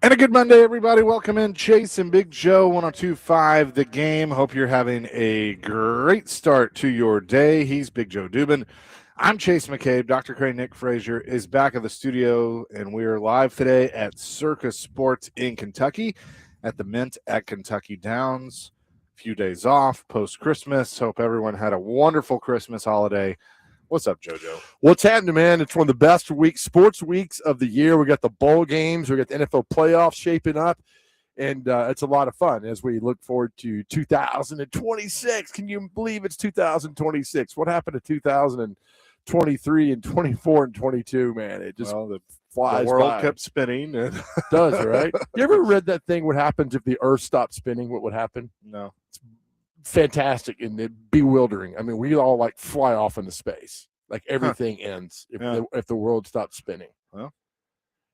And a good Monday, everybody. Welcome in Chase and Big Joe, 102.5 The Game. Hope you're having a great start to your day. He's Big Joe Dubin. I'm Chase McCabe. Dr. Cray Nick Frazier is back at the studio, and we are live today at Circus Sports in Kentucky at the Mint at Kentucky Downs. A few days off post-Christmas. Hope everyone had a wonderful Christmas holiday. What's up, JoJo? What's happening, man? It's one of the best sports weeks of the year. We got the bowl games. We got the NFL playoffs shaping up, and it's a lot of fun as we look forward to 2026. Can you believe it's 2026? What happened to 2023 and 24 and 22, man? It just flies the world by. kept spinning. And It does, right? You ever read that thing, what happens if the earth stopped spinning? What would happen? No. It's fantastic and bewildering. I mean, we all like fly off into space. Like everything ends if the world stops spinning. Well,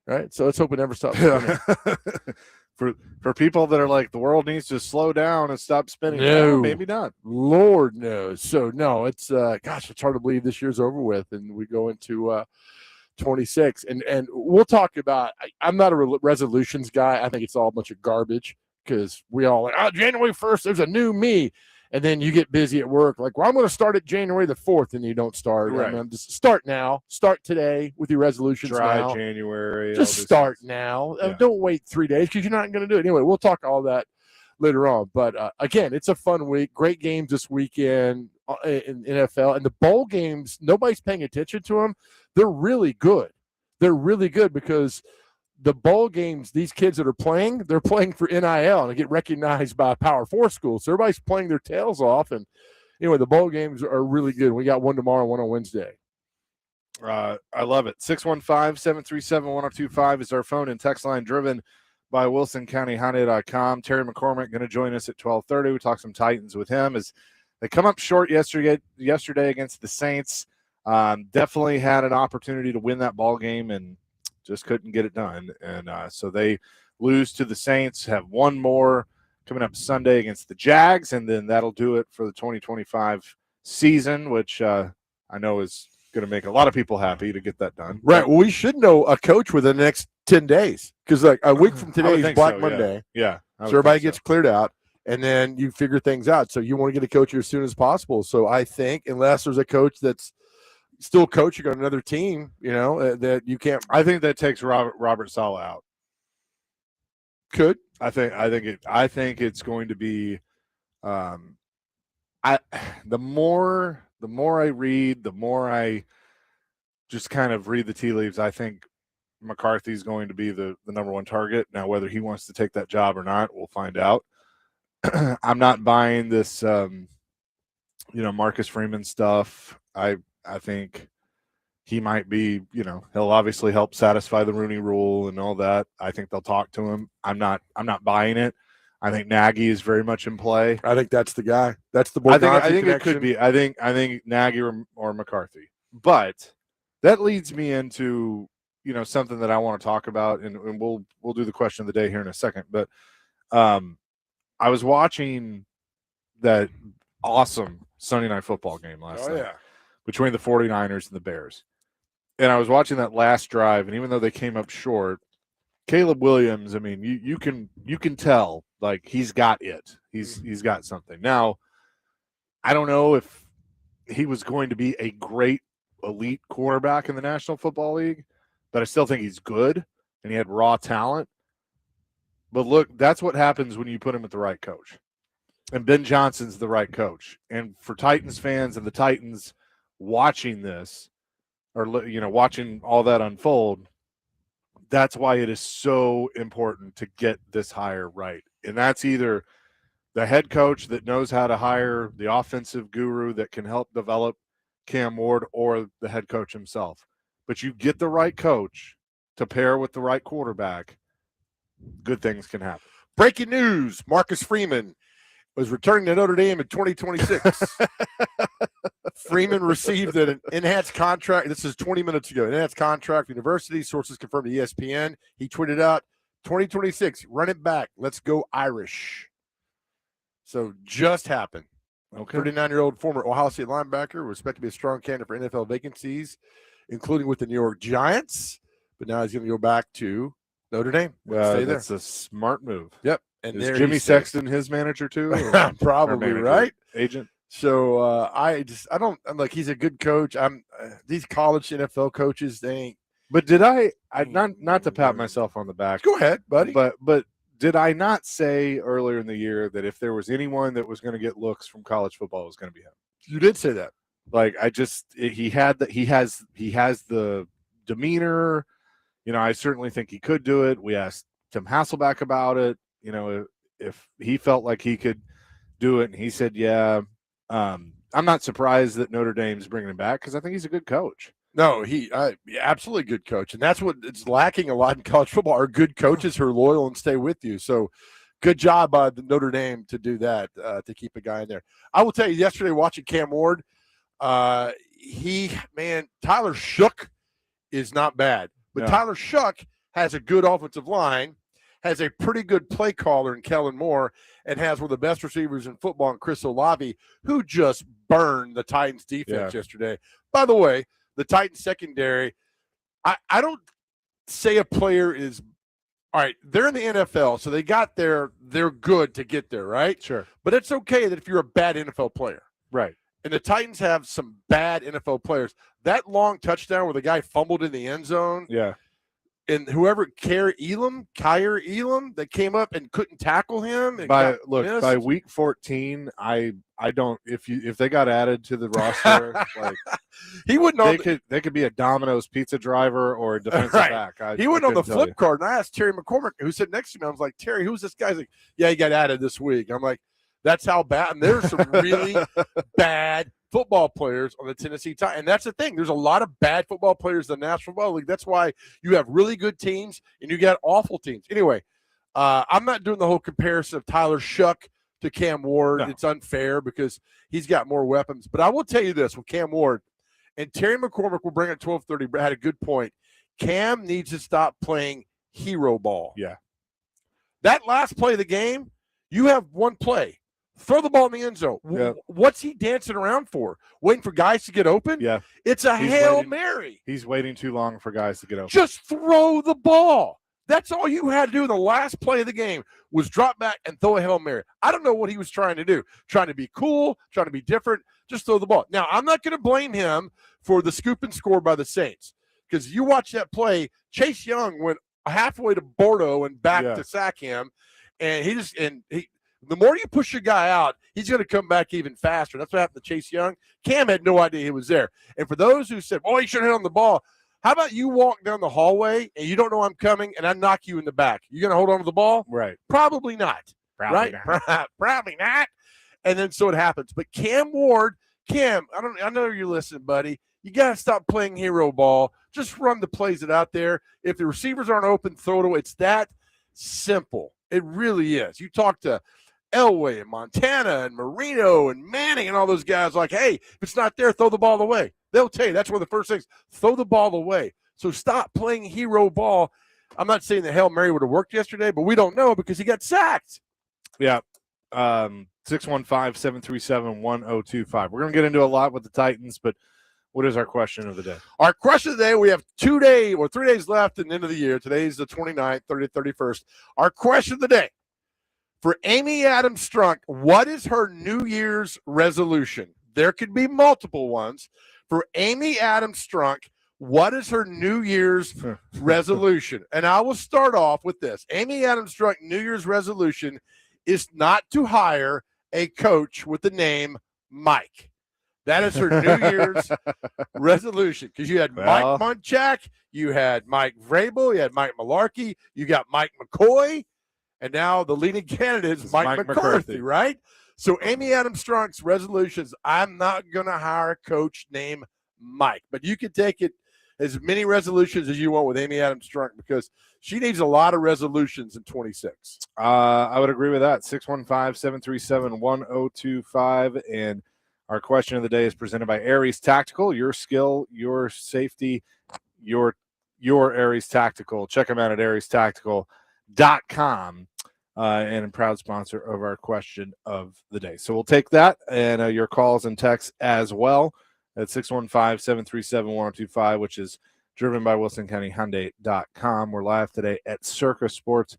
right. So let's hope it never stops spinning. for people that are like, the world needs to slow down and stop spinning. No, maybe not. Lord knows. So no, it's it's hard to believe this year's over with, and we go into 26, and we'll talk about. I'm not a resolutions guy. I think it's all a bunch of garbage because we all like, January 1st, there's a new me. And then you get busy at work, like, well, I'm going to start at January the 4th, and you don't start. Right. I mean, just start now. Start today with your resolutions now. January. Just start now. Yeah. Don't wait 3 days because you're not going to do it. Anyway, we'll talk all that later on. But, again, it's a fun week. Great games this weekend in NFL. And the bowl games, nobody's paying attention to them. They're really good. They're really good because – the bowl games, these kids that are playing, they're playing for NIL and get recognized by Power 4 schools. So everybody's playing their tails off. And anyway, the bowl games are really good. We got one tomorrow, one on Wednesday. I love it. 615-737-1025 is our phone and text line, driven by WilsonCountyHyundai.com. Terry McCormick going to join us at 12:30. We talked some Titans with him as they come up short yesterday against the Saints. Definitely had an opportunity to win that ball game and just couldn't get it done. And so they lose to the Saints, have one more coming up Sunday against the Jags, and then that'll do it for the 2025 season, which I know is going to make a lot of people happy to get that done. Right. Well, we should know a coach within the next 10 days because like a week from today is Black Monday. Yeah. So everybody gets cleared out, and then you figure things out. So you want to get a coach here as soon as possible. So I think unless there's a coach that's still coaching on another team, that you can't. I think that takes Robert Saleh out. Could I think it's going to be. The more I read, the more I just kind of read the tea leaves. I think McCarthy's going to be the number one target. Now, whether he wants to take that job or not, we'll find out. I'm not buying this, Marcus Freeman stuff. I think he might be, he'll obviously help satisfy the Rooney Rule and all that. I think they'll talk to him. I'm not buying it. I think Nagy is very much in play. I think that's the guy. That's the boy. I think it could be. I think Nagy or McCarthy. But that leads me into, something that I want to talk about, and we'll do the question of the day here in a second. But I was watching that awesome Sunday Night Football game last night. Yeah. Between the 49ers and the Bears. And I was watching that last drive, and even though they came up short, Caleb Williams, I mean, you can tell, like, he's got it. He's got something. Now, I don't know if he was going to be a great elite quarterback in the National Football League, but I still think he's good, and he had raw talent. But look, that's what happens when you put him with the right coach. And Ben Johnson's the right coach. And for Titans fans and the Titans – watching this or watching all that unfold, that's why it is so important to get this hire right. And that's either the head coach that knows how to hire the offensive guru that can help develop Cam Ward, or the head coach himself. But you get the right coach to pair with the right quarterback, good things can happen. Breaking news, Marcus Freeman was returning to Notre Dame in 2026. Freeman received an enhanced contract. This is 20 minutes ago. An enhanced contract with university. Sources confirmed to ESPN. He tweeted out, 2026, run it back. Let's go Irish. So just happened. Okay. 39-year-old former Ohio State linebacker was expected to be a strong candidate for NFL vacancies, including with the New York Giants. But now he's going to go back to Notre Dame. Stay there. That's a smart move. Yep. And is there Jimmy Sexton his manager too? Probably, manager, right? Agent. So I'm like, he's a good coach. These college NFL coaches, they ain't. But did I not to pat myself on the back? Go ahead, buddy. But did I not say earlier in the year that if there was anyone that was going to get looks from college football, it was going to be him? You did say that. Like he has the demeanor. I certainly think he could do it. We asked Tim Hasselback about it. If he felt like he could do it, and he said, yeah. I'm not surprised that Notre Dame's bringing him back because I think he's a good coach. No, absolutely good coach. And that's what it's lacking a lot in college football are good coaches who are loyal and stay with you. So good job by the Notre Dame to do that, to keep a guy in there. I will tell you, yesterday watching Cam Ward, Tyler Shook is not bad. But Tyler Shook has a good offensive line, has a pretty good play caller in Kellen Moore, and has one of the best receivers in football in Chris Olave, who just burned the Titans defense yesterday. By the way, the Titans secondary, I don't say a player is – all right, they're in the NFL, so they got there. They're good to get there, right? Sure. But it's okay that if you're a bad NFL player. Right. And the Titans have some bad NFL players. That long touchdown where the guy fumbled in the end zone. Yeah. And whoever, Kyer Elam, that came up and couldn't tackle him. And by week 14, I don't. If they got added to the roster, like he wouldn't. They could be a Domino's pizza driver or a defensive back. He went on the flip card, and I asked Terry McCormick, who sat next to me. I was like, Terry, who's this guy? He's like, yeah, he got added this week. I'm like, that's how bad. And there's some really bad football players on the Tennessee Titans. And that's the thing. There's a lot of bad football players in the National Football League. That's why you have really good teams and you got awful teams. Anyway, I'm not doing the whole comparison of Tyler Shook to Cam Ward. No. It's unfair because he's got more weapons. But I will tell you this with Cam Ward, and Terry McCormick will bring it at 12:30, had a good point. Cam needs to stop playing hero ball. Yeah. That last play of the game, you have one play. Throw the ball in the end zone. Yeah. What's he dancing around for? Waiting for guys to get open? Yeah. It's a Hail Mary. He's waiting too long for guys to get open. Just throw the ball. That's all you had to do in the last play of the game was drop back and throw a Hail Mary. I don't know what he was trying to do. Trying to be cool, trying to be different. Just throw the ball. Now, I'm not going to blame him for the scoop and score by the Saints because you watch that play, Chase Young went halfway to Bordeaux and back to sack him, and the more you push your guy out, he's going to come back even faster. That's what happened to Chase Young. Cam had no idea he was there. And for those who said, he should have hit on the ball, how about you walk down the hallway and you don't know I'm coming and I knock you in the back? You going to hold on to the ball? Right. Probably not. Probably not. Probably not. And then so it happens. But Cam Ward, I know you're listening, buddy. You got to stop playing hero ball. Just run the plays that out there. If the receivers aren't open, throw it away. It's that simple. It really is. You talk to Elway and Montana and Marino and Manning and all those guys like, hey, if it's not there, throw the ball away. They'll tell you that's one of the first things. Throw the ball away. So stop playing hero ball. I'm not saying the Hail Mary would have worked yesterday, but we don't know because he got sacked. Yeah. 615-737-1025. We're going to get into a lot with the Titans, but what is our question of the day? Our question of the day, we have 3 days left at the end of the year. Today's the 29th, 30th, 31st. Our question of the day. For Amy Adams Strunk, what is her New Year's resolution? There could be multiple ones. For Amy Adams Strunk, what is her New Year's resolution? And I will start off with this. Amy Adams Strunk New Year's resolution is not to hire a coach with the name Mike. That is her New Year's resolution because you had Mike Munchak, you had Mike Vrabel, you had Mike Malarkey, you got Mike McCoy. And now the leading candidate is Mike McCarthy, right? So Amy Adams Strunk's resolutions, I'm not going to hire a coach named Mike. But you can take it as many resolutions as you want with Amy Adams Strunk because she needs a lot of resolutions in 26. I would agree with that. 615-737-1025. And our question of the day is presented by Aries Tactical. Your skill, your safety, your Aries Tactical. Check them out at ariestactical.com. And a proud sponsor of our question of the day. So we'll take that and your calls and texts as well at 615-737-1025, which is driven by WilsonCountyHyundai.com. We're live today at Circus Sports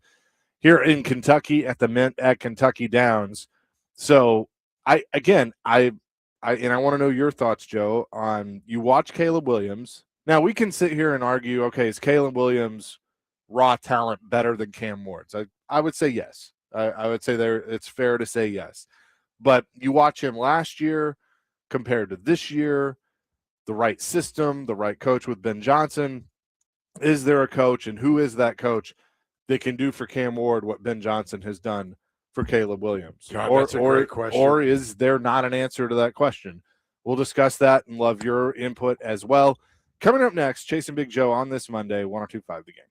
here in Kentucky at the Mint at Kentucky Downs. So I want to know your thoughts, Joe, on you watch Caleb Williams. Now we can sit here and argue, okay, is Caleb Williams raw talent better than Cam Ward's? I would say yes. I would say it's fair to say yes. But you watch him last year compared to this year, the right system, the right coach with Ben Johnson. Is there a coach, and who is that coach that can do for Cam Ward what Ben Johnson has done for Caleb Williams? God, that's a great question. Or is there not an answer to that question? We'll discuss that and love your input as well. Coming up next, Chasing Big Joe on this Monday, 102.5 The Game.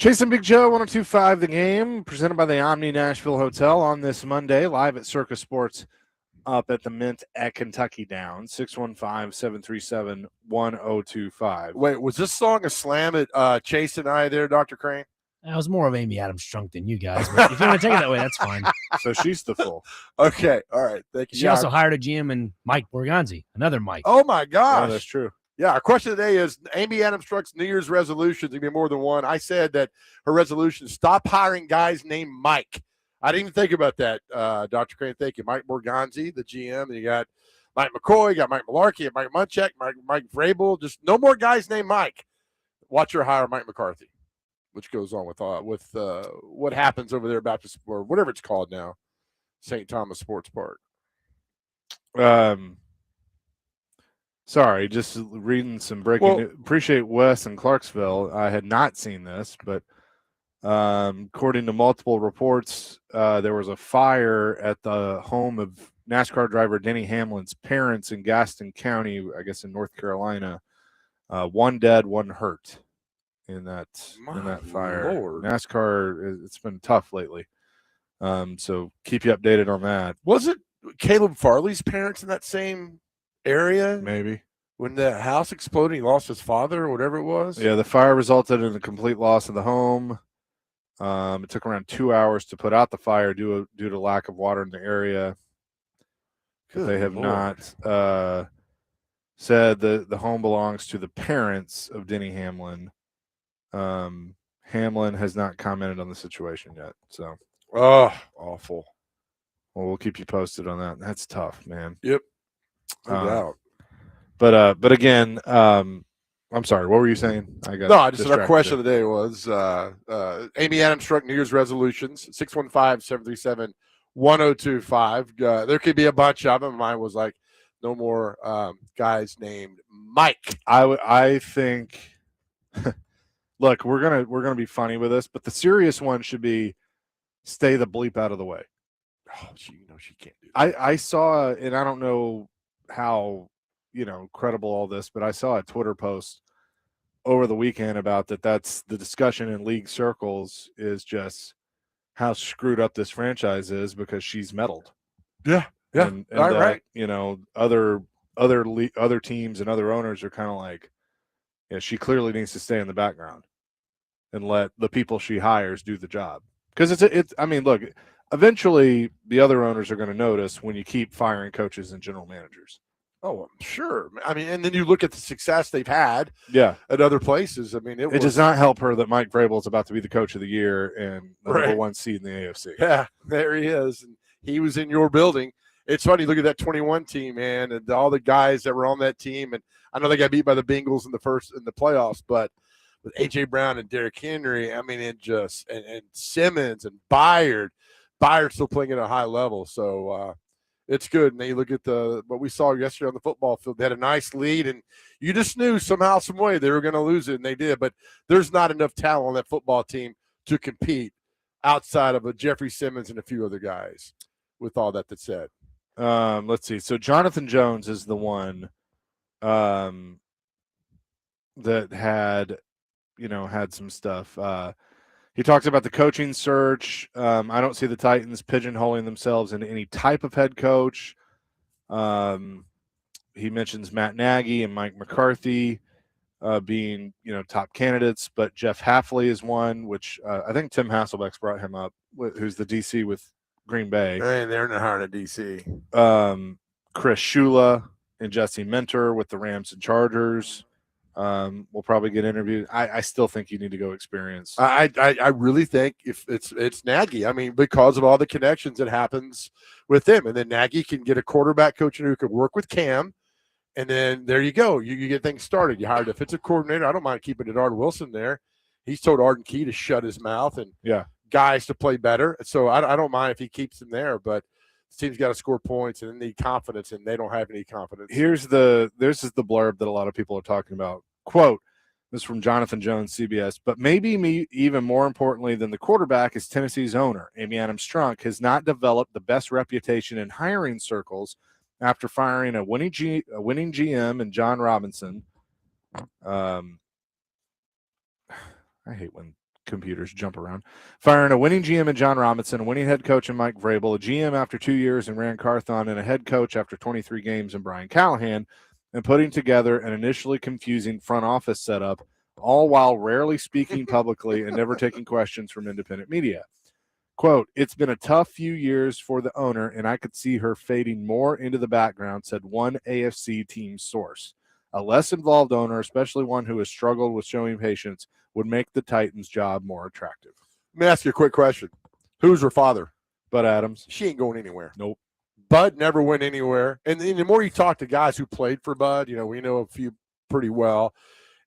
Chasing Big Joe, 102.5 The Game, presented by the Omni Nashville Hotel on this Monday, live at Circus Sports up at the Mint at Kentucky Downs, 615-737-1025. Wait, was this song a slam at Chase and I there, Dr. Crane? I was more of Amy Adams drunk than you guys, but if you want to take it that way, that's fine. So she's the fool. Okay, all right. Thank you. She also hired a GM in Mike Borganzi, another Mike. Oh, my gosh. Oh, that's true. Yeah, our question today is Amy Adams Struck's New Year's resolutions. There's going to be more than one. I said that her resolution is stop hiring guys named Mike. I didn't even think about that, Dr. Crane. Thank you. Mike Borganzi, the GM, and you got Mike McCoy, you got Mike Malarkey, Mike Munchak, Mike Vrabel. Just no more guys named Mike. Watch her hire Mike McCarthy, which goes on with what happens over there, Baptist or whatever it's called now, St. Thomas Sports Park. Sorry, just reading some breaking news. Appreciate Wes in Clarksville. I had not seen this, but according to multiple reports, there was a fire at the home of NASCAR driver Denny Hamlin's parents in Gaston County, I guess in North Carolina. One dead, one hurt in that fire. Lord. NASCAR, it's been tough lately. So keep you updated on that. Was it Caleb Farley's parents in that same area? Maybe. When the house exploded, he lost his father or whatever it was? Yeah, the fire resulted in a complete loss of the home. It took around 2 hours to put out the fire due to lack of water in the area. They have not said that the home belongs to the parents of Denny Hamlin. Hamlin has not commented on the situation yet. So, awful. Well, we'll keep you posted on that. That's tough, man. Yep. No doubt. But again, I'm sorry. What were you saying? I just said our question of the day was Amy Adams Struck New Year's resolutions, 615-737-1025. There could be a bunch of them. Mine was like no more guys named Mike. I think. Look, we're gonna be funny with this, but the serious one should be stay the bleep out of the way. Oh, she can't do that. I saw, and I don't know how credible all this, but I saw a Twitter post over the weekend about that's the discussion in league circles is just how screwed up this franchise is because she's meddled. Yeah. And right. Other teams and other owners are kind of like, yeah, she clearly needs to stay in the background and let the people she hires do the job. Because look, eventually the other owners are going to notice when you keep firing coaches and general managers. Oh, I'm sure. I mean, and then you look at the success they've had at other places. I mean, it does not help her that Mike Vrabel is about to be the coach of the year and the number one seed in the AFC. Yeah, there he is. And he was in your building. It's funny. Look at that 21 team, man, and all the guys that were on that team. And I know they got beat by the Bengals in the playoffs, but with A.J. Brown and Derrick Henry, I mean, and Simmons and Byard still playing at a high level. So, it's good. And then you look at what we saw yesterday on the football field. They had a nice lead, and you just knew somehow, some way they were going to lose it, and they did. But there's not enough talent on that football team to compete outside of a Jeffrey Simmons and a few other guys. With all that said, let's see. So Jonathan Jones is the one that had some stuff. He talks about the coaching search. I don't see the Titans pigeonholing themselves into any type of head coach. He mentions Matt Nagy and Mike McCarthy being, top candidates, but Jeff Hafley is one, which I think Tim Hasselbeck's brought him up, who's the DC with Green Bay. Hey, they're not hiring a DC. Chris Shula and Jesse Mentor with the Rams and Chargers. We'll probably get interviewed. I still think you need to go experience. I really think if it's Nagy. I mean, because of all the connections that happens with him, and then Nagy can get a quarterback coach who could work with Cam, and then there you go. You get things started. You hired a defensive coordinator. I don't mind keeping Denard Wilson there. He's told Arden Key to shut his mouth and guys to play better. So I don't mind if he keeps him there, but the team's got to score points and need confidence, and they don't have any confidence. This is the blurb that a lot of people are talking about. Quote, this is from Jonathan Jones, CBS, but maybe even more importantly than the quarterback is Tennessee's owner. Amy Adams Strunk has not developed the best reputation in hiring circles after firing a winning GM and John Robinson. I hate when computers jump around. Firing a winning GM in John Robinson, a winning head coach in Mike Vrabel, a GM after 2 years in Rand Carthon, and a head coach after 23 games in Brian Callahan, and putting together an initially confusing front office setup, all while rarely speaking publicly and never taking questions from independent media. Quote, "It's been a tough few years for the owner, and I could see her fading more into the background," said one AFC team source. "A less involved owner, especially one who has struggled with showing patience, would make the Titans' job more attractive." Let me ask you a quick question. Who's her father? Bud Adams. She ain't going anywhere. Nope. Bud never went anywhere. And the more you talk to guys who played for Bud, we know a few pretty well,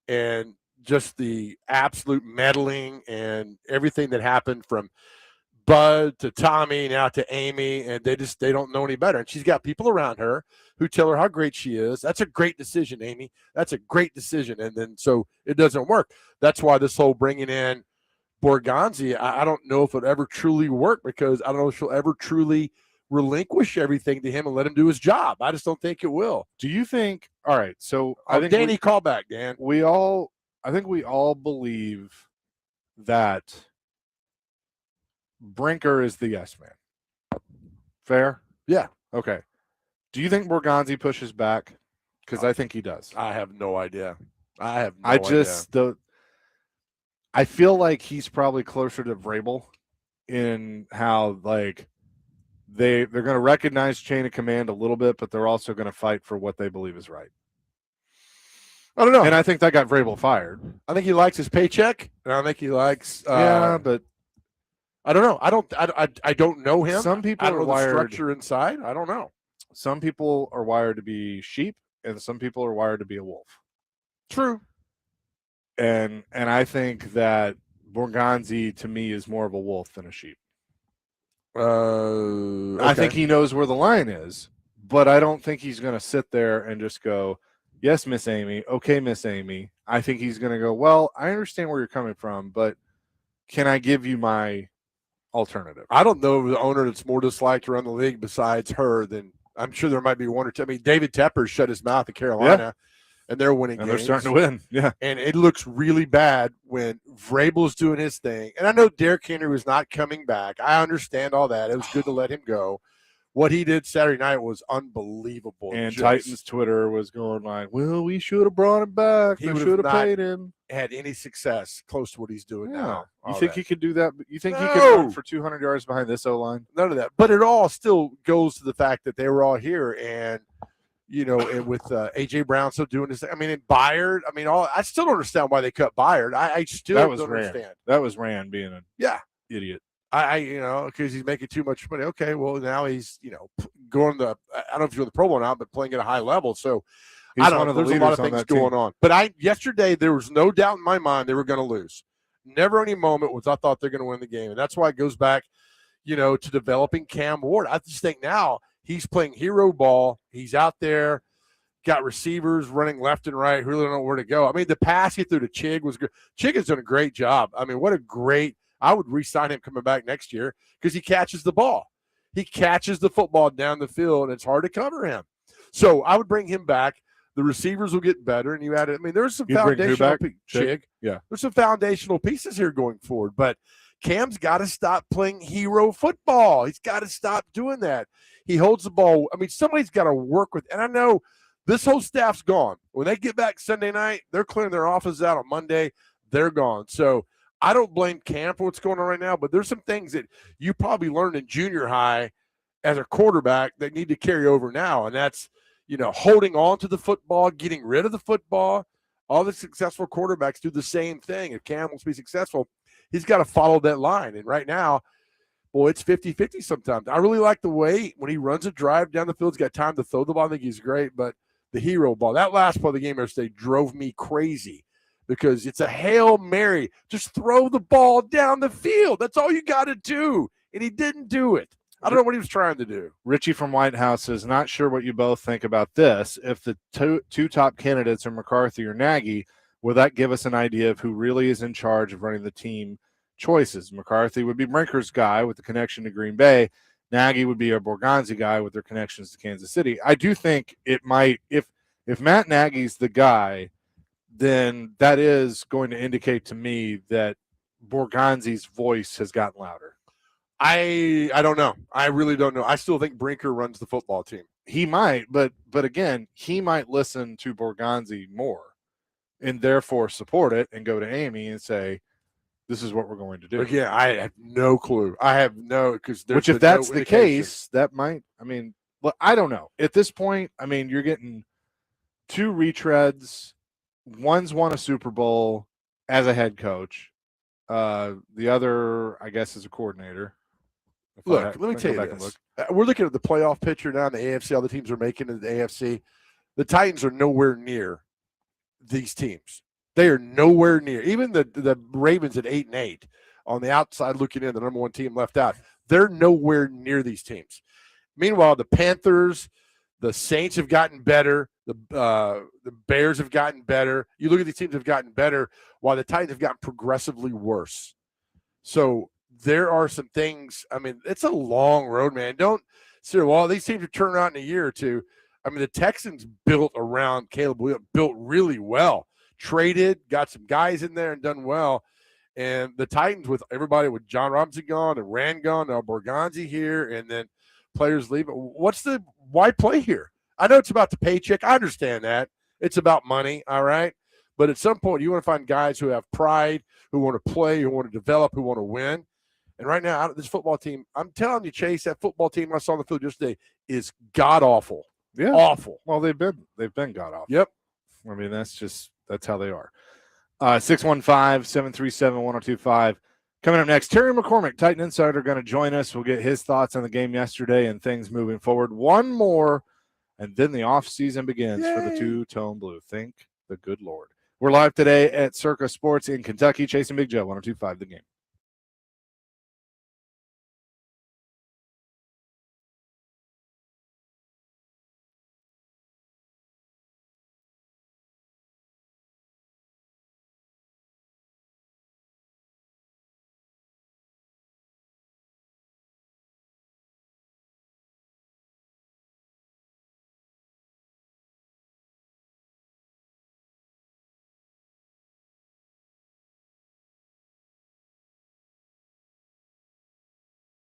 and just the absolute meddling and everything that happened from Bud to Tommy, now to Amy, and they don't know any better. And she's got people around her who tell her how great she is. That's a great decision, Amy. That's a great decision. And then so it doesn't work. That's why this whole bringing in Borgonzi, I don't know if it'll ever truly work, because I don't know if she'll ever truly relinquish everything to him and let him do his job. I just don't think it will. Do you think? All right. So I think Danny, call back, Dan. I think we all believe that Brinker is the yes man. Fair? Yeah. Okay. Do you think Borgonzi pushes back? Because I think he does. I have no idea. I feel like he's probably closer to Vrabel in how, like, they're going to recognize chain of command a little bit, but they're also going to fight for what they believe is right. I don't know. And I think that got Vrabel fired. I think he likes his paycheck, and I think he likes but I don't know. I don't know him. Some people I don't are know the wired structure inside. I don't know. Some people are wired to be sheep, and some people are wired to be a wolf. True. And I think that Borgonzi, to me, is more of a wolf than a sheep. Okay. I think he knows where the line is, but I don't think he's going to sit there and just go, "Yes, Miss Amy. Okay, Miss Amy." I think he's going to go, "Well, I understand where you're coming from, but can I give you my alternative?" I don't know the owner that's more disliked around the league besides her than I'm sure there might be one or two. I mean, David Tepper shut his mouth at Carolina, and they're winning and games. they're starting to win. Yeah. And it looks really bad when Vrabel's doing his thing. And I know Derrick Henry was not coming back. I understand all that. It was good to let him go. What he did Saturday night was unbelievable. And Titans Twitter was going like, "Well, we should have brought him back. We should have paid him." Had any success close to what he's doing now. You think he could do that? You think he could run for 200 yards behind this O-line? None of that. But it all still goes to the fact that they were all here, and and with A.J. Brown still doing this thing. I mean, and Byard. I mean, I still don't understand why they cut Byard. I still don't understand. That was Rand being an idiot. Because he's making too much money. Okay, well now he's going to I don't know if you're the Pro Bowl now, but playing at a high level. So I don't know. There's a lot of things going on. But yesterday there was no doubt in my mind they were going to lose. Never any moment was I thought they're going to win the game, and that's why it goes back, to developing Cam Ward. I just think now he's playing hero ball. He's out there, got receivers running left and right. Really don't know where to go. I mean, the pass he threw to Chig was good. Chig has done a great job. I mean, I would re-sign him coming back next year because he catches the ball. He catches the football down the field, and it's hard to cover him. So I would bring him back. The receivers will get better, and you add it. I mean, there's some foundational Chig. Yeah. There's some foundational pieces here going forward, but Cam's got to stop playing hero football. He's got to stop doing that. He holds the ball. I mean, somebody's got to work with, and I know this whole staff's gone. When they get back Sunday night, they're clearing their offices out on Monday. They're gone. So I don't blame Cam for what's going on right now, but there's some things that you probably learned in junior high as a quarterback that need to carry over now, and that's holding on to the football, getting rid of the football. All the successful quarterbacks do the same thing. If Cam wants to be successful, he's got to follow that line. And right now, boy, it's 50-50 sometimes. I really like the way when he runs a drive down the field, he's got time to throw the ball. I think he's great, but the hero ball, that last part of the game yesterday drove me crazy because it's a Hail Mary. Just throw the ball down the field. That's all you got to do. And he didn't do it. I don't know what he was trying to do. Richie from White House is not sure what you both think about this. If the two top candidates are McCarthy or Nagy, will that give us an idea of who really is in charge of running the team choices? McCarthy would be Brinker's guy with the connection to Green Bay. Nagy would be a Borgonzi guy with their connections to Kansas City. I do think it might, if Matt Nagy's the guy, then that is going to indicate to me that Borgonzi's voice has gotten louder? I don't know. I really don't know. I still think Brinker runs the football team. He might, but again, he might listen to Borgonzi more and therefore support it and go to Amy and say, this is what we're going to do. Again, I have no clue. I have no, because Which, if that's the case, that might, I mean, well, I don't know. At this point, I mean, you're getting 2 retreads. One's won a Super Bowl as a head coach. The other, I guess, is a coordinator. Look, let me tell you this. We're looking at the playoff picture now in the AFC, all the teams are making in the AFC. The Titans are nowhere near these teams. They are nowhere near. Even the Ravens at 8-8 on the outside looking in, the number 1 team left out. They're nowhere near these teams. Meanwhile, the Panthers, the Saints have gotten better. The Bears have gotten better. You look at these teams have gotten better, while the Titans have gotten progressively worse. So there are some things. I mean, it's a long road, man. Don't say, well, these teams are turning out in a year or two. I mean, the Texans built around Caleb Williams, built really well. Traded, got some guys in there and done well. And the Titans, with everybody, with John Robinson gone and Rand gone, now Borgonzi here, and then players leave. Why play here? I know it's about the paycheck. I understand that. It's about money, all right? But at some point, you want to find guys who have pride, who want to play, who want to develop, who want to win. And right now, this football team, I'm telling you, Chase, that football team I saw on the field yesterday is god-awful. Yeah. Awful. Well, they've been god-awful. Yep. I mean, that's how they are. 615-737-1025. Coming up next, Terry McCormick, Titan Insider, going to join us. We'll get his thoughts on the game yesterday and things moving forward. One more, and then the offseason begins for the two-tone blue. Thank the good Lord. We're live today at Circa Sports in Kentucky. Chasing Big Joe, 102.5 The Game.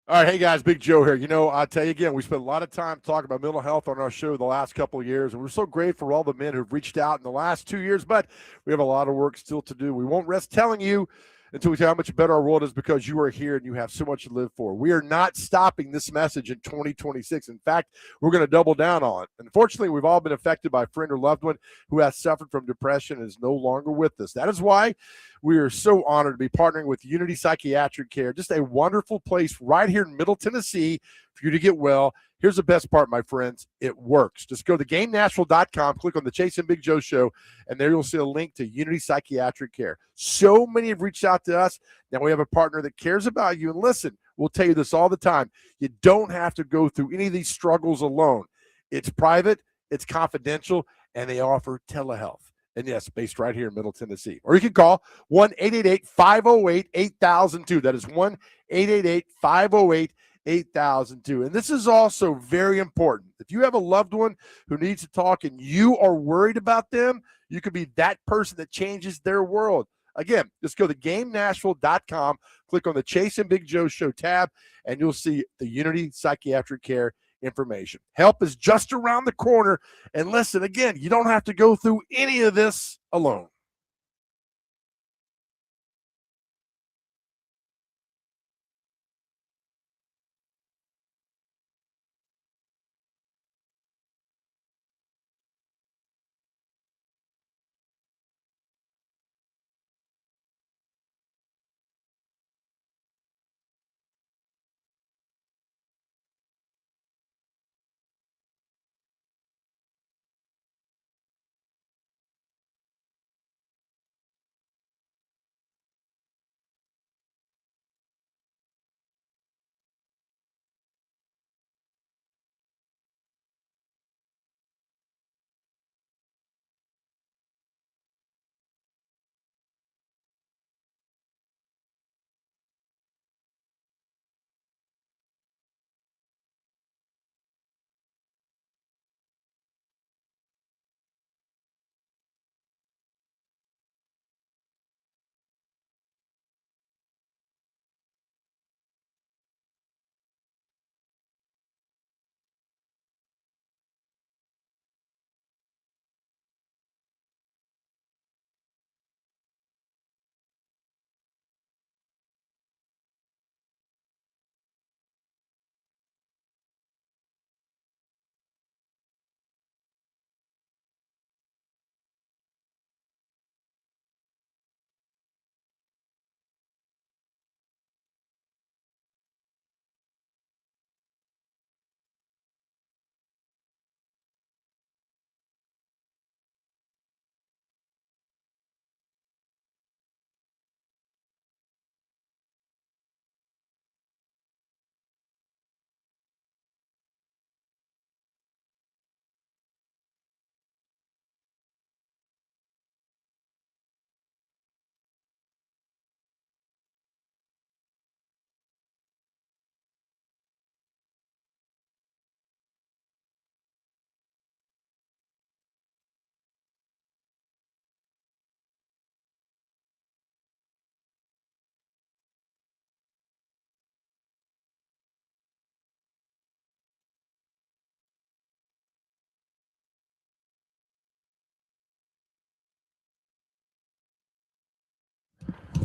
All right, hey guys, Big Joe here. You know, I'll tell you again, we spent a lot of time talking about mental health on our show the last couple of years, and we're so grateful for all the men who've reached out in the last 2 years, but we have a lot of work still to do. We won't rest telling you until we tell you how much better our world is, because you are here and you have so much to live for. We are not stopping this message in 2026. In fact, we're going to double down on it. Unfortunately, we've all been affected by a friend or loved one who has suffered from depression and is no longer with us. That is why we are so honored to be partnering with Unity Psychiatric Care, just a wonderful place right here in Middle Tennessee for you to get well. Here's the best part, my friends. It works. Just go to GameNashville.com, click on the Chase and Big Joe show, and there you'll see a link to Unity Psychiatric Care. So many have reached out to us. Now we have a partner that cares about you. And listen, we'll tell you this all the time. You don't have to go through any of these struggles alone. It's private, it's confidential, and they offer telehealth. And yes, based right here in Middle Tennessee. Or you can call 1-888-508-8002. That is 1-888-508-8002. 8002. And this is also very important. If you have a loved one who needs to talk and you are worried about them, you could be that person that changes their world. Again, just go to GameNashville.com, click on the Chase and Big Joe Show tab, and you'll see the Unity Psychiatric Care information. Help is just around the corner. And listen, again, you don't have to go through any of this alone.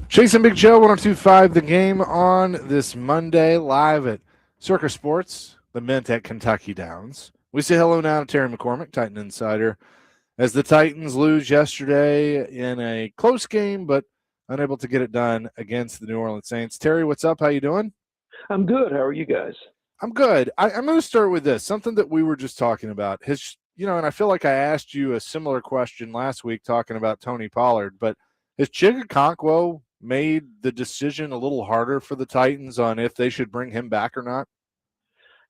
Chase and Big Joe, 102.5 The Game on this Monday, live at Circus Sports, the Mint at Kentucky Downs. We say hello now to Terry McCormick, Titan Insider, as the Titans lose yesterday in a close game, but unable to get it done against the New Orleans Saints. Terry, what's up? How you doing? I'm good. How are you guys? I'm good. I'm going to start with this, something that we were just talking about. And I feel like I asked you a similar question last week talking about Tony Pollard, but has Chigakonkwo made the decision a little harder for the Titans on if they should bring him back or not?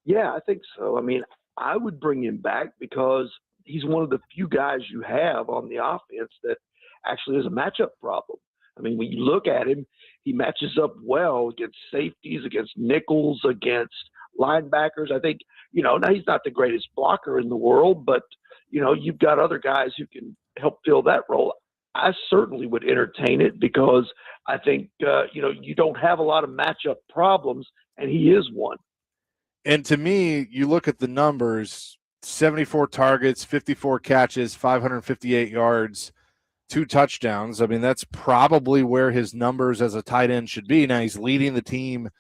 Yeah, I think so. I mean, I would bring him back because he's one of the few guys you have on the offense that actually has a matchup problem. I mean, when you look at him, he matches up well against safeties, against nickels, against linebackers. I think, now he's not the greatest blocker in the world, but, you've got other guys who can help fill that role. I certainly would entertain it because I think, you don't have a lot of matchup problems, and he is one. And to me, you look at the numbers, 74 targets, 54 catches, 558 yards, 2 touchdowns. I mean, that's probably where his numbers as a tight end should be. Now he's leading the team,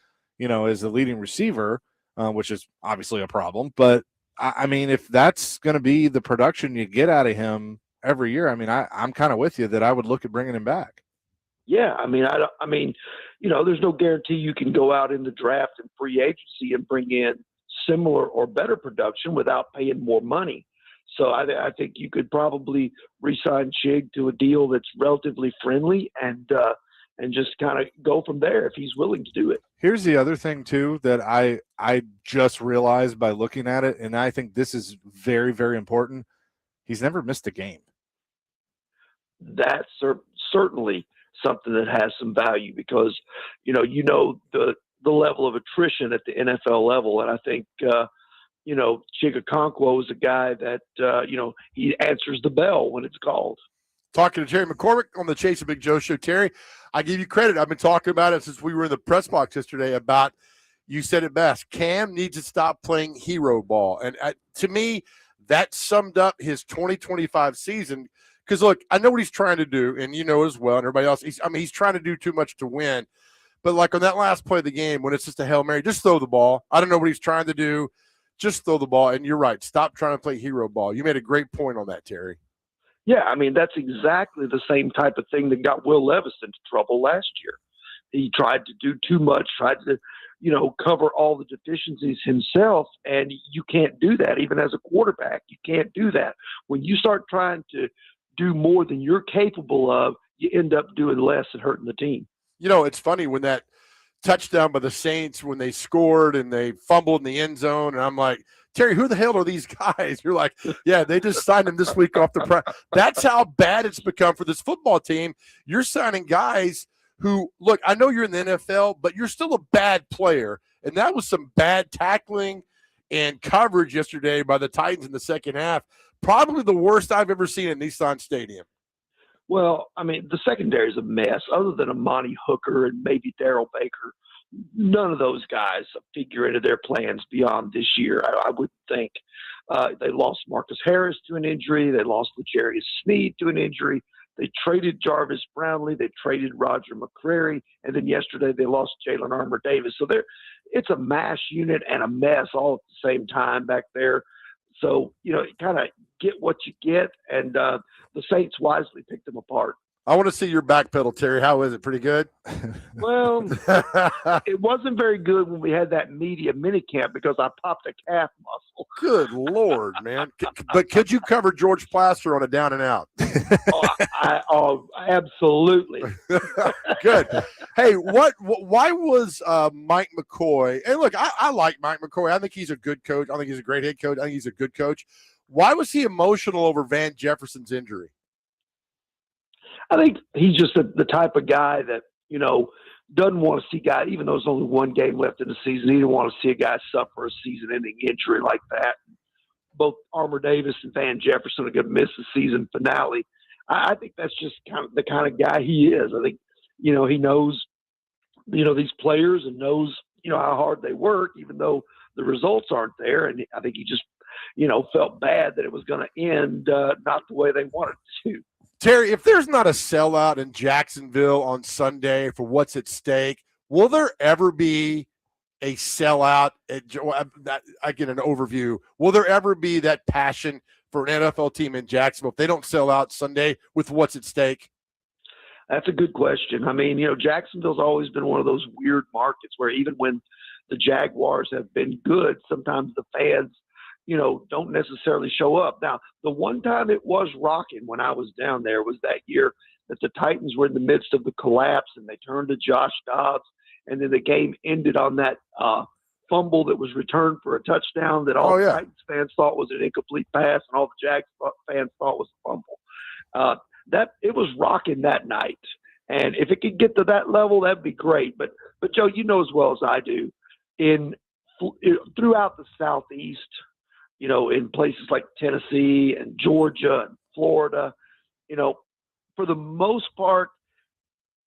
as the leading receiver, which is obviously a problem. But, I mean, if that's going to be the production you get out of him every year, I mean, I'm kind of with you that I would look at bringing him back. Yeah, I mean, there's no guarantee you can go out in the draft and free agency and bring in similar or better production without paying more money. So I think you could probably re-sign Chig to a deal that's relatively friendly and just kind of go from there if he's willing to do it. Here's the other thing, too, that I just realized by looking at it, and I think this is very, very important. He's never missed a game. That's certainly something that has some value because, the level of attrition at the NFL level. And I think, Chigakonkwo is a guy that, he answers the bell when it's called. Talking to Terry McCormick on the Chase and Big Joe show. Terry, I give you credit. I've been talking about it since we were in the press box yesterday about, you said it best, Cam needs to stop playing hero ball. And to me, that summed up his 2025 season. Because, look, I know what he's trying to do, and you know as well, and everybody else. He's trying to do too much to win. But, like, on that last play of the game, when it's just a Hail Mary, just throw the ball. I don't know what he's trying to do. Just throw the ball. And you're right. Stop trying to play hero ball. You made a great point on that, Terry. Yeah, I mean, that's exactly the same type of thing that got Will Levis into trouble last year. He tried to do too much, tried to, cover all the deficiencies himself, and you can't do that even as a quarterback. You can't do that. When you start trying to do more than you're capable of, you end up doing less and hurting the team. It's funny when that touchdown by the Saints, when they scored and they fumbled in the end zone, and I'm like, Terry, who the hell are these guys? You're like, yeah, they just signed him this week off the That's how bad it's become for this football team. You're signing guys who, look, I know you're in the NFL, but you're still a bad player. And that was some bad tackling and coverage yesterday by the Titans in the second half. Probably the worst I've ever seen at Nissan Stadium. Well, I mean, the secondary is a mess. Other than Amani Hooker and maybe Darrell Baker, none of those guys figure into their plans beyond this year, I would think. They lost Marcus Harris to an injury. They lost L'Jarius Sneed to an injury. They traded Jarvis Brownlee. They traded Roger McCreary. And then yesterday they lost Jalen Armour-Davis. So it's a mash unit and a mess all at the same time back there. So, kind of get what you get. And the Saints wisely picked them apart. I want to see your back pedal, Terry. How is it? Pretty good? Well, it wasn't very good when we had that media minicamp because I popped a calf muscle. Good Lord, man. But could you cover George Plaster on a down and out? Absolutely. Good. Hey, why was Mike McCoy, and look, I like Mike McCoy. I think he's a good coach. I think he's a great head coach. I think he's a good coach. Why was he emotional over Van Jefferson's injury? I think he's just the type of guy that, doesn't want to see guys, even though there's only one game left in the season, he didn't want to see a guy suffer a season-ending injury like that. Both Armour-Davis and Van Jefferson are going to miss the season finale. I think that's just kind of the kind of guy he is. I think, he knows, these players and knows, how hard they work, even though the results aren't there. And I think he just, felt bad that it was going to end not the way they wanted it to. Terry, if there's not a sellout in Jacksonville on Sunday for what's at stake, will there ever be a sellout? I get an overview. Will there ever be that passion for an NFL team in Jacksonville if they don't sell out Sunday with what's at stake? That's a good question. I mean, Jacksonville's always been one of those weird markets where even when the Jaguars have been good, sometimes the fans, don't necessarily show up. Now, the one time it was rocking when I was down there was that year that the Titans were in the midst of the collapse and they turned to Josh Dobbs, and then the game ended on that fumble that was returned for a touchdown that all the Titans fans thought was an incomplete pass and all the Jags fans thought was a fumble. That it was rocking that night, and if it could get to that level, that'd be great. But Joe, you know as well as I do, throughout the Southeast, in places like Tennessee and Georgia and Florida, for the most part,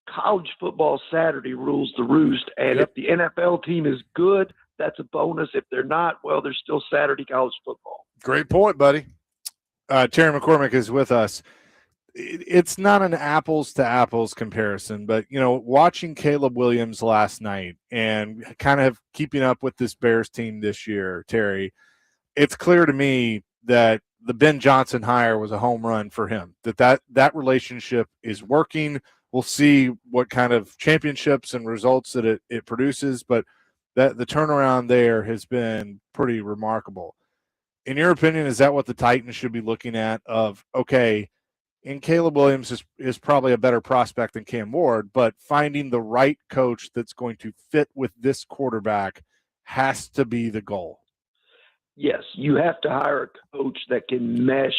college football Saturday rules the roost. And if the NFL team is good, that's a bonus. If they're not, well, there's still Saturday college football. Great point, buddy. Terry McCormick is with us. It's not an apples to apples comparison, but watching Caleb Williams last night and kind of keeping up with this Bears team this year, Terry, it's clear to me that the Ben Johnson hire was a home run for him. That relationship is working. We'll see what kind of championships and results that it produces, but that the turnaround there has been pretty remarkable. In your opinion, is that what the Titans should be looking at? Of okay. And Caleb Williams is probably a better prospect than Cam Ward, but finding the right coach that's going to fit with this quarterback has to be the goal. Yes, you have to hire a coach that can mesh,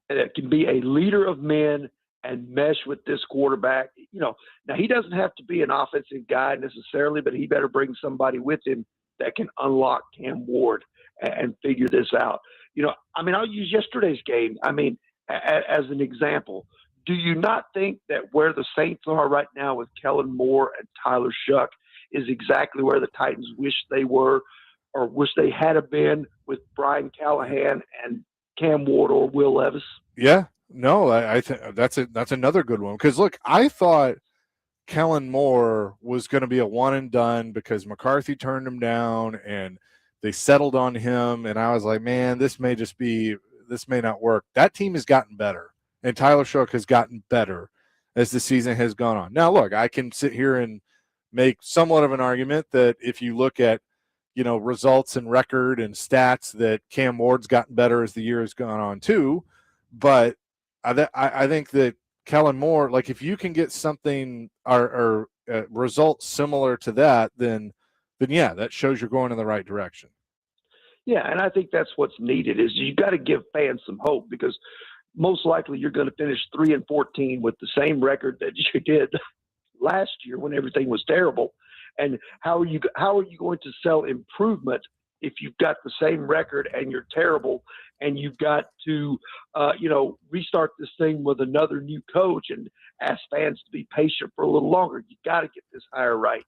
that can be a leader of men and mesh with this quarterback. Now he doesn't have to be an offensive guy necessarily, but he better bring somebody with him that can unlock Cam Ward and figure this out. I'll use yesterday's game. As an example, do you not think that where the Saints are right now with Kellen Moore and Tyler Shuck is exactly where the Titans wish they were or wish they had been with Brian Callahan and Cam Ward or Will Levis? Yeah, no, I think that's another good one. Because, look, I thought Kellen Moore was going to be a one and done because McCarthy turned him down and they settled on him. And I was like, man, this may not work. That team has gotten better, and Tyler Shuck has gotten better as the season has gone on. Now, look, I can sit here and make somewhat of an argument that if you look at, results and record and stats, that Cam Ward's gotten better as the year has gone on too. But I think that Kellen Moore, like if you can get something or results similar to that, then yeah, that shows you're going in the right direction. Yeah, and I think that's what's needed is you got to give fans some hope because most likely you're going to finish 3-14 with the same record that you did last year when everything was terrible. And how are you going to sell improvement if you've got the same record and you're terrible and you've got to restart this thing with another new coach and ask fans to be patient for a little longer? You got to get this hire right.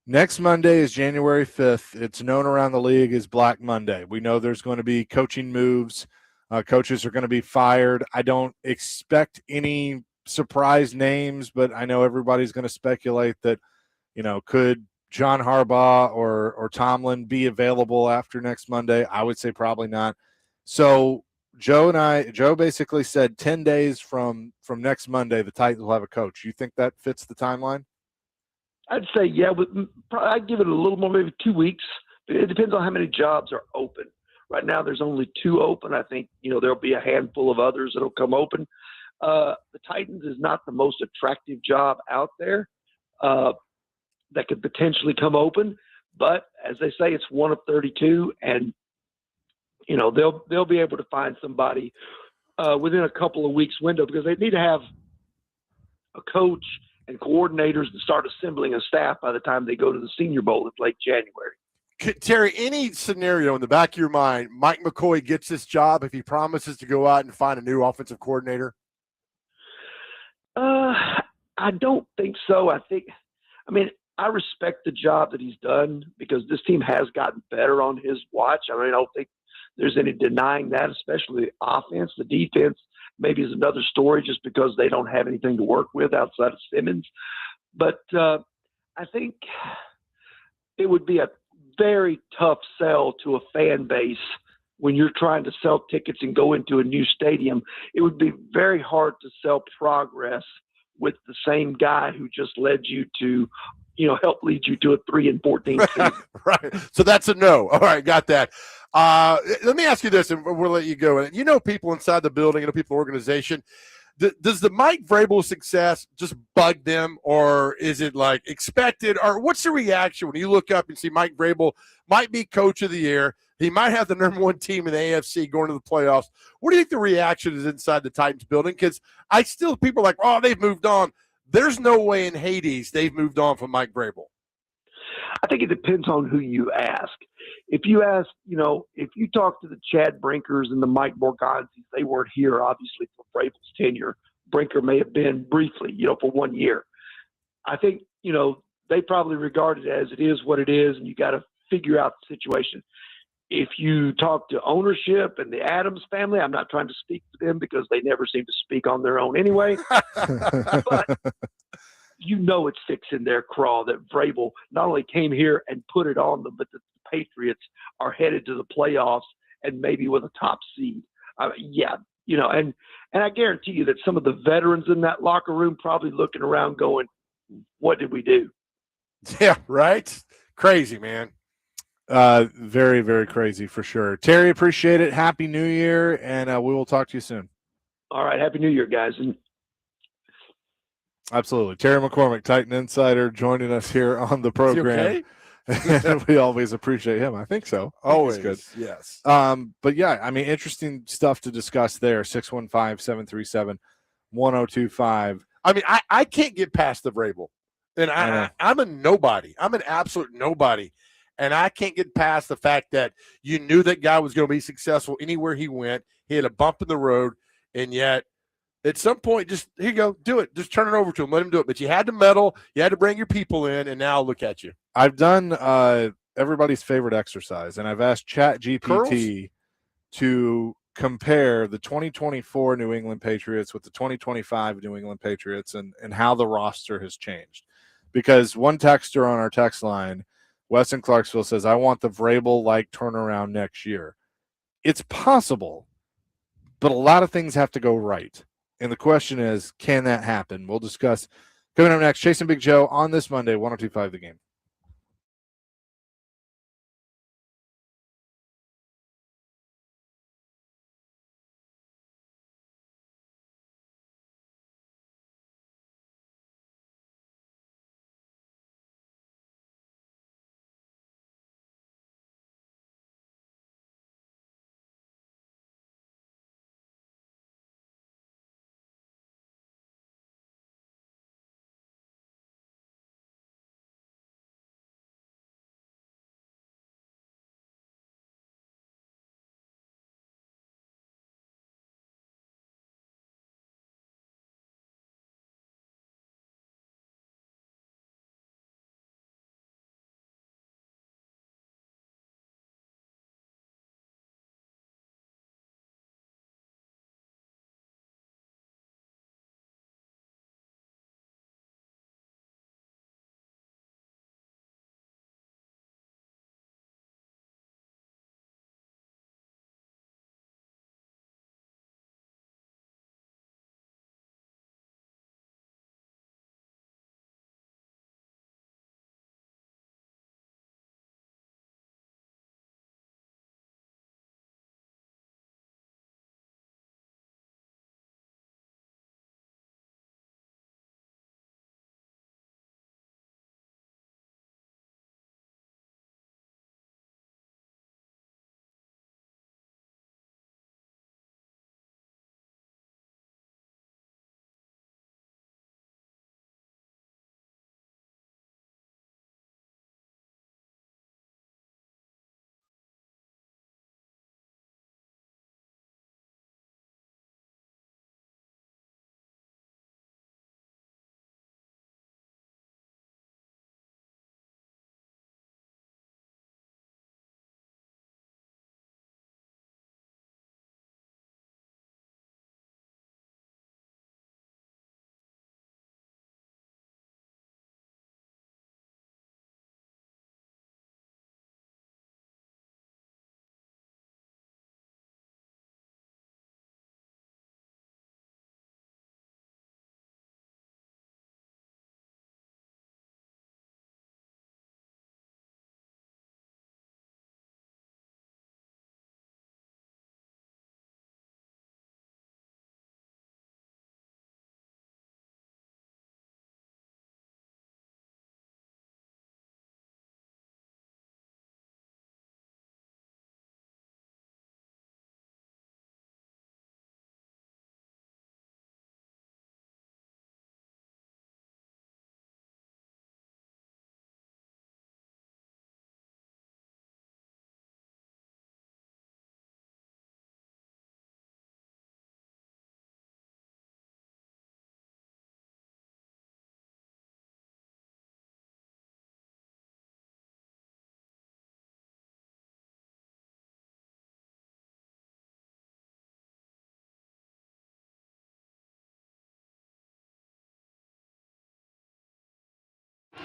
Next Monday is January 5th. It's known around the league as Black Monday. We know there's going to be coaching moves. Coaches are going to be fired. I don't expect any surprise names, but I know everybody's going to speculate that, could John Harbaugh or Tomlin be available after next Monday? I would say probably not. So Joe basically said 10 days from next Monday, the Titans will have a coach. You think that fits the timeline? I'd say, yeah, but I'd give it a little more, maybe 2 weeks. It depends on how many jobs are open. Right now, there's only 2 open. I think, there'll be a handful of others that'll come open. The Titans is not the most attractive job out there that could potentially come open. But as they say, it's one of 32, and, they'll be able to find somebody within a couple of weeks window because they need to have a coach and coordinators to start assembling a staff by the time they go to the Senior Bowl in late January. Terry, any scenario in the back of your mind, Mike McCoy gets this job if he promises to go out and find a new offensive coordinator? I don't think so. I respect the job that he's done because this team has gotten better on his watch. I don't think there's any denying that, especially the offense. The defense maybe is another story just because they don't have anything to work with outside of Simmons. But I think it would be a very tough sell to a fan base when you're trying to sell tickets and go into a new stadium. It would be very hard to sell progress with the same guy who just led you to, help lead you to a 3-14 season. Right. So that's a no. All right, got that. Let me ask you this, and we'll let you go. You know people inside the building, people in the organization. Does the Mike Vrabel success just bug them, or is it like expected? Or what's the reaction when you look up and see Mike Vrabel might be coach of the year? He might have the number one team in the AFC going to the playoffs. What do you think the reaction is inside the Titans building? Because people are like, oh, they've moved on. There's no way in Hades they've moved on from Mike Vrabel. I think it depends on who you ask. If you ask, if you talk to the Chad Brinkers and the Mike Morganzis, they weren't here, obviously, for Vrabel's tenure. Brinker may have been briefly, for 1 year. I think, they probably regard it as it is what it is, and you got to figure out the situation. If you talk to ownership and the Adams family, I'm not trying to speak for them because they never seem to speak on their own anyway. But it's fixing their craw that Vrabel not only came here and put it on them, but the Patriots are headed to the playoffs and maybe with a top seed. And I guarantee you that some of the veterans in that locker room probably looking around going, what did we do? Yeah, right? Crazy, man. Very, very crazy for sure. Terry, appreciate it. Happy New Year, and we will talk to you soon. All right. Happy New Year, guys. And absolutely. Terry McCormick, Titan Insider, joining us here on the program. And we always appreciate him. I think so. Always good. Yes. But yeah, I mean, interesting stuff to discuss there. 615-737-1025. I mean, I can't get past the Vrabel. And I'm a nobody. I'm an absolute nobody. And I can't get past the fact that you knew that guy was going to be successful anywhere he went. He had a bump in the road, and yet at some point, just here you go, do it. Just turn it over to him. Let him do it. But you had to meddle. You had to bring your people in, and now look at you. I've done everybody's favorite exercise, and I've asked ChatGPT to compare the 2024 New England Patriots with the 2025 New England Patriots and how the roster has changed. Because one texter on our text line, Wes in Clarksville, says, I want the Vrabel-like turnaround next year. It's possible, but a lot of things have to go right. And the question is, can that happen? We'll discuss coming up next. Chase and Big Joe on this Monday, 102.5 The Game.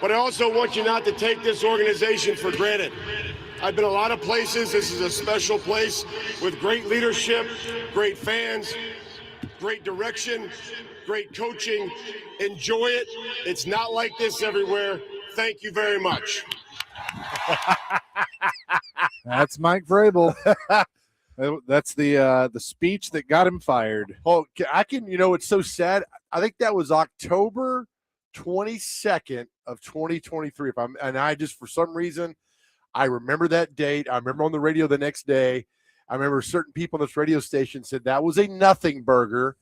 but I also want you not to take this organization for granted. I've been a lot of places. This is a special place with great leadership, great fans, great direction, great coaching. Enjoy it. It's not like this everywhere. Thank you very much. That's Mike Vrabel. That's the speech that got him fired. Oh, I can. It's so sad. I think that was October 22nd of 2023. And I just, for some reason, I remember that date. I remember on the radio the next day. I remember certain people on this radio station said that was a nothing burger.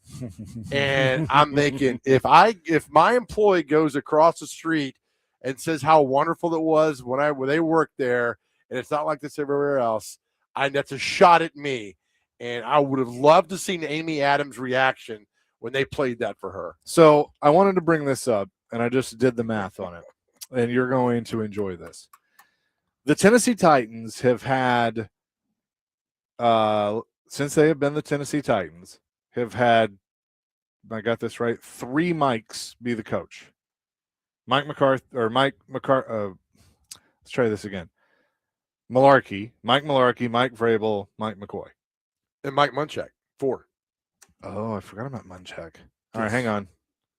And I'm thinking, if my employee goes across the street and says how wonderful it was when they worked there, and it's not like this everywhere else, that's a shot at me. And I would have loved to see Amy Adams' reaction when they played that for her. So I wanted to bring this up, and I just did the math on it, and you're going to enjoy this. The Tennessee Titans have had, since they have been the Tennessee Titans, have had, I got this right, 3 Mikes be the coach. Mike McCarthy, let's try this again. Mike Mularkey, Mike Vrabel, Mike McCoy. And Mike Munchak, 4. Oh, I forgot about Munchak. All right, hang on.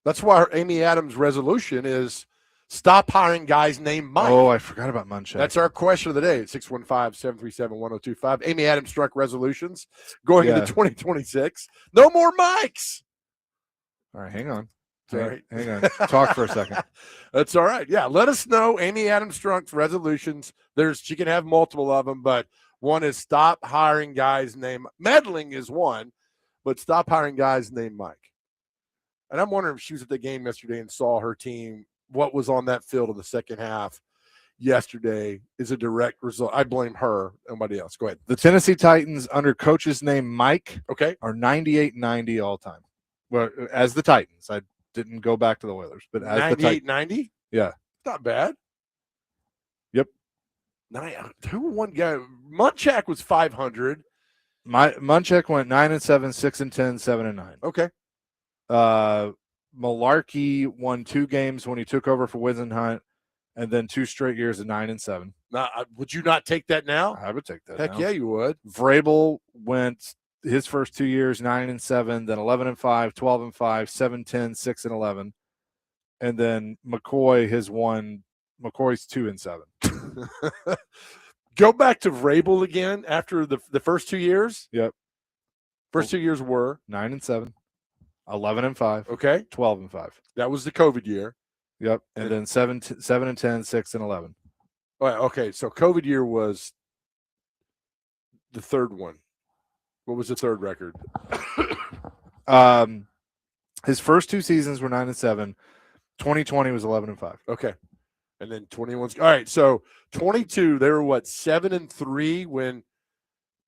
That's why Amy Adams' resolution is stop hiring guys named Mike. Oh, I forgot about Munchak. That's our question of the day, 615-737-1025. Amy Adams struck resolutions going into 2026. No more Mikes. All right, hang on. Sorry. Hang on. Talk for a second. That's all right. Yeah, let us know Amy Adams struck resolutions. She can have multiple of them, but one is stop hiring guys named meddling is one, but stop hiring guys named Mike. And I'm wondering if she was at the game yesterday and saw her team, what was on that field in the second half yesterday is a direct result. I blame her. Nobody else. Go ahead. The Tennessee Titans under coaches named Mike are 98-90 all time. Well, as the Titans. I didn't go back to the Oilers, but as the Titans. 98-90? Yeah. Not bad. Yep. Who one guy? Munchak was 500. Munchak went 9-7, 6-10, 7-9. Okay. Mularkey won 2 games when he took over for Wisenhunt, and then 2 straight years of 9-7. Now, would you not take that now? I would take that. Heck now. yeah, you would. Vrabel went his first 2 years 9-7, then 11-5, 12-5, 7-10, 6-11, and then McCoy's 2-7. Go back to Vrabel again after the first 2 years. Yep. First 2 years were 9-7, 11-5, okay, 12-5. That was the COVID year. Yep, and then 7-10, 6-11. All right, okay, so COVID year was the third one. What was the third record? His first 2 seasons were 9-7. 2020 was 11-5. Okay, and then 21's. All right, so 22, they were 7-3 when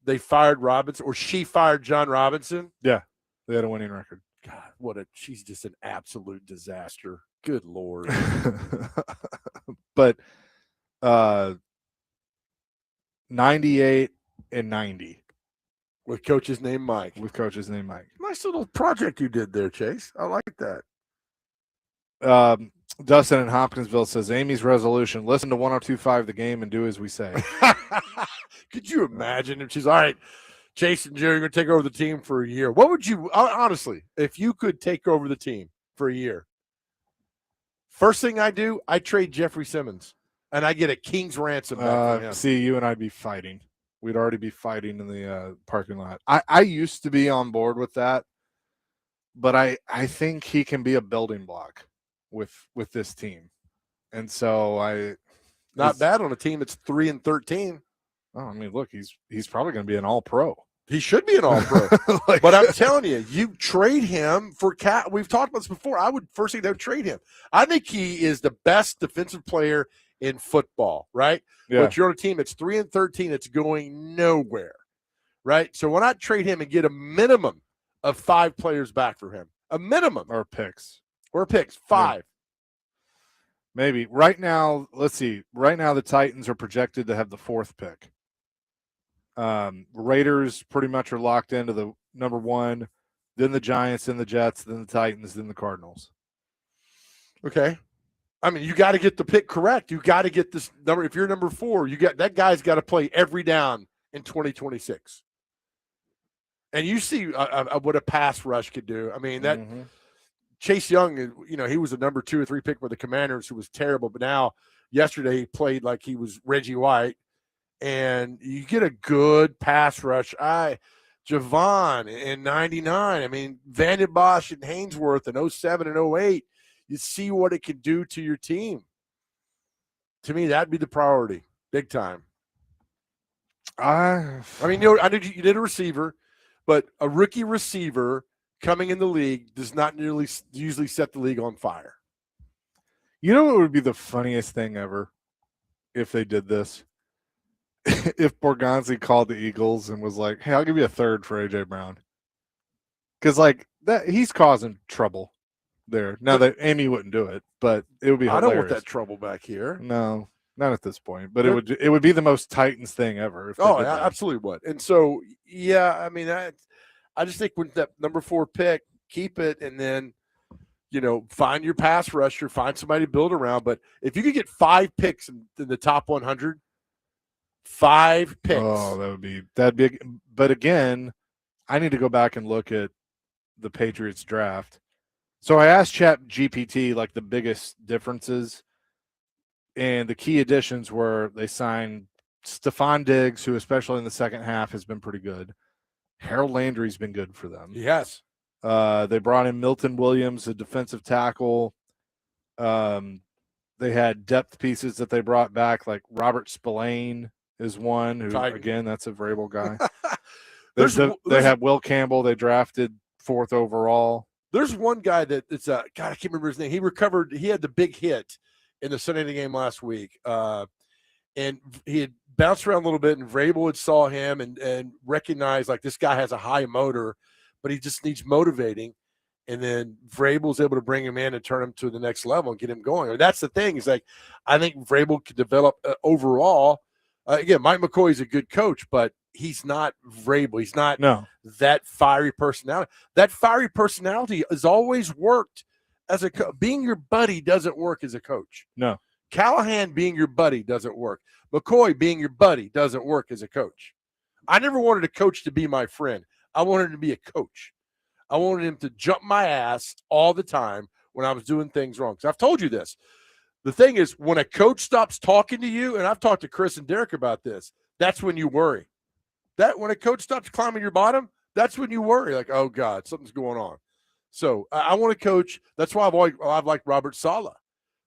they fired Robinson, or she fired John Robinson. Yeah, they had a winning record. God, she's just an absolute disaster. Good Lord. But 98-90. With coach's name Mike. Nice little project you did there, Chase. I like that. Dustin in Hopkinsville says, Amy's resolution, listen to 102.5 the game and do as we say. Could you imagine if she's, all right, Chase and Jerry, you're going to take over the team for a year. What would you, honestly, if you could take over the team for a year? First thing I do, I trade Jeffrey Simmons, and I get a king's ransom back from him. See, you and I'd be fighting. We'd already be fighting in the parking lot. I used to be on board with that, but I think he can be a building block with this team. And so not bad on a team that's 3-13. Oh, I mean, look, he's probably going to be an all-pro. He should be an all-pro. But I'm telling you, you trade him for Cat. We've talked about this before. I would trade him. I think he is the best defensive player in football, right? Yeah. But you're on a team that's 3-13, it's going nowhere, right? So why not trade him and get a minimum of 5 players back for him? A minimum. Or picks. 5. Maybe. Right now, let's see. Right now, the Titans are projected to have the 4th pick. Raiders pretty much are locked into the number 1, then the Giants, then the Jets, then the Titans, then the Cardinals. Okay. I mean, you got to get the pick correct. You got to get this number. If you're number 4, that guy's got to play every down in 2026. And you see what a pass rush could do. I mean, that Chase Young, he was a number 2 or 3 pick with the Commanders, who was terrible. But now, yesterday, he played like he was Reggie White. And you get a good pass rush. Javon in 99. I mean, Vanden Bosch and Hainsworth in 07 and 08. You see what it can do to your team. To me, that'd be the priority, big time. I mean, I knew you did a receiver, but a rookie receiver coming in the league does not usually set the league on fire. You know what would be the funniest thing ever if they did this? If Borgonzi called the Eagles and was like, "Hey, I'll give you a third for AJ Brown," because that he's causing trouble there. Now that Amy wouldn't do it, but it would be hilarious. I don't want that trouble back here. No, not at this point. But it would be the most Titans thing ever. If absolutely would. And so, yeah, I mean, I just think with that number 4 pick, keep it, and then find your pass rusher, find somebody to build around. But if you could get 5 picks in the top 100, 5 picks. Oh, that'd be. But again, I need to go back and look at the Patriots draft. So I asked ChatGPT the biggest differences, and the key additions were they signed Stephon Diggs, who especially in the second half has been pretty good. Harold Landry's been good for them. Yes. They brought in Milton Williams, a defensive tackle. They had depth pieces that they brought back, like Robert Spillane is one who, again, that's a Vrabel guy. They have Will Campbell. They drafted 4th overall. There's one guy that's God, I can't remember his name. He recovered. He had the big hit in the Sunday night game last week, and he had bounced around a little bit. And Vrabel had saw him and recognized this guy has a high motor, but he just needs motivating. And then Vrabel was able to bring him in and turn him to the next level and get him going. And that's the thing. Is I think Vrabel could develop overall. Again, Mike McCoy is a good coach, but he's not Vrabel. He's not that fiery personality. That fiery personality has always worked as a being your buddy doesn't work as a coach. No. Callahan being your buddy doesn't work. McCoy being your buddy doesn't work as a coach. I never wanted a coach to be my friend. I wanted him to be a coach. I wanted him to jump my ass all the time when I was doing things wrong. So I've told you this. The thing is, when a coach stops talking to you, and I've talked to Chris and Derek about this, that's when you worry. That when a coach stops climbing your bottom, that's when you worry. Oh God, something's going on. So I want to coach. That's why I've liked Robert Saleh.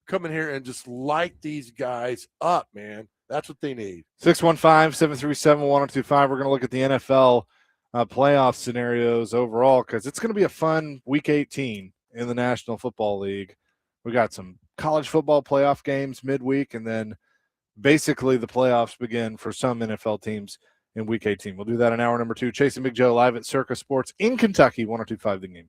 Come in here and just light these guys up, man. That's what they need. 615-737-1025. We're going to look at the NFL playoff scenarios overall because it's going to be a fun Week 18 in the National Football League. We got some college football playoff games midweek, and then basically the playoffs begin for some NFL teams in Week 18. We'll do that in hour number 2. Chase and Big Joe live at Circa Sports in Kentucky, 102.5 The Game.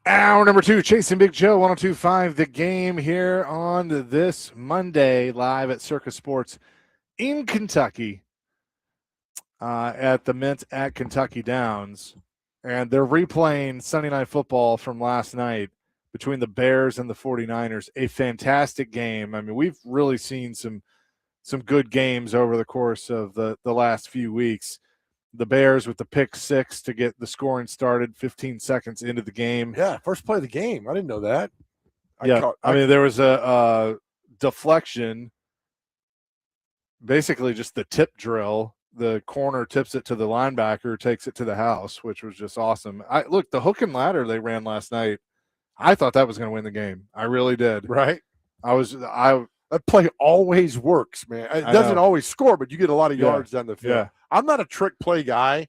Hour number 2, Chasing Big Joe, 102.5 The Game here on this Monday, live at Circus Sports in Kentucky at the Mint at Kentucky Downs. And they're replaying Sunday Night Football from last night between the Bears and the 49ers. A fantastic game. I mean, we've really seen some good games over the course of the last few weeks. The Bears with the pick 6 to get the scoring started 15 seconds into the game. Yeah, first play of the game. I didn't know that. I mean, there was a deflection, basically just the tip drill. The corner tips it to the linebacker, takes it to the house, which was just awesome. Look, the hook and ladder they ran last night, I thought that was going to win the game. I really did. Right? That play always works, man. It doesn't always score, but you get a lot of yards down the field. Yeah. I'm not a trick play guy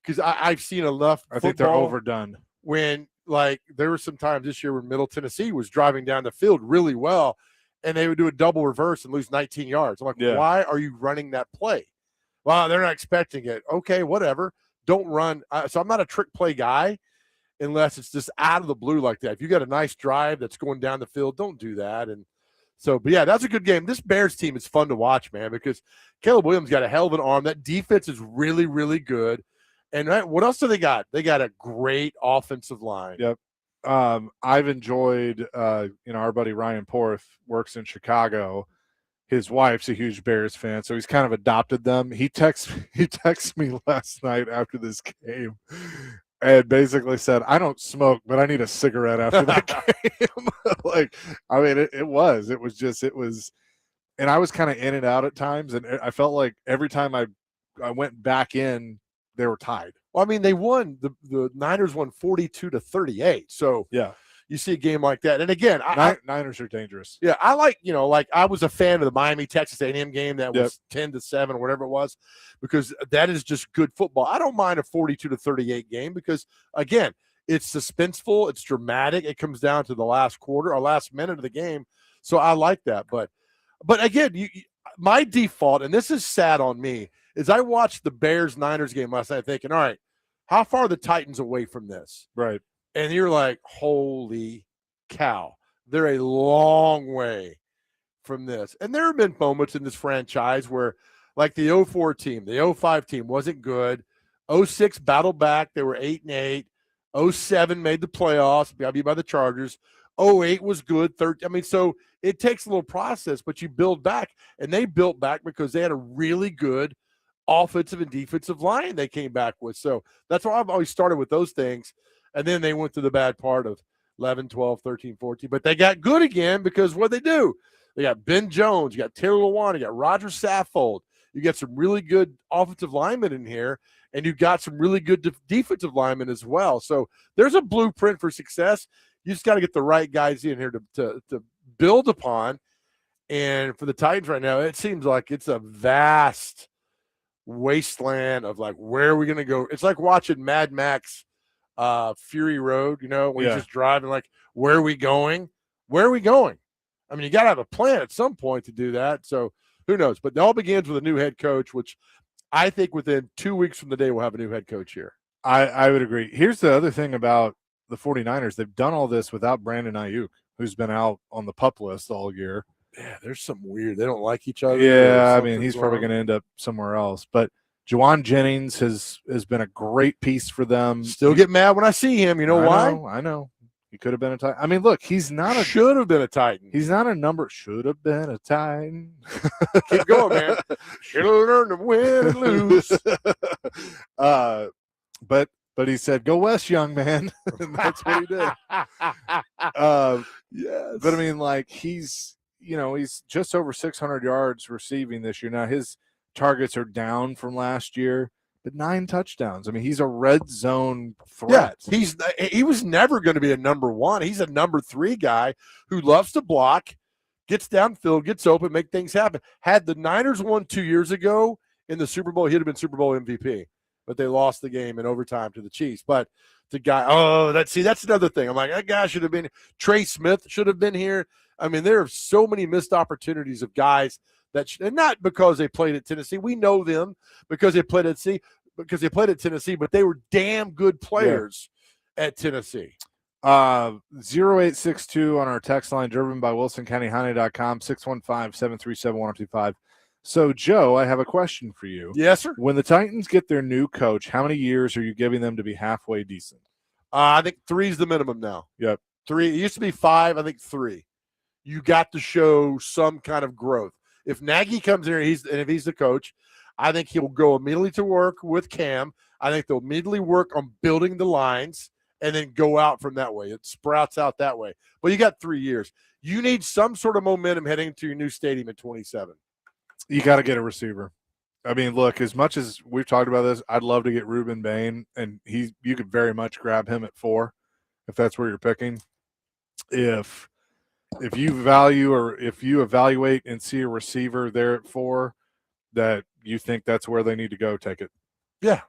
because I've seen enough. I think they're overdone. When, like, there were some times this year when Middle Tennessee was driving down the field really well, and they would do a double reverse and lose 19 yards. I'm like, why are you running that play? Well, they're not expecting it. Okay, whatever. Don't run. So I'm not a trick play guy unless it's just out of the blue like that. If you got a nice drive that's going down the field, don't do that. And so, but yeah, that's a good game. This Bears team is fun to watch, man, because Caleb Williams got a hell of an arm. That defense is really, really good. And what else do they got? They got a great offensive line. Yep. I've enjoyed, our buddy Ryan Porth works in Chicago. His wife's a huge Bears fan, so he's kind of adopted them. He texted me last night after this game and basically said, I don't smoke, but I need a cigarette after that game. It was, and I was kind of in and out at times, and I felt like every time I went back in, they were tied. Well, I mean, they won. The Niners won 42-38. So yeah, you see a game like that, and again, Niners are dangerous. Yeah, I like I was a fan of the Miami Texas A&M game that was 10-7 or whatever it was, because that is just good football. I don't mind a 42-38 game because again, it's suspenseful, it's dramatic. It comes down to the last quarter or last minute of the game, so I like that. But again, my default, and this is sad on me, is I watched the Bears-Niners game last night thinking, all right, how far are the Titans away from this? Right. And you're like, holy cow, they're a long way from this. And there have been moments in this franchise where, like the 04 team, the 05 team wasn't good. 06 battled back. They were 8-8. 07 made the playoffs, got beat by the Chargers. 08 was good. So it takes a little process, but you build back. And they built back because they had a really good offensive and defensive line they came back with. So that's why I've always started with those things. And then they went to the bad part of 11, 12, 13, 14. But they got good again because what they do? They got Ben Jones, you got Taylor Lewan, you got Roger Saffold. You got some really good offensive linemen in here, and you've got some really good defensive linemen as well. So there's a blueprint for success. You just got to get the right guys in here to build upon. And for the Titans right now, it seems like it's a vast wasteland of like, where are we going to go? It's like watching Mad Max Fury Road, when you're just driving, like, where are we going? Where are we going? I mean, you got to have a plan at some point to do that. So who knows? But it all begins with a new head coach, which I think within 2 weeks from the day we'll have a new head coach here. I would agree. Here's the other thing about the 49ers. They've done all this without Brandon Ayuk, who's been out on the PUP list all year. Yeah, there's some weird. They don't like each other. Yeah, I mean, he's probably going to end up somewhere else. But Juwan Jennings has been a great piece for them. Still get mad when I see him. You know why? I know. He could have been a Titan. I mean, look, he's not a – should have been a Titan. He's not a number – should have been a Titan. Keep going, man. Should have learned to win and lose. But he said, go west, young man. And that's what he did. Yes. But, I mean, like, he's just over 600 yards receiving this year. Now, his – targets are down from last year, but 9 touchdowns. I mean, he's a red zone threat. Yeah, he was never going to be a number 1. He's a number 3 guy who loves to block, gets downfield, gets open, make things happen. Had the Niners won 2 years ago in the Super Bowl, he'd have been Super Bowl MVP. But they lost the game in overtime to the Chiefs. But the guy, that's another thing. I'm like, that guy should have been. Trey Smith should have been here. I mean, there are so many missed opportunities of guys and not because they played at Tennessee. We know them because they played at Tennessee, but they were damn good players at Tennessee. 0862 on our text line, driven by WilsonCountyHoney.com, 615-737-1025. So, Joe, I have a question for you. Yes, sir. When the Titans get their new coach, how many years are you giving them to be halfway decent? I think 3 is the minimum now. Yep. 3. It used to be 5. I think 3. You got to show some kind of growth. If Nagy comes in and if he's the coach, I think he'll go immediately to work with Cam. I think they'll immediately work on building the lines and then go out from that way. It sprouts out that way. But you got 3 years. You need some sort of momentum heading to your new stadium in 27. You got to get a receiver. I mean, look, as much as we've talked about this, I'd love to get Ruben Bain, and you could very much grab him at 4 if that's where you're picking. If you value or if you evaluate and see a receiver there at 4 that you think that's where they need to go, take it. Yeah.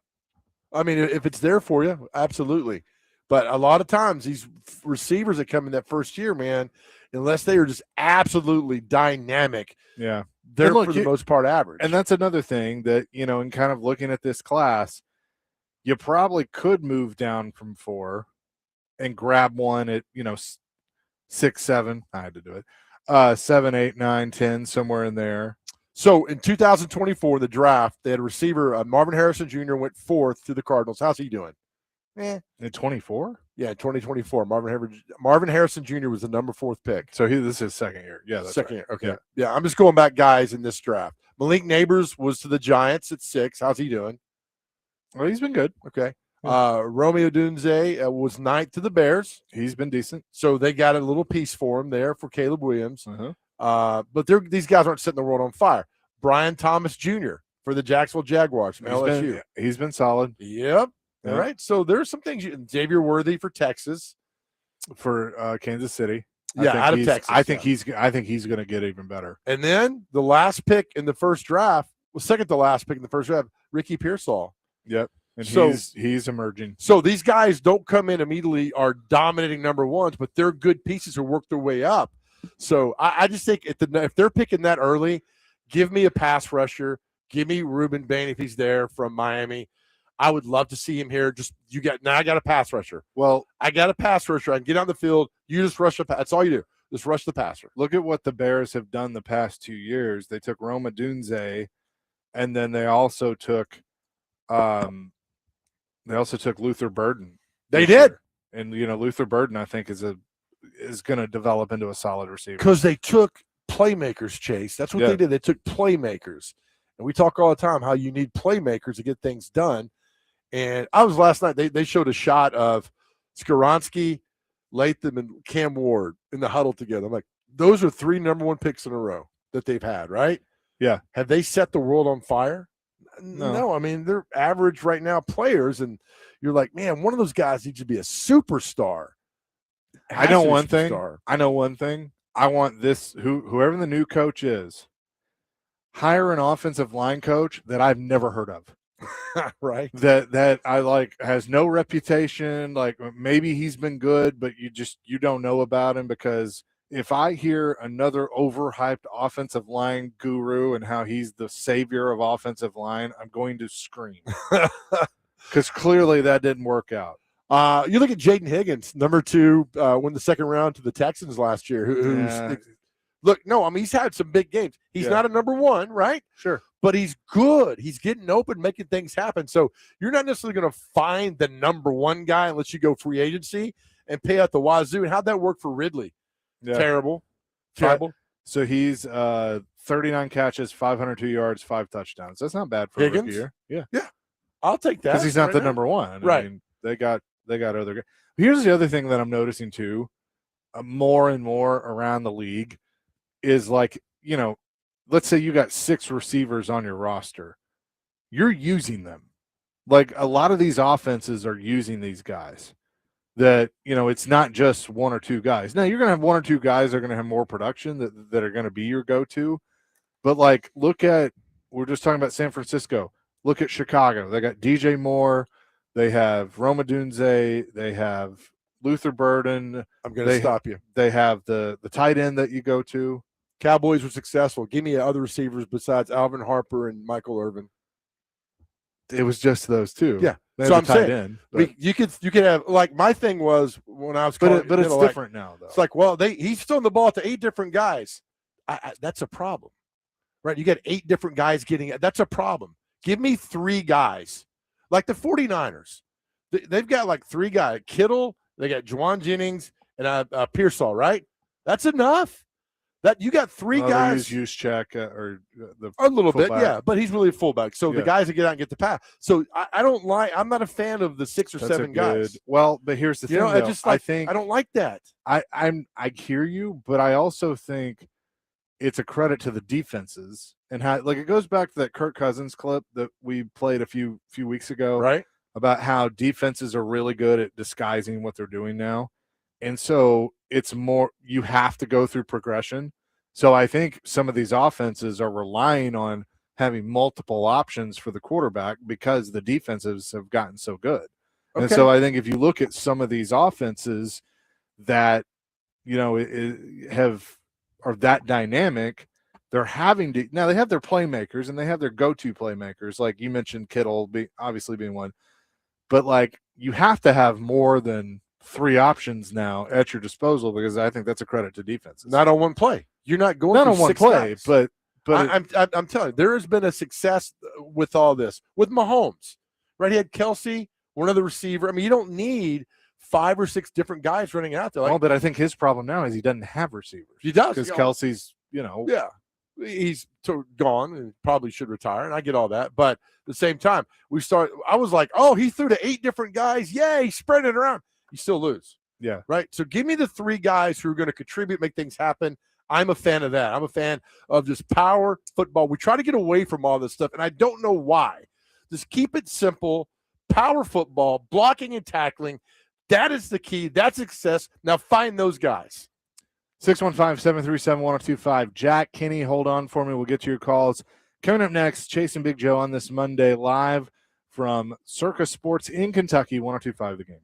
I mean, if it's there for you, absolutely. But a lot of times these receivers that come in that first year, man, unless they are just absolutely dynamic, yeah, they're for the most part average. And that's another thing that, in kind of looking at this class, you probably could move down from 4 and grab one at, 6, 7. I had to do it. 7, 8, 9, 10, somewhere in there. So in 2024, the draft, they had a receiver, Marvin Harrison Jr. went 4th to the Cardinals. How's he doing? In 24? Yeah, 2024. Marvin Harrison Jr. was the number 4th pick. So this is his second year. Yeah, that's second right. year. Okay. Yeah, I'm just going back guys in this draft. Malik Neighbors was to the Giants at 6. How's he doing? Well, he's been good. Okay. Romeo Dunze was 9th to the Bears. He's been decent. So they got a little piece for him there for Caleb Williams. Uh-huh. But these guys aren't setting the world on fire. Brian Thomas Jr. for the Jacksonville Jaguars from LSU. He's been solid. Yep. Yeah. All right. So there's some things. Xavier Worthy for Texas. For Kansas City. Out of Texas. I think he's going to get even better. And then the last pick in the first draft was second to last pick in the first draft, Ricky Pearsall. Yep. And so he's emerging. So these guys don't come in immediately are dominating number ones, but they're good pieces who work their way up. So I just think if they're picking that early, give me a pass rusher. Give me Ruben Bain if he's there from Miami. I would love to see him here. I got a pass rusher. Well, I got a pass rusher. I can get on the field. You just rush the pass. That's all you do. Just rush the passer. Look at what the Bears have done the past 2 years. They took Roma Dunze, and then they also took Luther Burden. They did. And Luther Burden, I think, is going to develop into a solid receiver. Because they took playmakers, Chase. That's what they did. They took playmakers. And we talk all the time how you need playmakers to get things done. And I was last night, they showed a shot of Skoronski, Latham, and Cam Ward in the huddle together. I'm like, those are 3 number 1 picks in a row that they've had, right? Yeah. Have they set the world on fire? No. I mean, they're average right now players, and you're like, man, one of those guys needs to be a superstar. I know one thing. I want this, whoever the new coach is, hire an offensive line coach that I've never heard of. Right. That I like has no reputation. Like maybe he's been good, but you don't know about him, because if I hear another overhyped offensive line guru and how he's the savior of offensive line, I'm going to scream. Because clearly that didn't work out. You look at Jaden Higgins, number 2, won the second round to the Texans last year. He's had some big games. He's not a number 1, right? Sure. But he's good. He's getting open, making things happen. So you're not necessarily going to find the number 1 guy unless you go free agency and pay out the wazoo. And how'd that work for Ridley? Yeah. Terrible. So he's 39 catches, 502 yards, 5 touchdowns. That's not bad for Higgins? a rookie year. Yeah. Yeah. I'll take that. Because he's not the number 1. Right. I mean, they got other guys. Here's the other thing that I'm noticing too, more and more around the league, is like, let's say you got 6 receivers on your roster. You're using them. Like a lot of these offenses are using these guys. That, it's not just 1 or 2 guys. Now, you're going to have 1 or 2 guys that are going to have more production that are going to be your go-to. But, like, we're just talking about San Francisco. Look at Chicago. They got DJ Moore. They have Roma Dunze. They have Luther Burden. I'm going to stop you. They have the tight end that you go to. Cowboys were successful. Give me other receivers besides Alvin Harper and Michael Irvin. it was just those two. Yeah. They So had I'm the tight saying, end, but, you could have, like, my thing was when I was but, calling it, but it's middle, like, different now, though. it's like, well, he's throwing the ball to 8 different guys. That's a problem, right? You got 8 different guys getting it. That's a problem. Give me 3 guys. Like the 49ers. They've got like 3 guys. Kittle, they got Juwan Jennings, and Pearsall, right? That's enough. That you got 3 guys. Use check or the A little bit, fullback. yeah, but he's really a fullback. So the Yeah. guys that get out and get the pass. So I don't like. I'm not a fan of the 6 or That's 7 guys. Well, but here's the You thing. know, Though. I just like. I think I don't like that. I hear you, but I also think it's a credit to the defenses and how, like, it goes back to that Kirk Cousins clip that we played a few weeks ago, Right. about how defenses are really good at disguising what they're doing now. And so it's more, you have to go through progression. So I think some of these offenses are relying on having multiple options for the quarterback because the defenses have gotten so good. Okay. And so I think if you look at some of these offenses that, are that dynamic, they're having to, now they have their playmakers and they have their go-to playmakers. Like you mentioned, Kittle obviously being one, but like you have to have more than 3 options now at your disposal, because I think that's a credit to defenses. Not on one play. You're not going Not through on one 6 play, guys. but I'm telling you, there has been a success with all this with Mahomes, right? He had Kelsey, one of the receiver. I mean, you don't need 5 or 6 different guys running out there. Like, well, but I think his problem now is he doesn't have receivers. he does, because Kelsey's, yeah, he's gone and probably should retire, and I get all that. But at the same time, I was like, oh, he threw to 8 different guys. Yeah, he spread it around. You still lose. Yeah. Right. So give me the 3 guys who are going to contribute, make things happen. I'm a fan of that. I'm a fan of just power football. We try to get away from all this stuff, and I don't know why. Just keep it simple. Power football, blocking and tackling. That is the key. That's success. Now find those guys. 615-737-1025. Jack, Kenny, hold on for me. We'll get to your calls. Coming up next, Chase and Big Joe on this Monday, live from Circus Sports in Kentucky, 1025 The Game.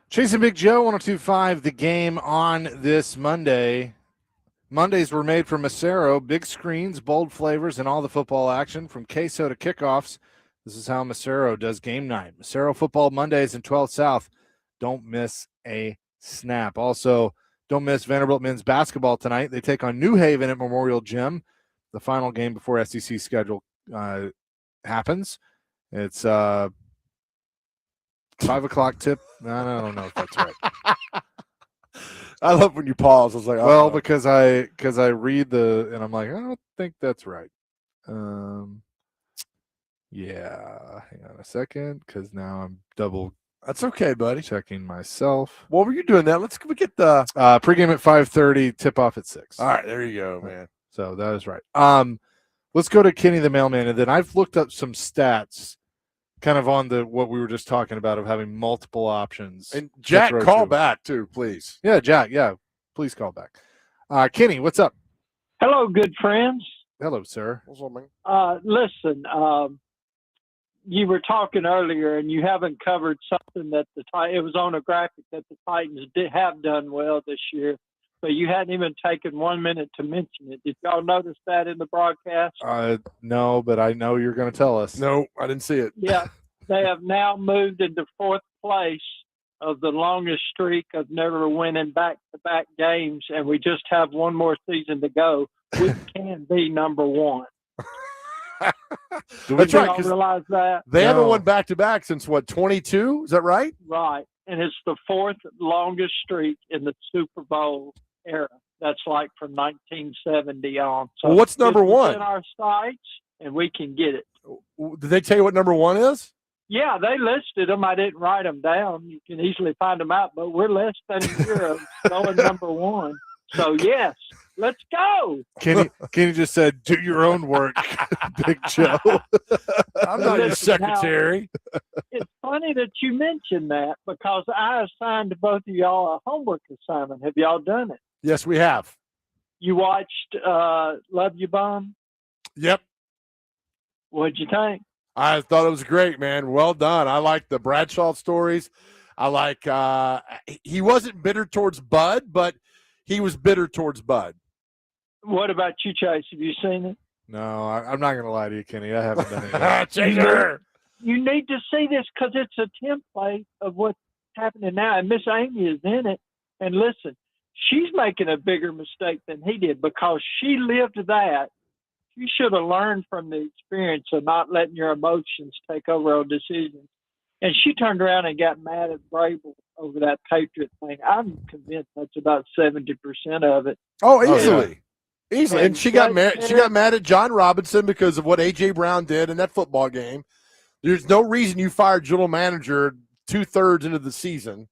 Chasing Big Joe, 102.5, the game on this Monday. Mondays were made for Macero. Big screens, bold flavors, and all the football action from queso to kickoffs. This is how Macero does game night. Macero Football Mondays in 12 South. Don't miss a snap. Also, don't miss Vanderbilt men's basketball tonight. They take on New Haven at Memorial Gym. The final game before SEC schedule happens. It's 5 o'clock tip. I don't know if that's right. I love when you pause. I was like, well, because I read and I'm like, I don't think that's right. Yeah, hang on a second, because now I'm double. That's okay, buddy. Checking myself. What were you doing that? We get the pregame at 5:30, tip off at 6. All right, there you go, man. So that is right. Let's go to Kenny the mailman, and then I've looked up some stats, kind of on what we were just talking about of having multiple options. And Jack, call back too, please. Yeah, Jack. Yeah, please call back. Kenny, what's up? Hello, good friends. Hello, sir. What's up, man? Listen, you were talking earlier, and you haven't covered something that it was on a graphic that the Titans have done well this year, but you hadn't even taken 1 minute to mention it. Did y'all notice that in the broadcast? No, but I know you're going to tell us. No, I didn't see it. Yeah, they have now moved into 4th place of the longest streak of never winning back-to-back games, and we just have one more season to go. We can be number one. That's right. Y'all realize that? They haven't won back-to-back since, 22? Is that right? Right. And it's the 4th longest streak in the Super Bowl era. That's like from 1970 on. So well, what's number one? In our sites, and we can get it. Did they tell you what number one is? Yeah, they listed them. I didn't write them down. You can easily find them out, but we're less than a year of going number one. So, yes, let's go. Kenny just said, do your own work, Big Joe. I'm not your secretary. Now, it's funny that you mentioned that because I assigned both of y'all a homework assignment. Have y'all done it? Yes, we have. You watched Love You Bomb? Yep. What'd you think? I thought it was great, man. Well done. I like the Bradshaw stories. I like he wasn't bitter towards Bud, but he was bitter towards Bud. What about you, Chase? Have you seen it? No, I'm not going to lie to you, Kenny. I haven't done it yet. Chaser. You need to see this because it's a template of what's happening now. And Miss Amy is in it. And listen, she's making a bigger mistake than he did because she lived that. You should have learned from the experience of not letting your emotions take over on decisions. And she turned around and got mad at Brable over that Patriot thing. I'm convinced that's about 70% of it. Oh, easily. Yeah. Easily. And she got mad. She got mad at John Robinson because of what A.J. Brown did in that football game. There's no reason you fired general manager 2/3 into the season.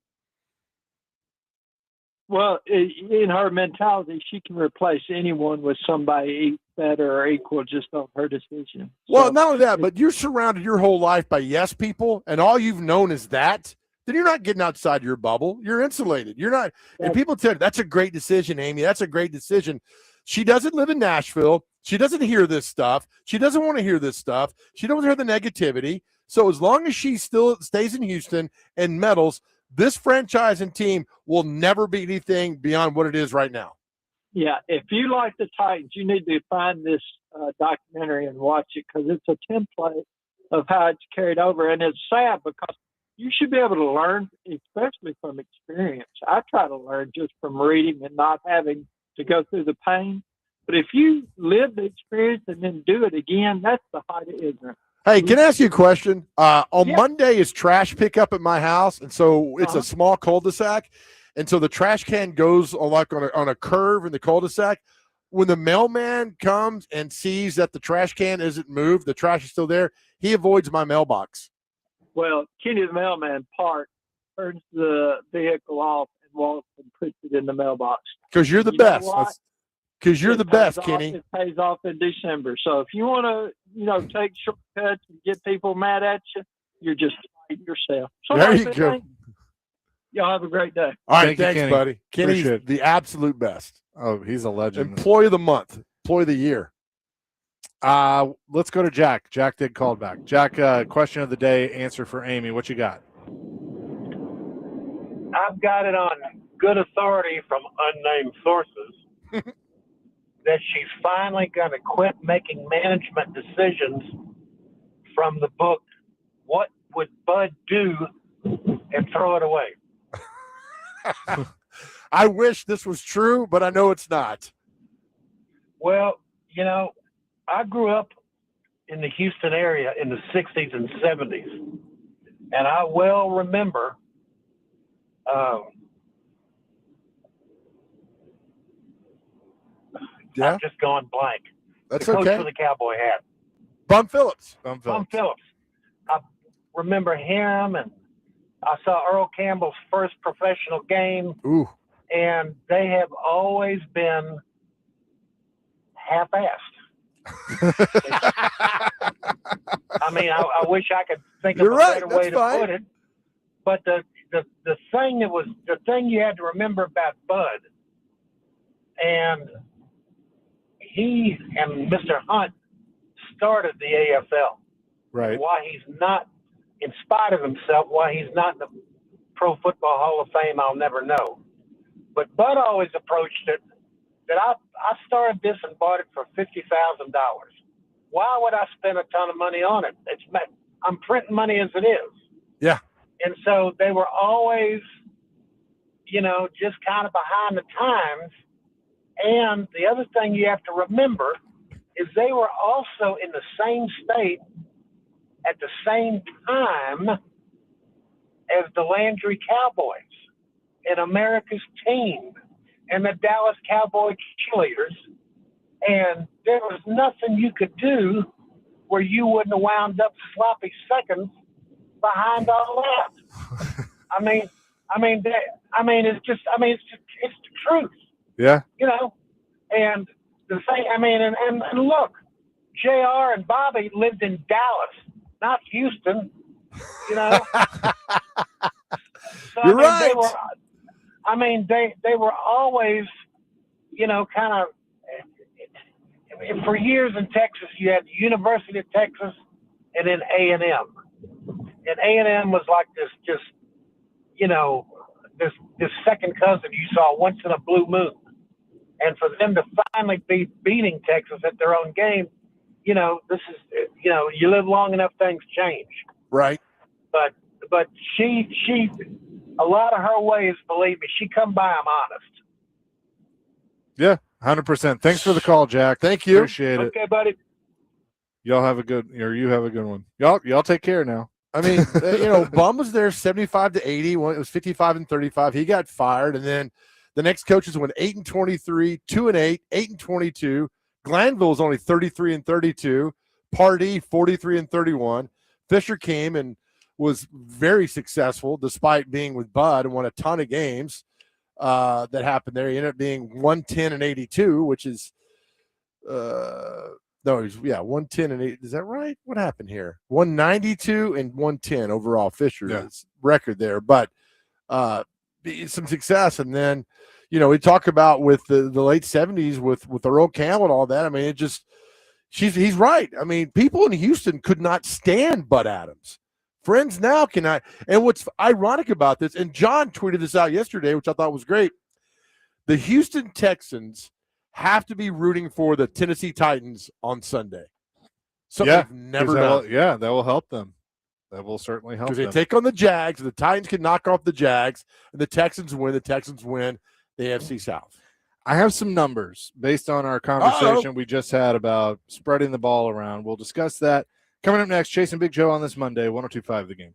Well, in her mentality, she can replace anyone with somebody better or equal just on her decision. Well, not only that, but you're surrounded your whole life by yes people, and all you've known is that. Then you're not getting outside your bubble. You're insulated. You're not. And people tell you, that's a great decision, Amy. That's a great decision. She doesn't live in Nashville. She doesn't hear this stuff. She doesn't want to hear this stuff. She doesn't hear the negativity. So as long as she still stays in Houston and medals, this franchise and team will never be anything beyond what it is right now. Yeah, if you like the Titans, you need to find this documentary and watch it because it's a template of how it's carried over. And it's sad because you should be able to learn, especially from experience. I try to learn just from reading and not having to go through the pain. But if you live the experience and then do it again, that's the height of ignorance. Hey, can I ask you a question? On Monday is trash pickup at my house, and so it's a small cul-de-sac, and so the trash can goes on a curve in the cul-de-sac. When the mailman comes and sees that the trash can isn't moved, the trash is still there, he avoids my mailbox. Well, Kenny the mailman turns the vehicle off and walks and puts it in the mailbox. Because you're the best. Because you're the best, Kenny. It pays off in December. So if you want to, take shortcuts and get people mad at you, you're just fighting yourself. So there you go. Y'all have a great day. All right, Thank you, thanks, Kenny. buddy. Kenny's Appreciate it. the absolute best. Oh, he's a legend. Employee of the month. Employee of the year. Let's go to Jack. Jack did call back. Jack, question of the day, answer for Amy. What you got? I've got it on good authority from unnamed sources that she's finally going to quit making management decisions from the book, What Would Bud Do, and throw it away. I wish this was true, but I know it's not. Well, you know, I grew up in the Houston area in the 60s and 70s, and I well remember Yeah, I'm just going blank. that's The coach okay. with the cowboy hat. Bum Phillips. Bum Tom Phillips. Phillips. I remember him, and I saw Earl Campbell's first professional game, Ooh. and they have always been half-assed. I mean, I wish I could think You're of a right. better That's way to fine. put it. But the thing you had to remember about Bud, and he and Mr. Hunt started the AFL. Right. Why he's not, in spite of himself, why he's not in the Pro Football Hall of Fame, I'll never know. But Bud always approached it that I started this and bought it for $50,000. Why would I spend a ton of money on it? I'm printing money as it is. Yeah. And so they were always, you know, just kind of behind the times. And the other thing you have to remember is they were also in the same state at the same time as the Landry Cowboys and America's team and the Dallas Cowboy cheerleaders. And there was nothing you could do where you wouldn't have wound up sloppy seconds behind all that. It's the truth. Yeah. You know, and the thing, and look, JR and Bobby lived in Dallas, not Houston, you know. So, You're right. They were always, you know, kind of, for years in Texas, you had the University of Texas and then A&M. And A&M was like this, just, you know, this second cousin you saw once in a blue moon. And for them to finally be beating Texas at their own game, you know, this is, you know, you live long enough, things change. Right. But she, a lot of her ways, believe me, she come by them honest. Yeah. 100%. Thanks for the call, Jack. Thank you. Appreciate it. Okay, buddy. Y'all have a good, or you have a good one. Y'all take care now. I mean, you know, Bum was there 75-80 when it was 55-35. He got fired, and then the next coaches went 8-23, 2-8, 8-22. Glanville was only 33-32. Pardee 43-31. Fisher came and was very successful despite being with Bud and won a ton of games that happened there. He ended up being 110-82, which is 110-8. Is that right? What happened here? 192-110 overall. Fisher's record there, but some success. And then, you know, we talk about with the late 70s with Earl Campbell and all that. I mean, it just he's right. I mean, people in Houston could not stand Bud Adams. Friends now cannot. And what's ironic about this, and John tweeted this out yesterday, which I thought was great. The Houston Texans have to be rooting for the Tennessee Titans on Sunday. Something they've never done. That will help them. That will certainly help them. Because they take on the Jags, the Titans can knock off the Jags, and the Texans win. The Texans win the AFC South. I have some numbers based on our conversation we just had about spreading the ball around. We'll discuss that coming up next. Chasing Big Joe on this Monday, 102.5 The Game.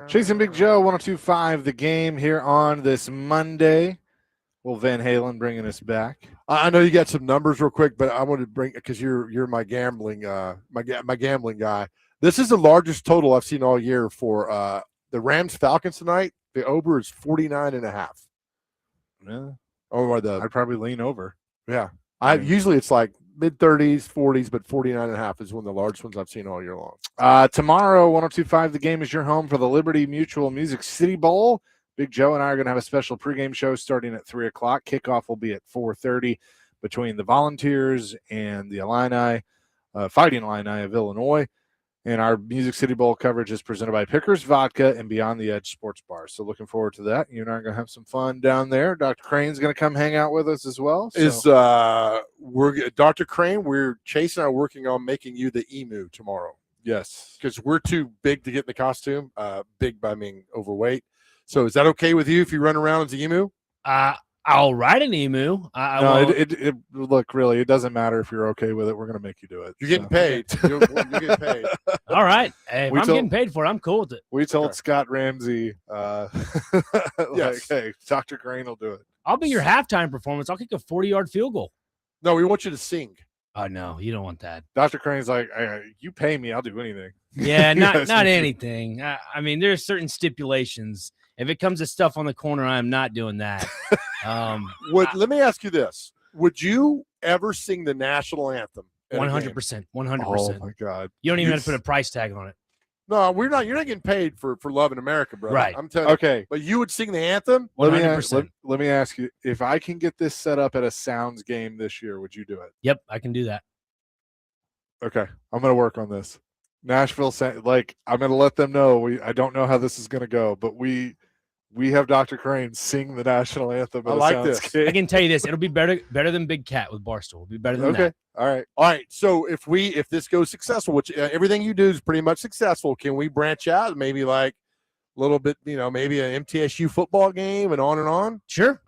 Chasing Big Joe, 102.5 The Game here on this Monday. Will Van Halen bringing us back? I know you got some numbers real quick, but I want to bring because you're my gambling my gambling guy. This is the largest total I've seen all year for the Rams Falcons tonight. The over is 49.5. Yeah. Or the I'd probably lean over. yeah. Usually it's like mid 30s, 40s, but 49.5 is one of the largest ones I've seen all year long. Tomorrow, 102.5 The Game is your home for the Liberty Mutual Music City Bowl. Big Joe and I are going to have a special pregame show starting at 3 o'clock. Kickoff will be at 4:30 between the Volunteers and the Illini, Fighting Illini of Illinois. And our Music City Bowl coverage is presented by Pickers Vodka and Beyond the Edge Sports Bar. So looking forward to that. You and I are going to have some fun down there. Dr. Crane's going to come hang out with us as well. So. We're Dr. Crane, Chase and I are working on making you the emu tomorrow. Yes. Because we're too big to get in the costume. Big by being overweight. So is that okay with you if you run around as a emu? I'll ride an emu. Look, really, it doesn't matter if you're okay with it. We're going to make you do it. You're getting paid. You're getting paid. All right. Hey, if I'm getting paid for it, I'm cool with it. We told Scott Ramsey, yes. Hey, Dr. Crane will do it. I'll be your halftime performance. I'll kick a 40-yard field goal. No, we want you to sing. Oh, no, you don't want that. Dr. Crane's like, you pay me, I'll do anything. Yeah, not anything. I mean, there's certain stipulations. If it comes to stuff on the corner, I'm not doing that. Let me ask you this. Would you ever sing the national anthem? 100%. 100%. Oh, my God. You don't even have to put a price tag on it. No, we're not. You're not getting paid for loving America, bro. Right. I'm telling you. Okay. But you would sing the anthem? 100%. Let me ask you, if I can get this set up at a Sounds game this year, would you do it? Yep, I can do that. Okay. I'm going to work on this. Nashville, I'm going to let them know. I don't know how this is going to go, but we have Dr. Crane sing the national anthem. I like this. Game. I can tell you this. It'll be better than Big Cat with Barstool. It'll be better than that. All right. So if this goes successful, which everything you do is pretty much successful, can we branch out? Maybe like a little bit, maybe an MTSU football game and on and on? Sure.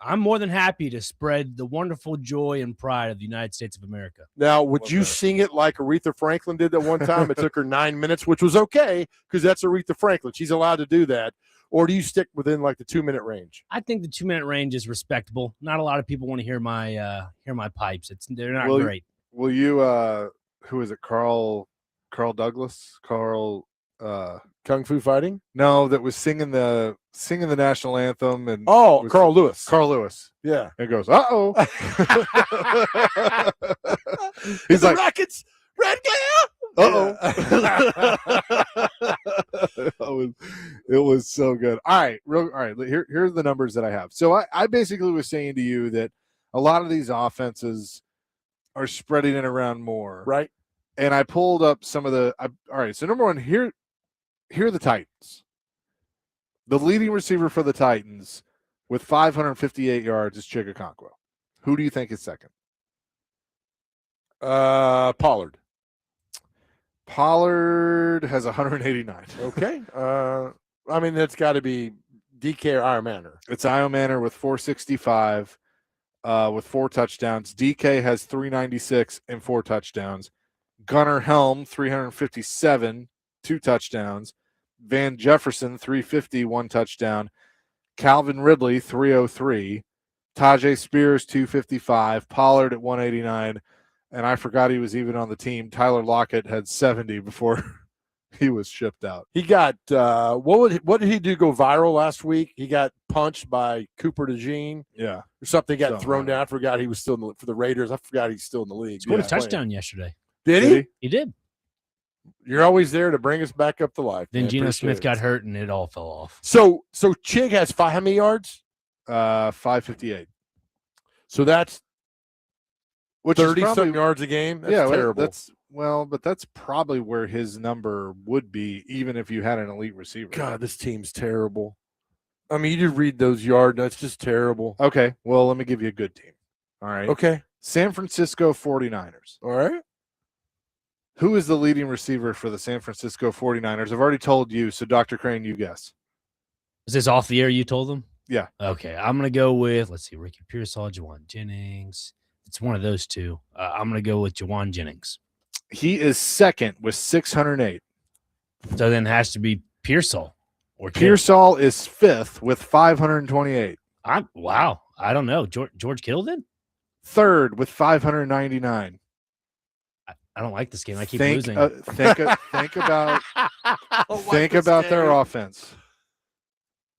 I'm more than happy to spread the wonderful joy and pride of the United States of America. Now, would you sing it like Aretha Franklin did that one time? It took her 9 minutes, which was okay because that's Aretha Franklin. She's allowed to do that. Or do you stick within like the 2-minute range? I think the 2-minute range is respectable. Not a lot of people want to hear my pipes. They're not great. Will you? Who is it? Carl Douglas? Kung Fu Fighting? No, that was singing the national anthem and Carl Lewis. Carl Lewis. Yeah. And goes, uh-oh. He's the like, Rockets, red glare. It was so good. All right. Here's the numbers that I have. So I basically was saying to you that a lot of these offenses are spreading it around more. Right. And I pulled up some of all right. So number one, here are the Titans. The leading receiver for the Titans with 558 yards is Chigakonkwo. Who do you think is second? Pollard. Pollard has 189. Okay. I mean, that's got to be DK or Iron Manor. It's Iron Manor with 465 with 4 touchdowns. DK has 396 and 4 touchdowns. Gunnar Helm, 357, 2 touchdowns. Van Jefferson, 350, 1 touchdown. Calvin Ridley, 303. Tajay Spears, 255. Pollard at 189. And I forgot he was even on the team. Tyler Lockett had 70 before he was shipped out. He got what did he do go viral last week? He got punched by Cooper DeJean. Yeah. Or something. Got thrown down. I forgot he was still for the Raiders. I forgot he's still in the league. Scored a touchdown yesterday. Did he? He did. You're always there to bring us back up to life. Then Geno Smith got hurt and it all fell off. So Chig has how many yards? 558. So that's 30-something probably yards a game. That's terrible. But that's probably where his number would be, even if you had an elite receiver. God, this team's terrible. I mean, you just read those yards. That's just terrible. Okay, well, let me give you a good team. All right. Okay. San Francisco 49ers. All right. Who is the leading receiver for the San Francisco 49ers? I've already told you, so Dr. Crane, you guess. Is this off the air you told them? Yeah. Okay, I'm going to go with, let's see, Ricky Pearsall, Jawan Jennings. It's one of those two. I'm going to go with Jawan Jennings. He is second with 608. So then it has to be Pearsall or Kittle? Pearsall is 5th with 528. Wow. I don't know. George Kittle did? 3rd with 599. I don't like this game. I keep think, losing. Think about their offense.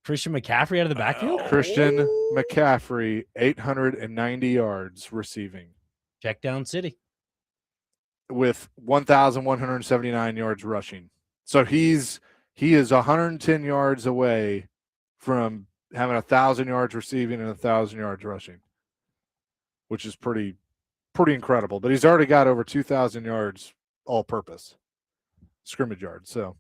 Christian McCaffrey out of the backfield? Christian McCaffrey, 890 yards receiving Check down city. with 1,179 yards rushing. So he is 110 yards away from having 1,000 yards receiving and 1,000 yards rushing, which is pretty incredible. But he's already got over 2,000 yards all-purpose scrimmage yards. So,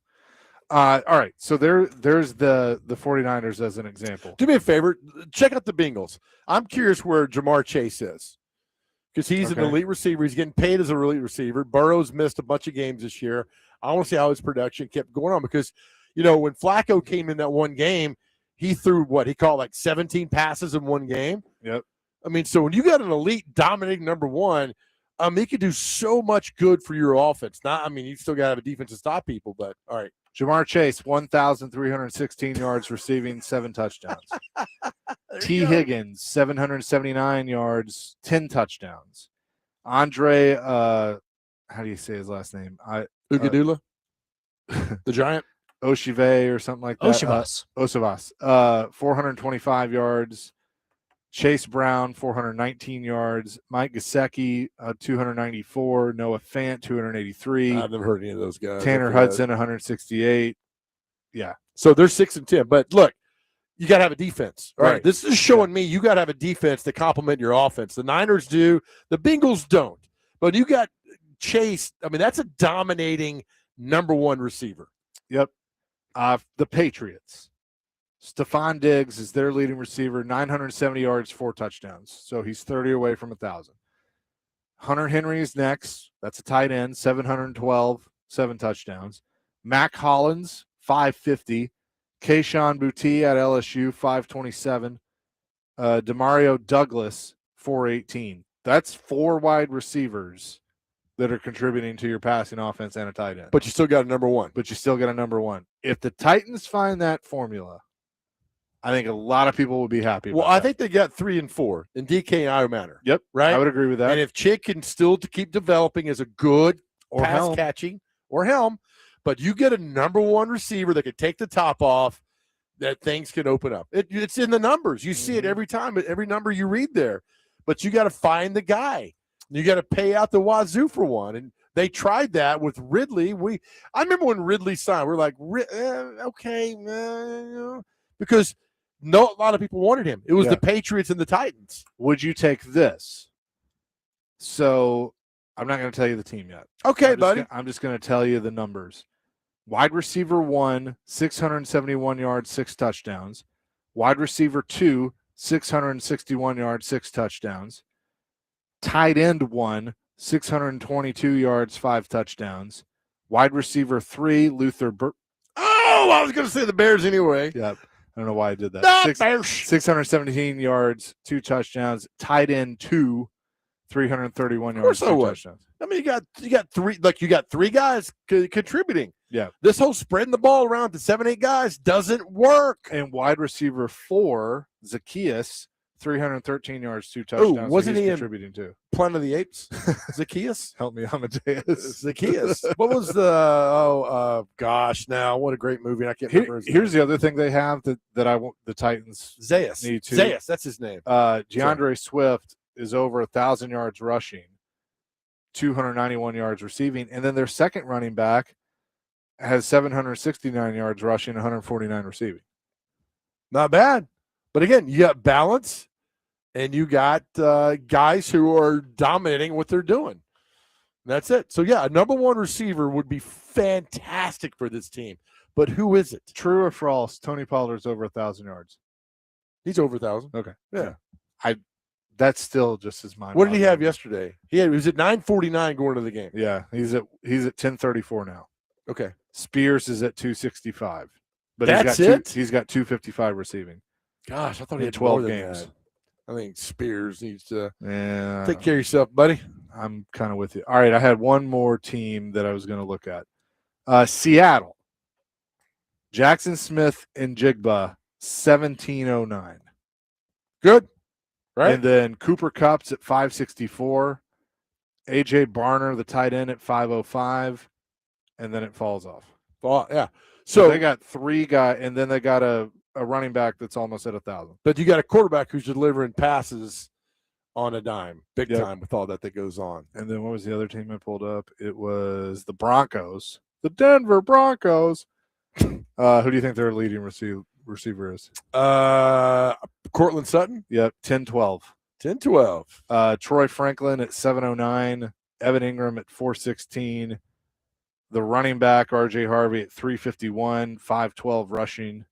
all right. So there's the 49ers as an example. Do me a favor. Check out the Bengals. I'm curious where Jamar Chase is because he's an elite receiver. He's getting paid as an elite receiver. Burrow's missed a bunch of games this year. I want to see how his production kept going on because, when Flacco came in that one game, he threw what he called like 17 passes in one game. Yep. I mean, so when you got an elite dominating number one, he could do so much good for your offense. You still got to have a defense to stop people, but all right. Jamar Chase, 1,316 yards receiving, 7 touchdowns. T. Higgins, 779 yards, 10 touchdowns. Andre, how do you say his last name? Ugadula, the Giant. Oshive or something like that. Osavas. 425 yards. Chase Brown, 419 yards. Mike Gesicki, 294. Noah Fant, 283. I've never heard any of those guys. Tanner Hudson, 168. Yeah. So they're 6-10. But look, you got to have a defense. All right. This is showing me you got to have a defense to complement your offense. The Niners do. The Bengals don't. But you got Chase. That's a dominating number one receiver. Yep. The Patriots. Stephon Diggs is their leading receiver, 970 yards, 4 touchdowns. So he's 30 away from 1,000. Hunter Henry is next. That's a tight end, 712, 7 touchdowns. Mac Hollins, 550. Keyshawn Boutte at LSU, 527. Demario Douglas, 418. That's 4 wide receivers that are contributing to your passing offense and a tight end. But you still got a number one. If the Titans find that formula, I think a lot of people will be happy about I think they got 3 and 4 in DK and I matter. Yep. Right? I would agree with that. And if Chick can still to keep developing as a good or pass Helm. catching or Helm, but you get a number one receiver that could take the top off, that things can open up. It's in the numbers. You see it every time, every number you read there. But you got to find the guy. You got to pay out the wazoo for one. And they tried that with Ridley. I remember when Ridley signed, we're like, okay, because a lot of people wanted him. It was the Patriots and the Titans. Would you take this? So I'm not going to tell you the team yet. Okay, buddy. I'm just going to tell you the numbers. Wide receiver 1, 671 yards, 6 touchdowns. Wide receiver 2, 661 yards, 6 touchdowns. Tight end 1, 622 yards, 5 touchdowns. Wide receiver 3, Luther I was going to say the Bears anyway. Yep. I don't know why I did that. 617 yards, 2 touchdowns. Tight end 2, 331 yards, 2 touchdowns. You got 3. Like you got 3 guys contributing. Yeah. This whole spreading the ball around to 7-8 guys doesn't work. And wide receiver 4, Zacchaeus, 313 yards, 2 touchdowns. Wasn't he contributing to Planet of the Apes? Zacchaeus? Help me, Amadeus. Zacchaeus. What was the? Gosh! Now, what a great movie! I can't remember. Here's the other thing they have that I want the Titans Zayas. need to. Zayas, that's his name. DeAndre Swift is over 1,000 yards rushing, 291 yards receiving, and then their second running back has 769 yards rushing, 149 receiving. Not bad, but again, you got balance. And you got guys who are dominating what they're doing. That's it. So, yeah, a number one receiver would be fantastic for this team. But who is it? True or false? Tony Pollard's over 1,000 yards. He's over 1,000. Okay. Yeah. That's still just as mind. What did he have yesterday? He was at 949 going to the game. Yeah, he's at 1034 now. Okay. Spears is at 265. But he's got 255 receiving. Gosh, I thought he had 12 more than games. that. I think Spears needs to take care of yourself, buddy. I'm kind of with you. All right, I had one more team that I was going to look at. Seattle. Jackson Smith and Jigba, 1709. Good. Right. And then Cooper Kupp's at 564. AJ Barner, the tight end, at 505. And then it falls off. Well, yeah. So So they got 3 guys, and then they got a running back that's almost at 1,000. but you got a quarterback who's delivering passes on a dime, big Yep. time with all that goes on. And then what was the other team I pulled up? It was the Broncos, the Denver Broncos. Who do you think their leading receiver is? Cortland Sutton, Yep, 10-12. 10-12. Troy Franklin at 709. Evan Ingram at 416. The running back, R.J. Harvey, at 351, 512 rushing.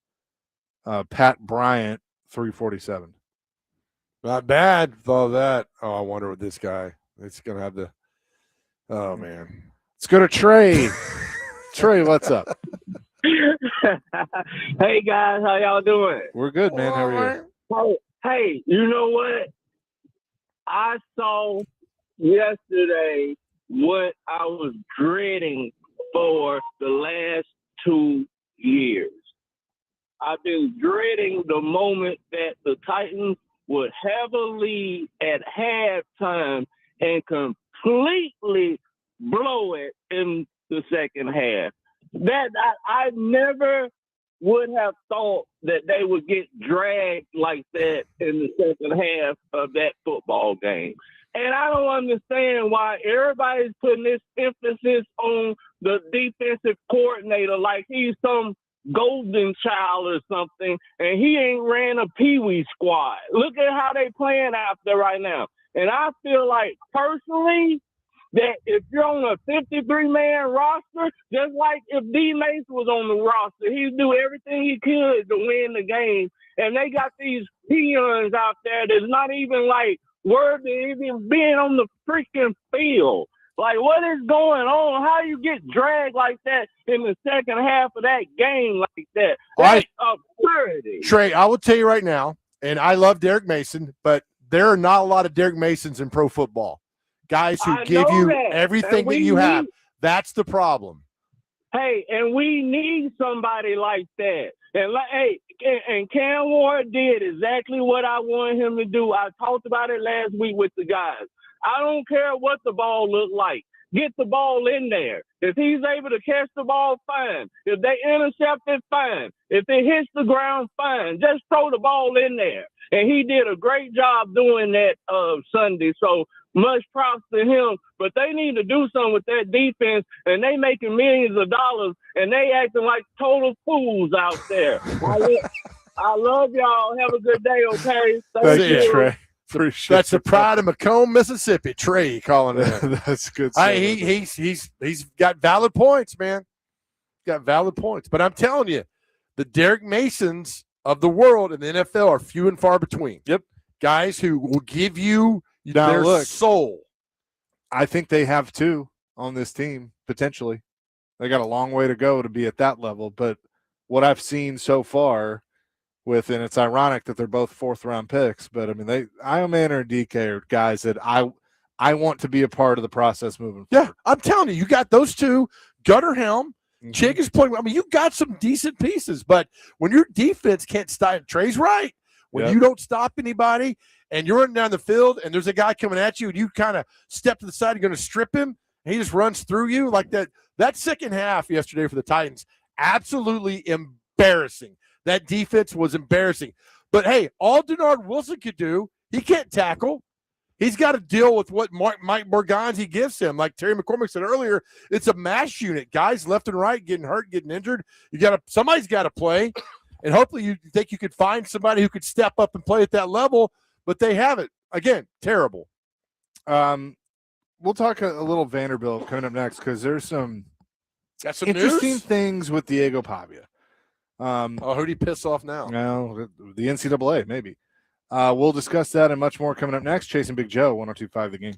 Pat Bryant, 347. Not bad with all that. Oh, I wonder what this guy. It's gonna have the. Oh man. Let's go to Trey. Trey, what's up? Hey guys, how y'all doing? We're good, man. How are you? Hey, you know what? I saw yesterday what I was dreading for the last 2 years. I've been dreading the moment that the Titans would have a lead at halftime and completely blow it in the second half. That I never would have thought that they would get dragged like that in the second half of that football game. And I don't understand why everybody's putting this emphasis on the defensive coordinator like he's some golden child or something, and he ain't ran a peewee squad. Look at how they playing out there right now. And I feel like, personally, that if you're on a 53-man roster, just like if D. Mace was on the roster, he'd do everything he could to win the game. And they got these peons out there that's not even, like, worthy of even being on the freaking field. Like, what is going on? How you get dragged like that in the second half of that game like that? That's absurdity. Trey, I will tell you right now, and I love Derek Mason, but there are not a lot of Derek Masons in pro football. Guys who I give know you that. everything And that we you have. need- That's the problem. Hey, and we need somebody like that. And Cam Ward did exactly what I wanted him to do. I talked about it last week with the guys. I don't care what the ball looked like. Get the ball in there. If he's able to catch the ball, fine. If they intercept it, fine. If it hits the ground, fine. Just throw the ball in there. And he did a great job doing that Sunday. So much props to him. But they need to do something with that defense, and they making millions of dollars, and they acting like total fools out there. I love y'all. Have a good day, okay? Thank you, Trey. Appreciate That's the pride of Macomb, Mississippi. Trey calling it. That's good. He's got valid points, man. Got valid points. But I'm telling you, the Derek Masons of the world in the NFL are few and far between. Yep. Guys who will give you Now, their look, soul. I think they have 2 on this team, potentially. They got a long way to go to be at that level. But what I've seen so far and it's ironic that they're both 4th-round picks, but I mean, Ioman or DK are guys that I want to be a part of the process moving forward. Yeah, I'm telling you, you got those 2. Gutterhelm, Chig is playing. I mean, you got some decent pieces, but when your defense can't stop, Trey's right. When you don't stop anybody and you're running down the field and there's a guy coming at you and you kind of step to the side, you're going to strip him, and he just runs through you like that. That second half yesterday for the Titans, absolutely embarrassing. That defense was embarrassing. But, hey, all Denard Wilson could do, he can't tackle. He's got to deal with what Mike Borgonzi gives him. Like Terry McCormick said earlier, it's a mash unit. Guys left and right getting hurt, getting injured. Somebody's got to play. And hopefully you think you could find somebody who could step up and play at that level, but they haven't. Again, terrible. We'll talk a little Vanderbilt coming up next because there's some interesting news? things with Diego Pavia. Who'd he piss off now? No, the NCAA, maybe. We'll discuss that and much more coming up next. Chasing Big Joe, 102.5 The Game.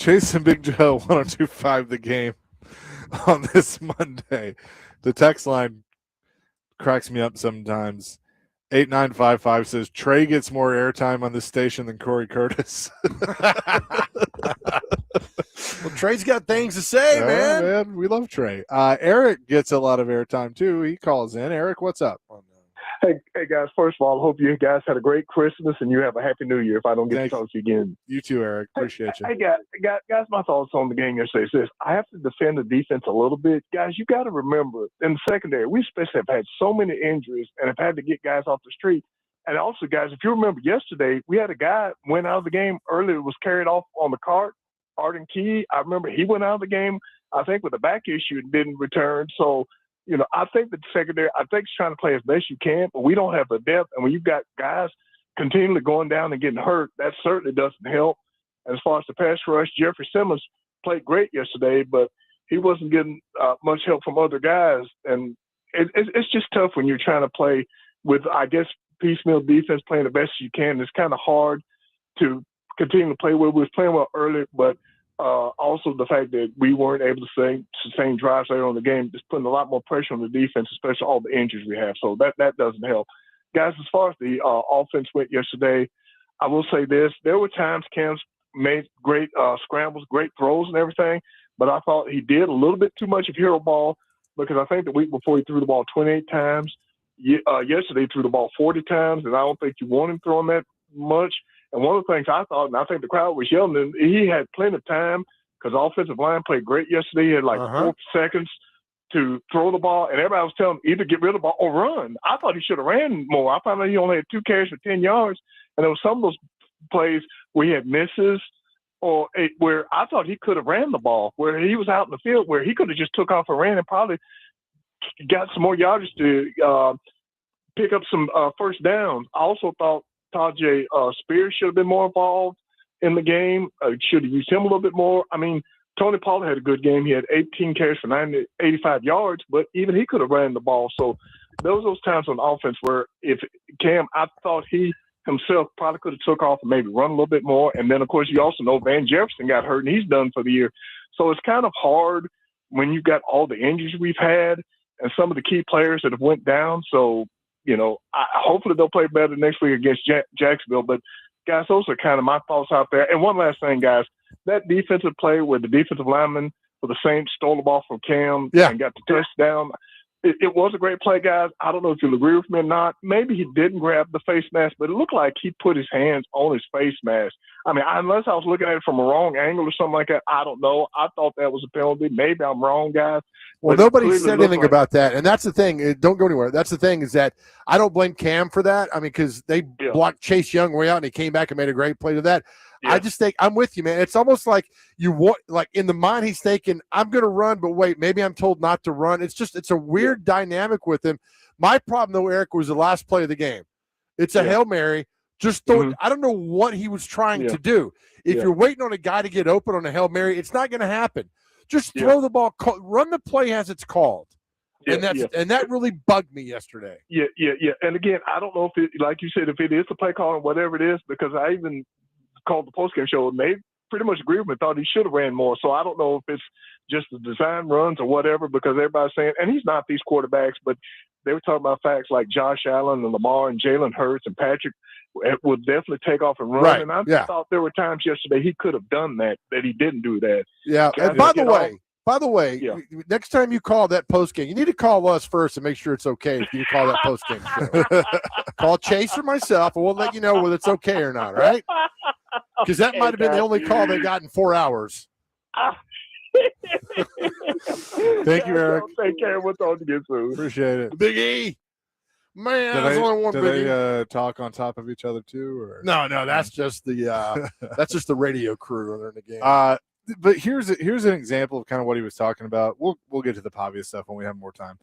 Chase and Big Joe 102.5 The Game on this Monday. The text line cracks me up sometimes. 8955 says Trey gets more airtime on this station than Corey Curtis. Well, Trey's got things to say, Yeah, man. we love Trey. Eric gets a lot of airtime too. He calls in. Eric, what's up? Hey guys, first of all, I hope you guys had a great Christmas and you have a happy New Year if I don't get to talk to you again. You too, Eric. Appreciate you. Hey guys, my thoughts on the game yesterday is this. I have to defend the defense a little bit. Guys, you got to remember, in the secondary, we especially have had so many injuries and have had to get guys off the street. And also, guys, if you remember yesterday, we had a guy went out of the game early, was carried off on the cart, Arden Key. I remember he went out of the game, I think, with a back issue and didn't return. So, I think the secondary, it's trying to play as best you can, but we don't have the depth. And when you've got guys continually going down and getting hurt, that certainly doesn't help. As far as the pass rush, Jeffrey Simmons played great yesterday, but he wasn't getting much help from other guys. And it's just tough when you're trying to play with, I guess, piecemeal defense, playing the best you can. It's kind of hard to continue to play well. We was playing well early, but also the fact that we weren't able to sustain drives later on the game, just putting a lot more pressure on the defense, especially all the injuries we have. So that doesn't help. Guys, as far as the offense went yesterday, I will say this. There were times Cam made great scrambles, great throws and everything, but I thought he did a little bit too much of hero ball because I think the week before he threw the ball 28 times. Yesterday he threw the ball 40 times, and I don't think you want him throwing that much. And one of the things I thought, and I think the crowd was yelling, and he had plenty of time because the offensive line played great yesterday. He had 4 seconds to throw the ball, and everybody was telling him either get rid of the ball or run. I thought he should have ran more. I found out he only had 2 carries for 10 yards, and there was some of those plays where he had misses where I thought he could have ran the ball, where he was out in the field where he could have just took off and ran and probably got some more yardage to pick up some first downs. I also thought Tajay Spears should have been more involved in the game. Should have used him a little bit more. I mean, Tony Pollard had a good game. He had 18 carries for 85 yards, but even he could have ran the ball. So there was those times on offense where if Cam, I thought he himself probably could have took off and maybe run a little bit more. And then, of course, you also know Van Jefferson got hurt, and he's done for the year. So it's kind of hard when you've got all the injuries we've had and some of the key players that have went down. So, hopefully they'll play better next week against Jacksonville. But, guys, those are kind of my thoughts out there. And one last thing, guys, that defensive play where the defensive lineman for the Saints stole the ball from Cam and got the touchdown, it was a great play, guys. I don't know if you'll agree with me or not. Maybe he didn't grab the face mask, but it looked like he put his hands on his face mask. I mean, unless I was looking at it from a wrong angle or something like that, I don't know. I thought that was a penalty. Maybe I'm wrong, guys. Well, nobody said anything about that, and that's the thing. Don't go anywhere. That's the thing is that I don't blame Cam for that. I mean, because they blocked Chase Young way out, and he came back and made a great play to that. Yeah. I just think I'm with you, man. It's almost like in the mind he's thinking, I'm going to run, but wait, maybe I'm told not to run. It's a weird dynamic with him. My problem, though, Eric, was the last play of the game. It's a Hail Mary. Just throw I don't know what he was trying to do. If you're waiting on a guy to get open on a Hail Mary, it's not going to happen. Just throw the ball, run the play as it's called. And that really bugged me yesterday. Yeah. And again, I don't know if it, like you said, if it is the play call or whatever it is, because I even called the postgame show and they pretty much agreed with me, thought he should have ran more. So I don't know if it's just the design runs or whatever, because everybody's saying, and he's not these quarterbacks, but they were talking about facts like Josh Allen and Lamar and Jalen Hurts and Patrick would definitely take off and run. Right. And I thought there were times yesterday he could have done that he didn't do that. Yeah. And by the way, next time you call that postgame, you need to call us first and make sure it's okay if you call that postgame show. Call Chase or myself, and we'll let you know whether it's okay or not, right? Because that might have been the only call they got in 4 hours. Thank you, Eric. Take care. We'll talk again soon. Appreciate it. Big E. Man, there's only one do Big they talk on top of each other too? Or no, that's just the radio crew when they're in the game. But here's an example of kind of what he was talking about. We'll get to the Pavia stuff when we have more time.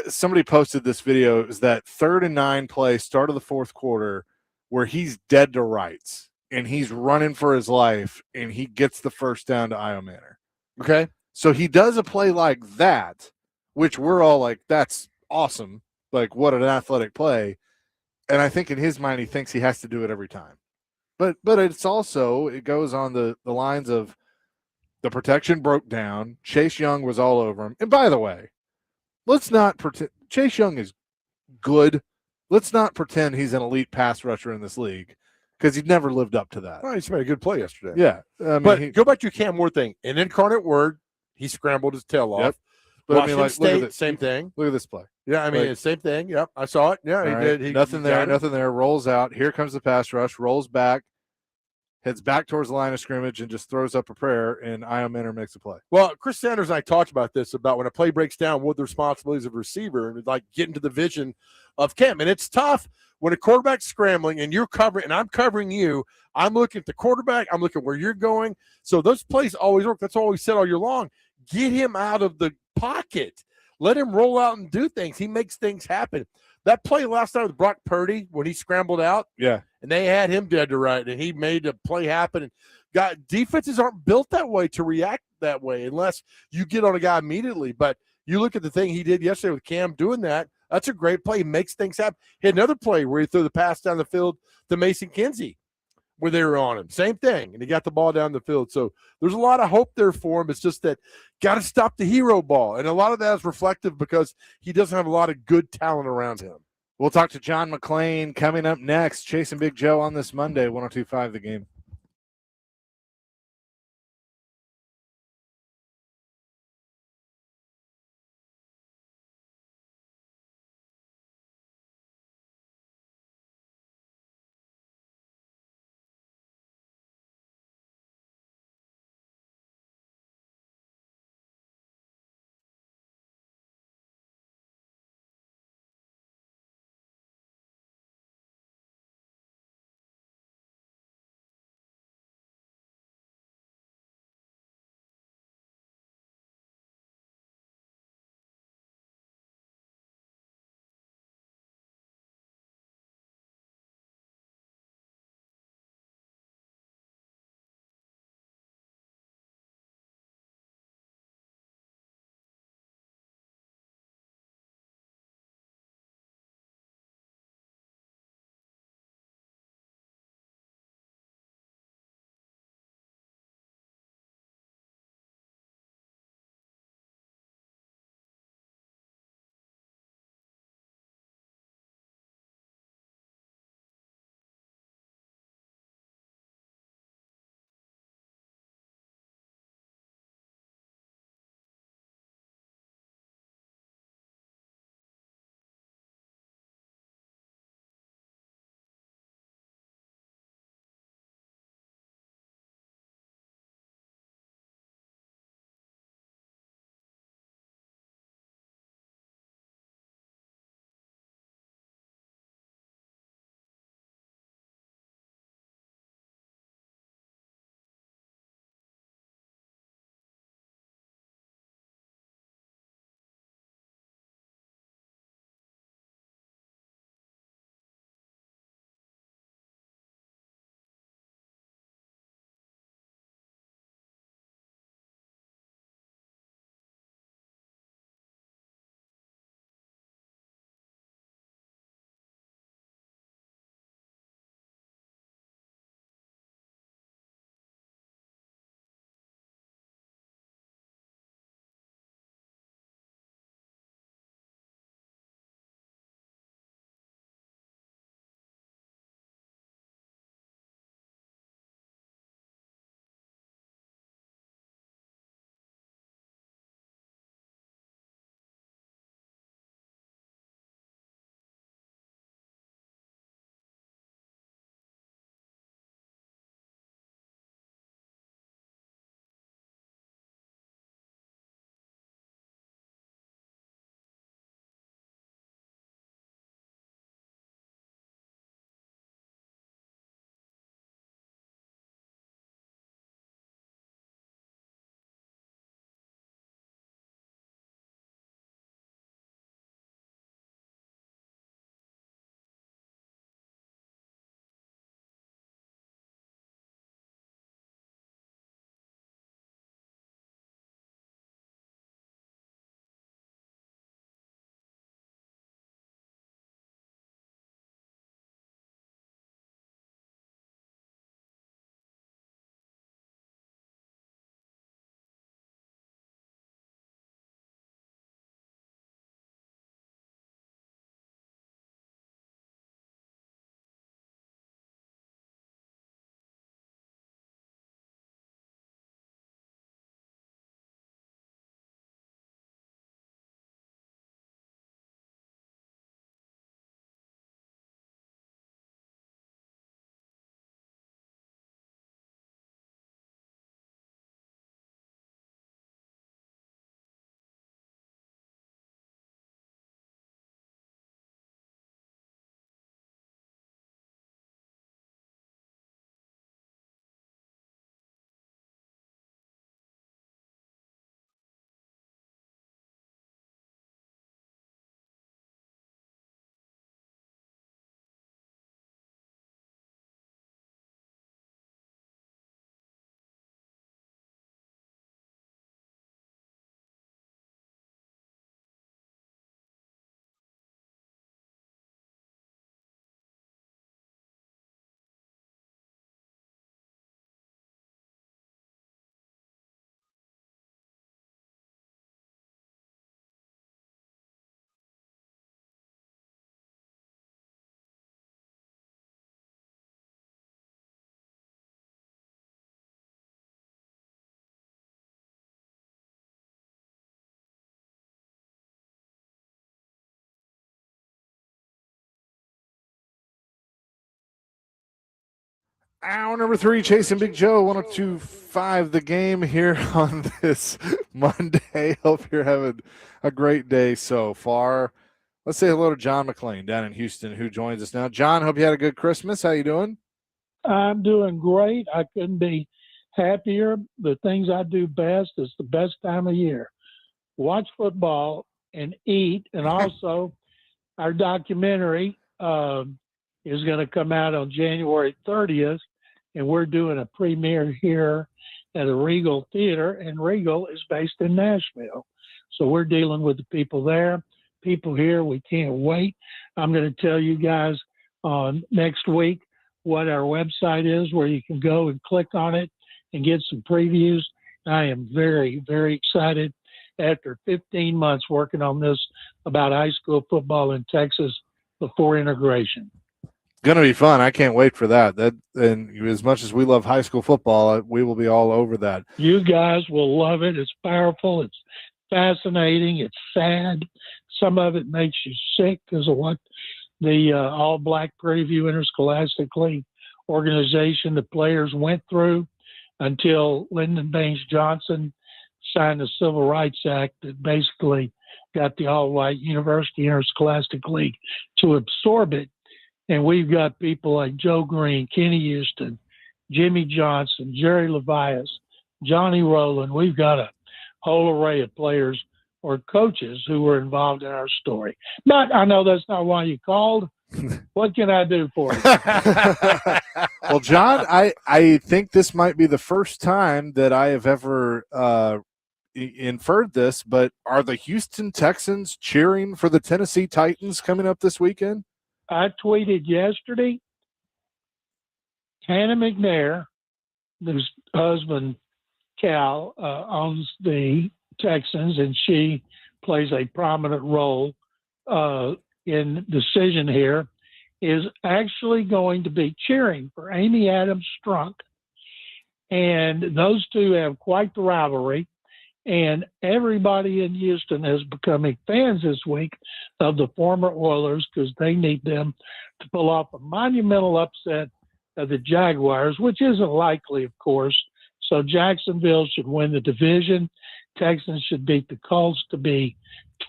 Somebody posted this video. It was that 3rd and 9 play, start of the 4th quarter, where he's dead to rights and he's running for his life and he gets the first down to Io Manor. Okay. So he does a play like that, which we're all like, that's awesome. Like, what an athletic play. And I think in his mind, he thinks he has to do it every time. But it's also, it goes on the lines of the protection broke down. Chase Young was all over him. And by the way, let's not pretend Chase Young is good. Let's not pretend he's an elite pass rusher in this league because he'd never lived up to that. Oh, he just made a good play yesterday. Yeah. I mean, But go back to your Cam Ward thing. An incarnate word, he scrambled his tail off. But Washington look at State, this. same thing. Look at this play. Yeah, I mean, Like, same thing. Yep, I saw it. Yeah, he right, did. He nothing there, got it. nothing there. Rolls out. Here comes the pass rush. Rolls back, heads back towards the line of scrimmage, and just throws up a prayer. And Io Minter makes a play. Well, Chris Sanders and I talked about this, about when a play breaks down, what the responsibilities of a receiver, and like getting to the vision of Cam. And it's tough when a quarterback's scrambling and you're covering, and I'm covering you. I'm looking at the quarterback. I'm looking where you're going. So those plays always work. That's all we said all year long. Get him out of the pocket. Let him roll out and do things. He makes things happen. That play last night with Brock Purdy when he scrambled out, Yeah. and they had him dead to right, and he made a play happen. And defenses aren't built that way to react that way unless you get on a guy immediately. But you look at the thing he did yesterday with Cam doing that. That's a great play. He makes things happen. He had another play where he threw the pass down the field to Mason Kinsey where they were on him. Same thing. And he got the ball down the field. So there's a lot of hope there for him. It's just that got to stop the hero ball. And a lot of that is reflective because he doesn't have a lot of good talent around him. We'll talk to John McClain coming up next. Chasing Big Joe on this Monday, 102.5 The Game. Hour number 3, Chasing Big Joe, 102.5 The Game here on this Monday. Hope you're having a great day so far. Let's say hello to John McClain down in Houston, who joins us now. John, hope you had a good Christmas. How you doing? I'm doing great. I couldn't be happier. The things I do best is the best time of year. Watch football and eat. And also, our documentary is going to come out on January 30th, and we're doing a premiere here at a Regal Theater, and Regal is based in Nashville. So we're dealing with the people there, people here. We can't wait. I'm going to tell you guys next week what our website is, where you can go and click on it and get some previews. I am very, very excited after 15 months working on this about high school football in Texas before integration. Going to be fun. I can't wait for that. And as much as we love high school football, we will be all over that. You guys will love it. It's powerful. It's fascinating. It's sad. Some of it makes you sick because of what the All-Black Prairie Interscholastic League organization, the players went through until Lyndon Baines Johnson signed the Civil Rights Act that basically got the all-white University Interscholastic League to absorb it. And we've got people like Joe Green, Kenny Houston, Jimmy Johnson, Jerry Levias, Johnny Rowland. We've got a whole array of players or coaches who were involved in our story. But I know that's not why you called. What can I do for you? Well, John, I think this might be the first time that I have ever inferred this, but are the Houston Texans cheering for the Tennessee Titans coming up this weekend? I tweeted yesterday, Hannah McNair, whose husband Cal owns the Texans, and she plays a prominent role in decision here, is actually going to be cheering for Amy Adams Strunk. And those two have quite the rivalry. And everybody in Houston is becoming fans this week of the former Oilers because they need them to pull off a monumental upset of the Jaguars, which isn't likely, of course. So Jacksonville should win the division. Texans should beat the Colts to be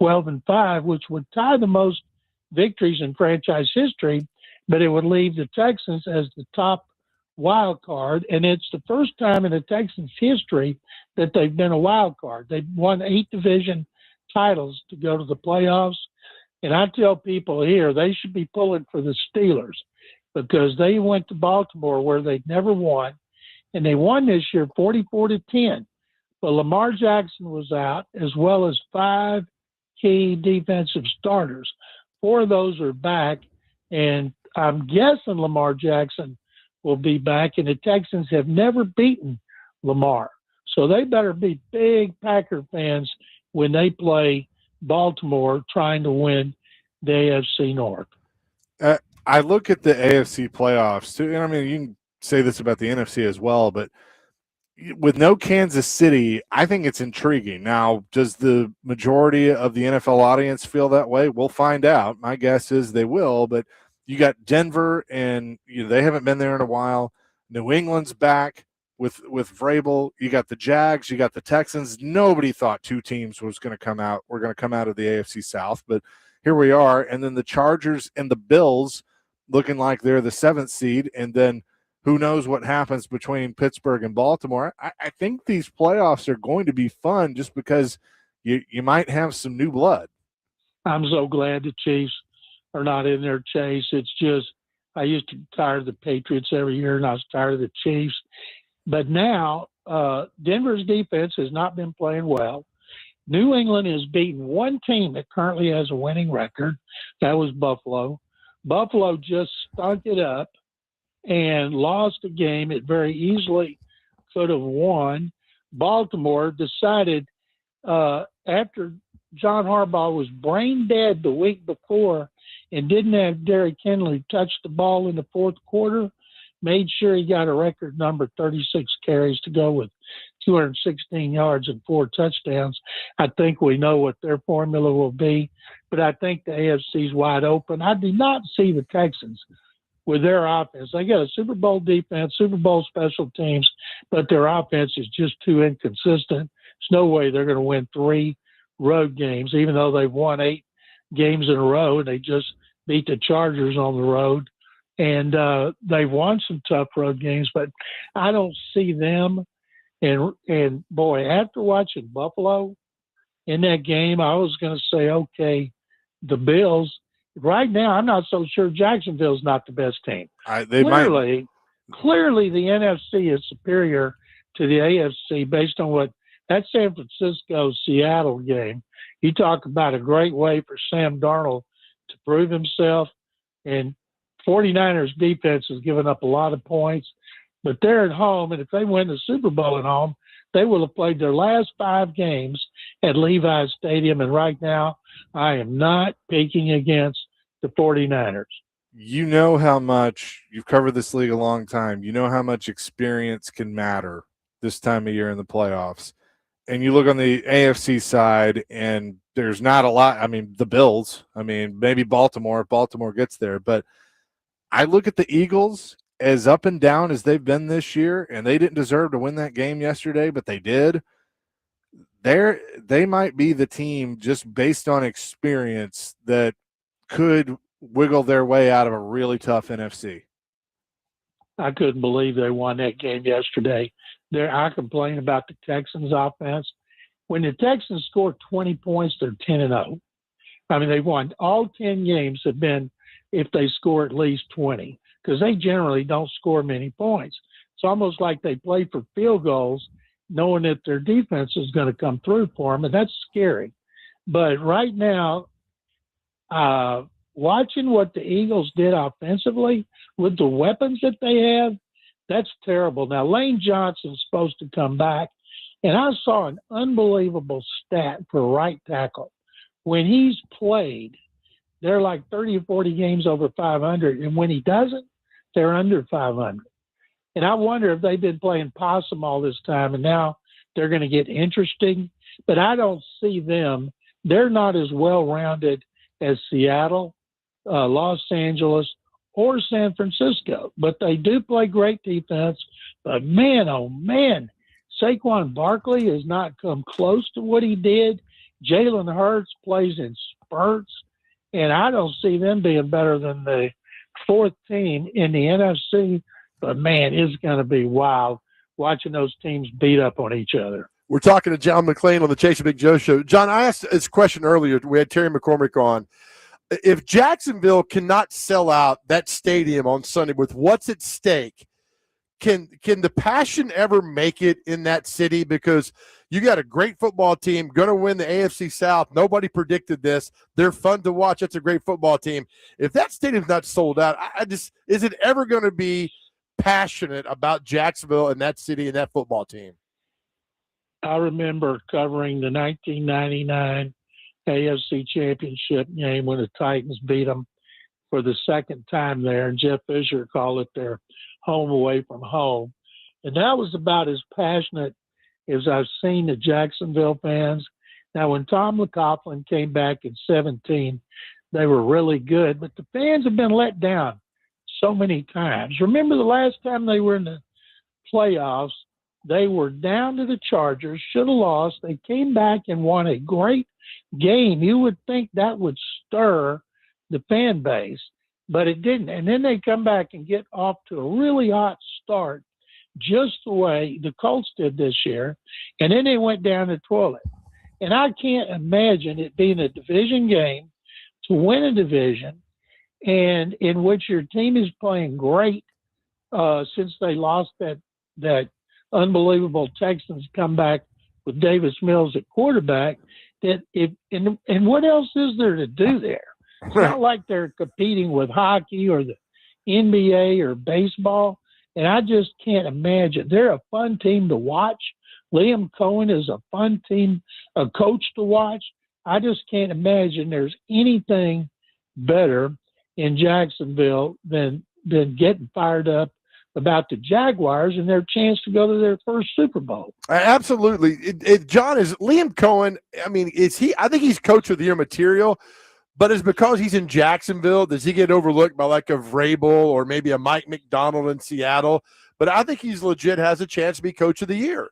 12-5, which would tie the most victories in franchise history, but it would leave the Texans as the top wild card, and it's the first time in the Texans' history that they've been a wild card. They've won 8 division titles to go to the playoffs, and I tell people here they should be pulling for the Steelers because they went to Baltimore where they'd never won, and they won this year 44-10. But Lamar Jackson was out, as well as 5 key defensive starters. 4 of those are back, and I'm guessing Lamar Jackson will be back, and the Texans have never beaten Lamar. So they better be big Packer fans when they play Baltimore trying to win the AFC North. I look at the AFC playoffs, too, and I mean, you can say this about the NFC as well, but with no Kansas City, I think it's intriguing. Now, does the majority of the NFL audience feel that way? We'll find out. My guess is they will, but you got Denver, and they haven't been there in a while. New England's back with Vrabel. You got the Jags. You got the Texans. Nobody thought 2 teams was going to come out. We're going to come out of the AFC South, but here we are. And then the Chargers and the Bills looking like they're the 7th seed, and then who knows what happens between Pittsburgh and Baltimore. I think these playoffs are going to be fun just because you might have some new blood. I'm so glad the Chiefs are not in their chase. It's just, I used to be tired of the Patriots every year, and I was tired of the Chiefs. But now, Denver's defense has not been playing well. New England has beaten one team that currently has a winning record. That was Buffalo. Buffalo just stunk it up and lost a game it very easily could have won. Baltimore decided after John Harbaugh was brain dead the week before and didn't have Derrick Henry touch the ball in the fourth quarter, made sure he got a record number 36 carries to go with 216 yards and 4 touchdowns. I think we know what their formula will be, but I think the AFC is wide open. I do not see the Texans with their offense. They got a Super Bowl defense, Super Bowl special teams, but their offense is just too inconsistent. There's no way they're going to win 3 road games, even though they've won 8 games in a row, and they just beat the Chargers on the road. And they've won some tough road games, but I don't see them. And boy, after watching Buffalo in that game, I was going to say, okay, the Bills. Right now, I'm not so sure Jacksonville's not the best team. Clearly, the NFC is superior to the AFC based on what that San Francisco-Seattle game. You talk about a great way for Sam Darnold to prove himself, and 49ers defense has given up a lot of points, but they're at home, and if they win the Super Bowl at home, they will have played their last 5 games at Levi's Stadium, and right now I am not picking against the 49ers. You know how much – you've covered this league a long time. You know how much experience can matter this time of year in the playoffs. And you look on the AFC side, and there's not a lot. I mean, the Bills. I mean, maybe Baltimore if Baltimore gets there. But I look at the Eagles as up and down as they've been this year, and they didn't deserve to win that game yesterday, but they did. They might be the team just based on experience that could wiggle their way out of a really tough NFC. I couldn't believe they won that game yesterday. I complain about the Texans' offense. When the Texans score 20 points, they're 10-0. I mean, they've won all 10 games have been if they score at least 20, because they generally don't score many points. It's almost like they play for field goals, knowing that their defense is going to come through for them, and that's scary. But right now, watching what the Eagles did offensively with the weapons that they have, that's terrible. Now, Lane Johnson's supposed to come back, and I saw an unbelievable stat for right tackle. When he's played, they're like 30 or 40 games over 500, and when he doesn't, they're under 500. And I wonder if they've been playing possum all this time, and now they're going to get interesting. But I don't see them. They're not as well-rounded as Seattle, Los Angeles, or San Francisco, but they do play great defense. But man, oh man, Saquon Barkley has not come close to what he did. Jalen Hurts plays in spurts, and I don't see them being better than the 4th team in the NFC. But man, it's going to be wild watching those teams beat up on each other. We're talking to John McClain on the Chase and Big Joe show. John, I asked this question earlier. We had Terry McCormick on. If Jacksonville cannot sell out that stadium on Sunday with what's at stake, can the passion ever make it in that city? Because you got a great football team, going to win the AFC South. Nobody predicted this. They're fun to watch. That's a great football team. If that stadium's not sold out, is it ever going to be passionate about Jacksonville and that city and that football team? I remember covering the 1999 AFC Championship game when the Titans beat them for the 2nd time there, and Jeff Fisher called it their home away from home. And that was about as passionate as I've seen the Jacksonville fans. Now, when Tom LaCoughlin came back in 2017, they were really good, but the fans have been let down so many times. Remember the last time they were in the playoffs, they were down to the Chargers, should have lost. They came back and won a great game. You would think that would stir the fan base, but it didn't. And then they come back and get off to a really hot start, just the way the Colts did this year, and then they went down the toilet. And I can't imagine it being a division game to win a division and in which your team is playing great since they lost that unbelievable Texans comeback with Davis Mills at quarterback. And what else is there to do there? It's not like they're competing with hockey or the NBA or baseball. And I just can't imagine. They're a fun team to watch. Liam Cohen is a fun team, a coach to watch. I just can't imagine there's anything better in Jacksonville than getting fired up about the Jaguars and their chance to go to their first Super Bowl. Absolutely. John, is Liam Cohen, I mean, is he – I think he's Coach of the Year material, But it's because he's in Jacksonville. Does he get overlooked by like a Vrabel or maybe a Mike McDonald in Seattle? But I think he's legit has a chance to be coach of the year.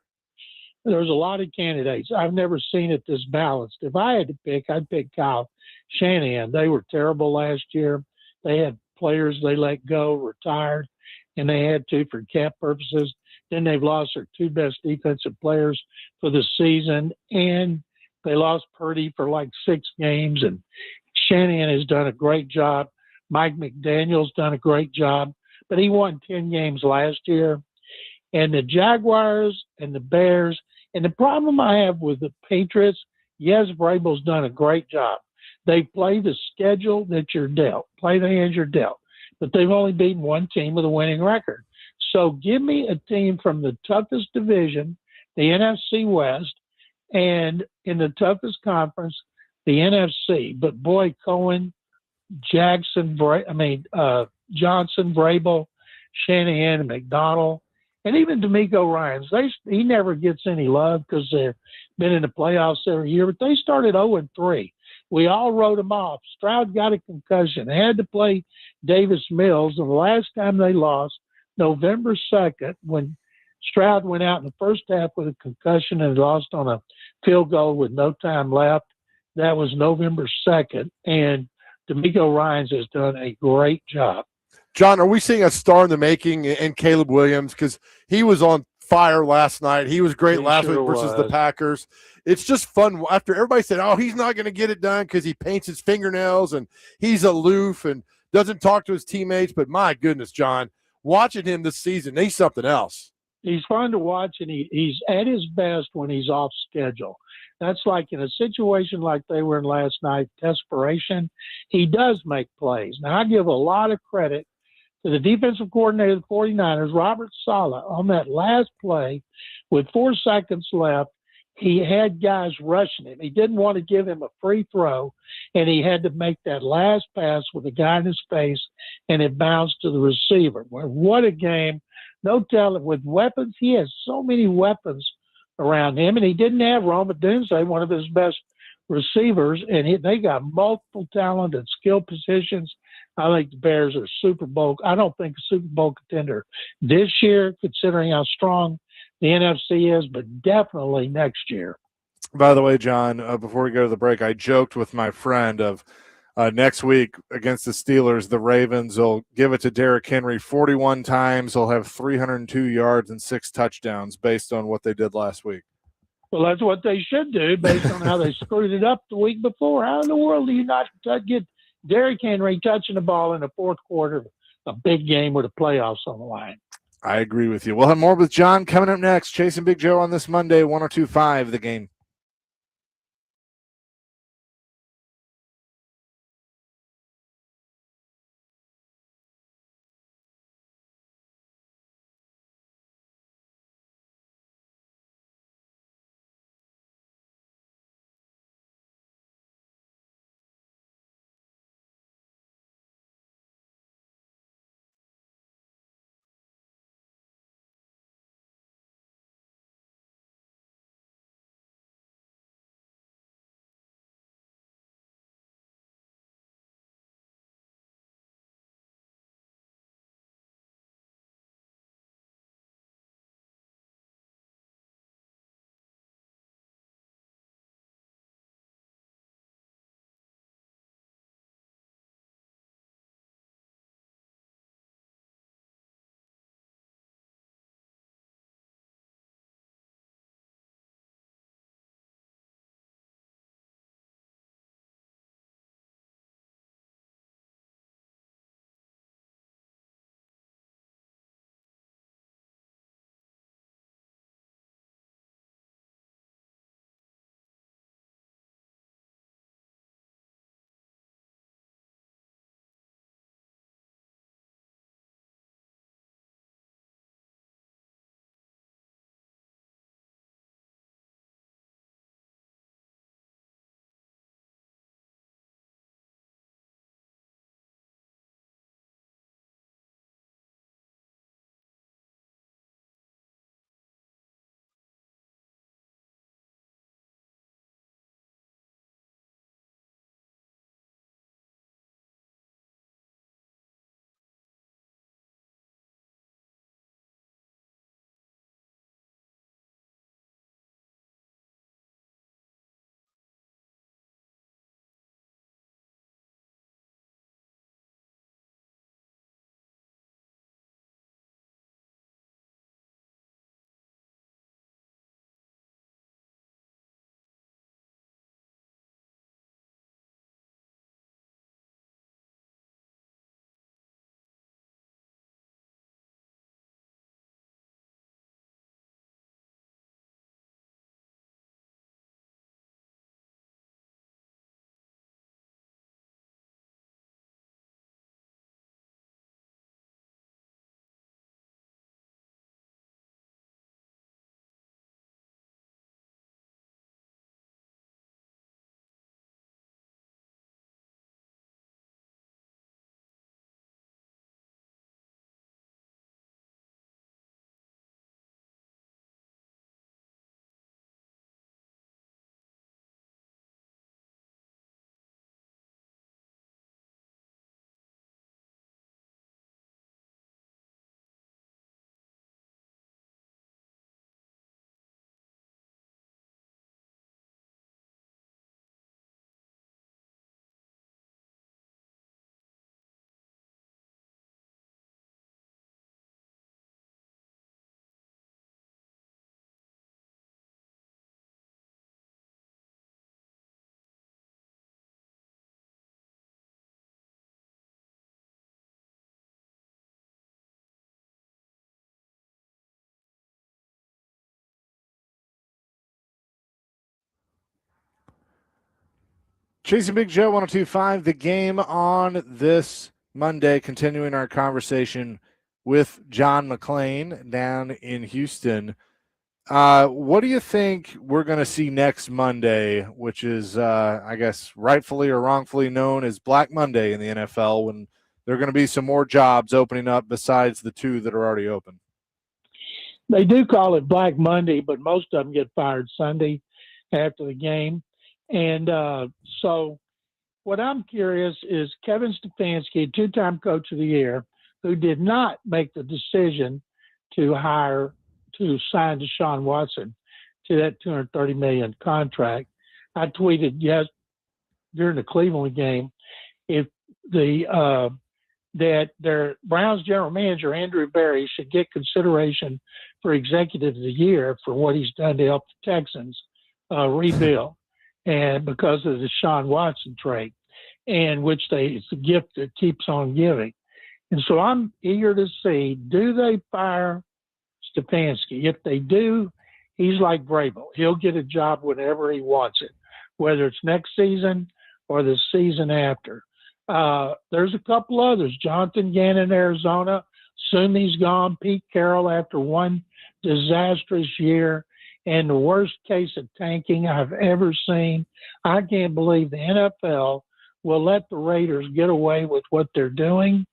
There's a lot of candidates. I've never seen it this balanced. If I had to pick, I'd pick Kyle Shanahan. They were terrible last year. They had players they let go, retired, and they had to for cap purposes. Then they've lost their two best defensive players for the season, and they lost Purdy for like 6 games. And Shanahan has done a great job. Mike McDaniel's done a great job, but he won 10 games last year. And the Jaguars and the Bears, and the problem I have with the Patriots, yes, Vrabel's done a great job. They play the schedule that you're dealt, play the hands you're dealt, but they've only beaten one team with a winning record. So give me a team from the toughest division, the NFC West, and in the toughest conference, the NFC. But boy, Cohen, Johnson, Vrabel, Shanahan, and McDonald, and even D'Amico Ryans, he never gets any love because they've been in the playoffs every year. But they started 0-3. We all wrote them off. Stroud got a concussion. They had to play Davis Mills. And the last time they lost, November 2nd, when Stroud went out in the first half with a concussion and lost on a field goal with no time left, that was November 2nd. And D'Amico Ryans has done a great job. John, are we seeing a star in the making in Caleb Williams? Because he was on fire last night. He was great last week versus the Packers. It's just fun. After everybody said, oh, he's not going to get it done because he paints his fingernails and he's aloof and doesn't talk to his teammates. But my goodness, John, watching him this season, he's something else. He's fun to watch, and he's at his best when he's off schedule. That's like in a situation like they were in last night, desperation, he does make plays. Now, I give a lot of credit to the defensive coordinator of the 49ers, Robert Saleh, on that last play with 4 seconds left. He had guys rushing him. He didn't want to give him a free throw, and he had to make that last pass with a guy in his face, and it bounced to the receiver. Well, what a game. No telling. With weapons, he has so many weapons around him, and he didn't have Roma Dunze, one of his best receivers, and they got multiple talent and skill positions. I think the Bears are Super Bowl. I don't think a Super Bowl contender this year, considering how strong the NFC is, but definitely next year. By the way, John, before we go to the break, I joked with my friend of next week against the Steelers, the Ravens will give it to Derrick Henry 41 times. He'll have 302 yards and 6 touchdowns based on what they did last week. Well, that's what they should do based on how they screwed it up the week before. How in the world do you not get Derrick Henry touching the ball in the fourth quarter, a big game with the playoffs on the line? I agree with you. We'll have more with John coming up next. Chasing Big Joe on this Monday, 102.5 The Game. Chasing Big Joe, 102.5, the game on this Monday, continuing our conversation with John McClain down in Houston. What do you think we're going to see next Monday, which is, I guess, rightfully or wrongfully known as Black Monday in the NFL, when there are going to be some more jobs opening up besides the 2 that are already open? They do call it Black Monday, but most of them get fired Sunday after the game. And so what I'm curious is Kevin Stefanski, 2-time coach of the year, who did not make the decision to sign Deshaun Watson to that $230 million contract. I tweeted during the Cleveland game, if that their Browns general manager, Andrew Berry, should get consideration for executive of the year for what he's done to help the Texans rebuild, and because of the Deshaun Watson trade, and it's a gift that keeps on giving. And so I'm eager to see, do they fire Stefanski? If they do, he's like Vrabel. He'll get a job whenever he wants it, whether it's next season or the season after. There's a couple others. Jonathan Gannon, Arizona. Soon he's gone. Pete Carroll after one disastrous year and the worst case of tanking I've ever seen. I can't believe the NFL will let the Raiders get away with what they're doing.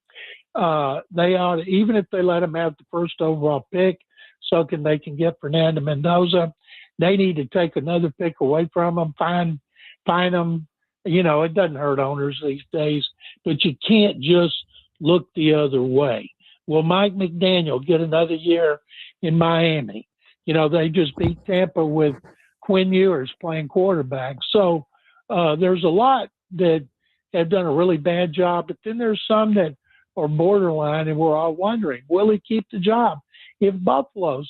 They ought to, even if they let them have the first overall pick, they can get Fernando Mendoza. They need to take another pick away from them, fine them. You know, it doesn't hurt owners these days, but you can't just look the other way. Will Mike McDaniel get another year in Miami? You know, they just beat Tampa with Quinn Ewers playing quarterback. So there's a lot that have done a really bad job, but then there's some that are borderline, and we're all wondering, will he keep the job? If Buffalo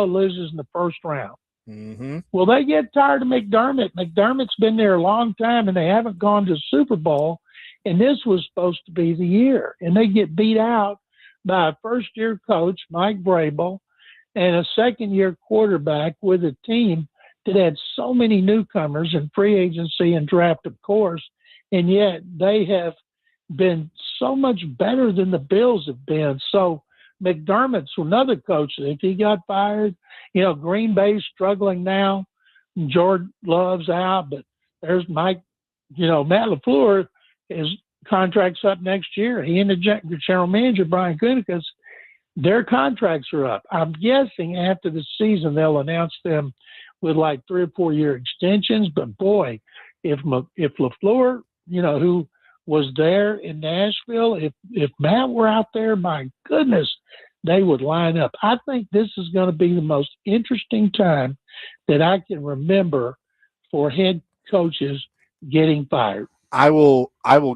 loses in the first round, will they get tired of McDermott? McDermott's been there a long time, and they haven't gone to the Super Bowl, and this was supposed to be the year. And they get beat out by a first-year coach, Mike Vrabel, and a second-year quarterback with a team that had so many newcomers in free agency and draft, of course, and yet they have been so much better than the Bills have been. So McDermott's another coach that if he got fired, you know, Green Bay's struggling now. Jordan Love's out, but there's Mike, you know, Matt LaFleur, his contract's up next year. He and the general manager, Brian Gutekunst, their contracts are up. I'm guessing after the season they'll announce them with like 3 or 4 year extensions. But boy, if LaFleur, you know, who was there in Nashville, if Matt were out there, my goodness, they would line up. I think this is going to be the most interesting time that I can remember for head coaches getting fired. I will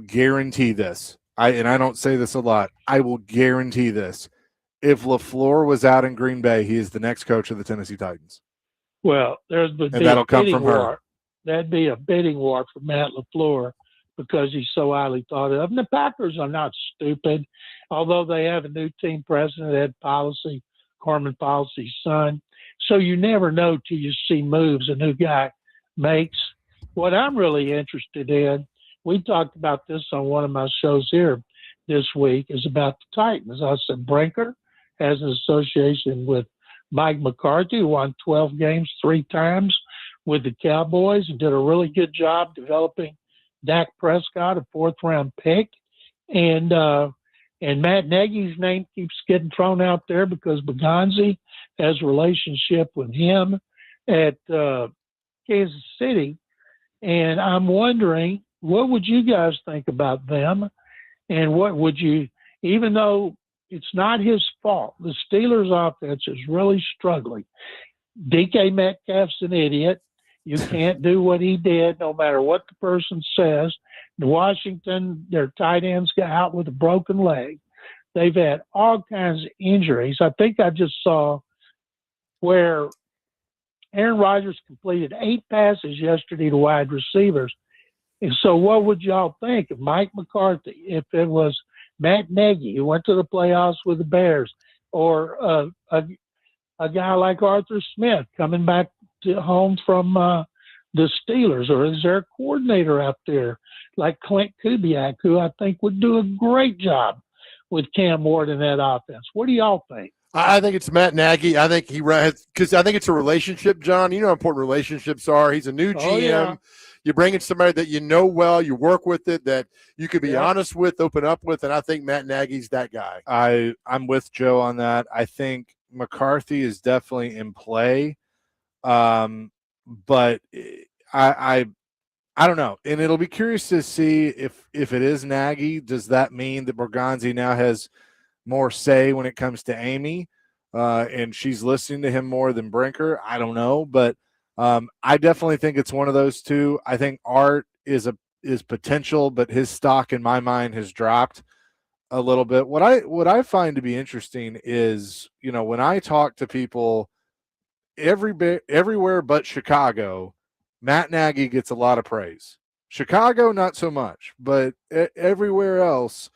guarantee this. I don't say this a lot. I will guarantee this. If LaFleur was out in Green Bay, he is the next coach of the Tennessee Titans. Well, and that'll come from her. That'd be a bidding war for Matt LaFleur because he's so highly thought of. And the Packers are not stupid, although they have a new team president, Ed Policy, Corman Policy's son. So you never know till you see moves a new guy makes. What I'm really interested in, we talked about this on one of my shows here this week, is about the Titans. I said Brinker has an association with Mike McCarthy, who won 12 games 3 times with the Cowboys and did a really good job developing Dak Prescott, a 4th-round pick. And Matt Nagy's name keeps getting thrown out there because Begonzi has a relationship with him at Kansas City. And I'm wondering, what would you guys think about them? And what would you, even though it's not his fault, the Steelers' offense is really struggling. DK Metcalf's an idiot. You can't do what he did no matter what the person says. In Washington, their tight ends got out with a broken leg. They've had all kinds of injuries. I think I just saw where Aaron Rodgers completed 8 passes yesterday to wide receivers. And so what would y'all think of Mike McCarthy if it was Matt Nagy, who went to the playoffs with the Bears, or a guy like Arthur Smith coming back to home from the Steelers, or is there a coordinator out there like Clint Kubiak, who I think would do a great job with Cam Ward in that offense? What do y'all think? I think it's Matt Nagy. I think he runs because I think it's a relationship, John. You know how important relationships are. He's a new GM. Oh, yeah. You bring in somebody that you know well, you work with it, that you could be Yeah. honest with, open up with, and I think Matt Nagy's that guy. I'm with Joe on that. I think McCarthy is definitely in play, but I don't know, and it'll be curious to see if it is Nagy. Does that mean that Borgonzi now has more say when it comes to Amy, and she's listening to him more than Brinker? I don't know, but I definitely think it's one of those two. I think Art is potential, but his stock in my mind has dropped a little bit. What I find to be interesting is, when I talk to people everywhere but Chicago, Matt Nagy gets a lot of praise. Chicago, not so much, but everywhere else,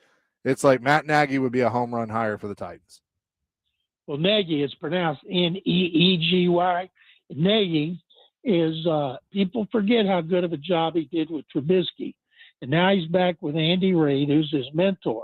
it's like Matt Nagy would be a home run hire for the Titans. Well, Nagy is pronounced Neeggy. Nagy is, people forget how good of a job he did with Trubisky. And now he's back with Andy Reid, who's his mentor.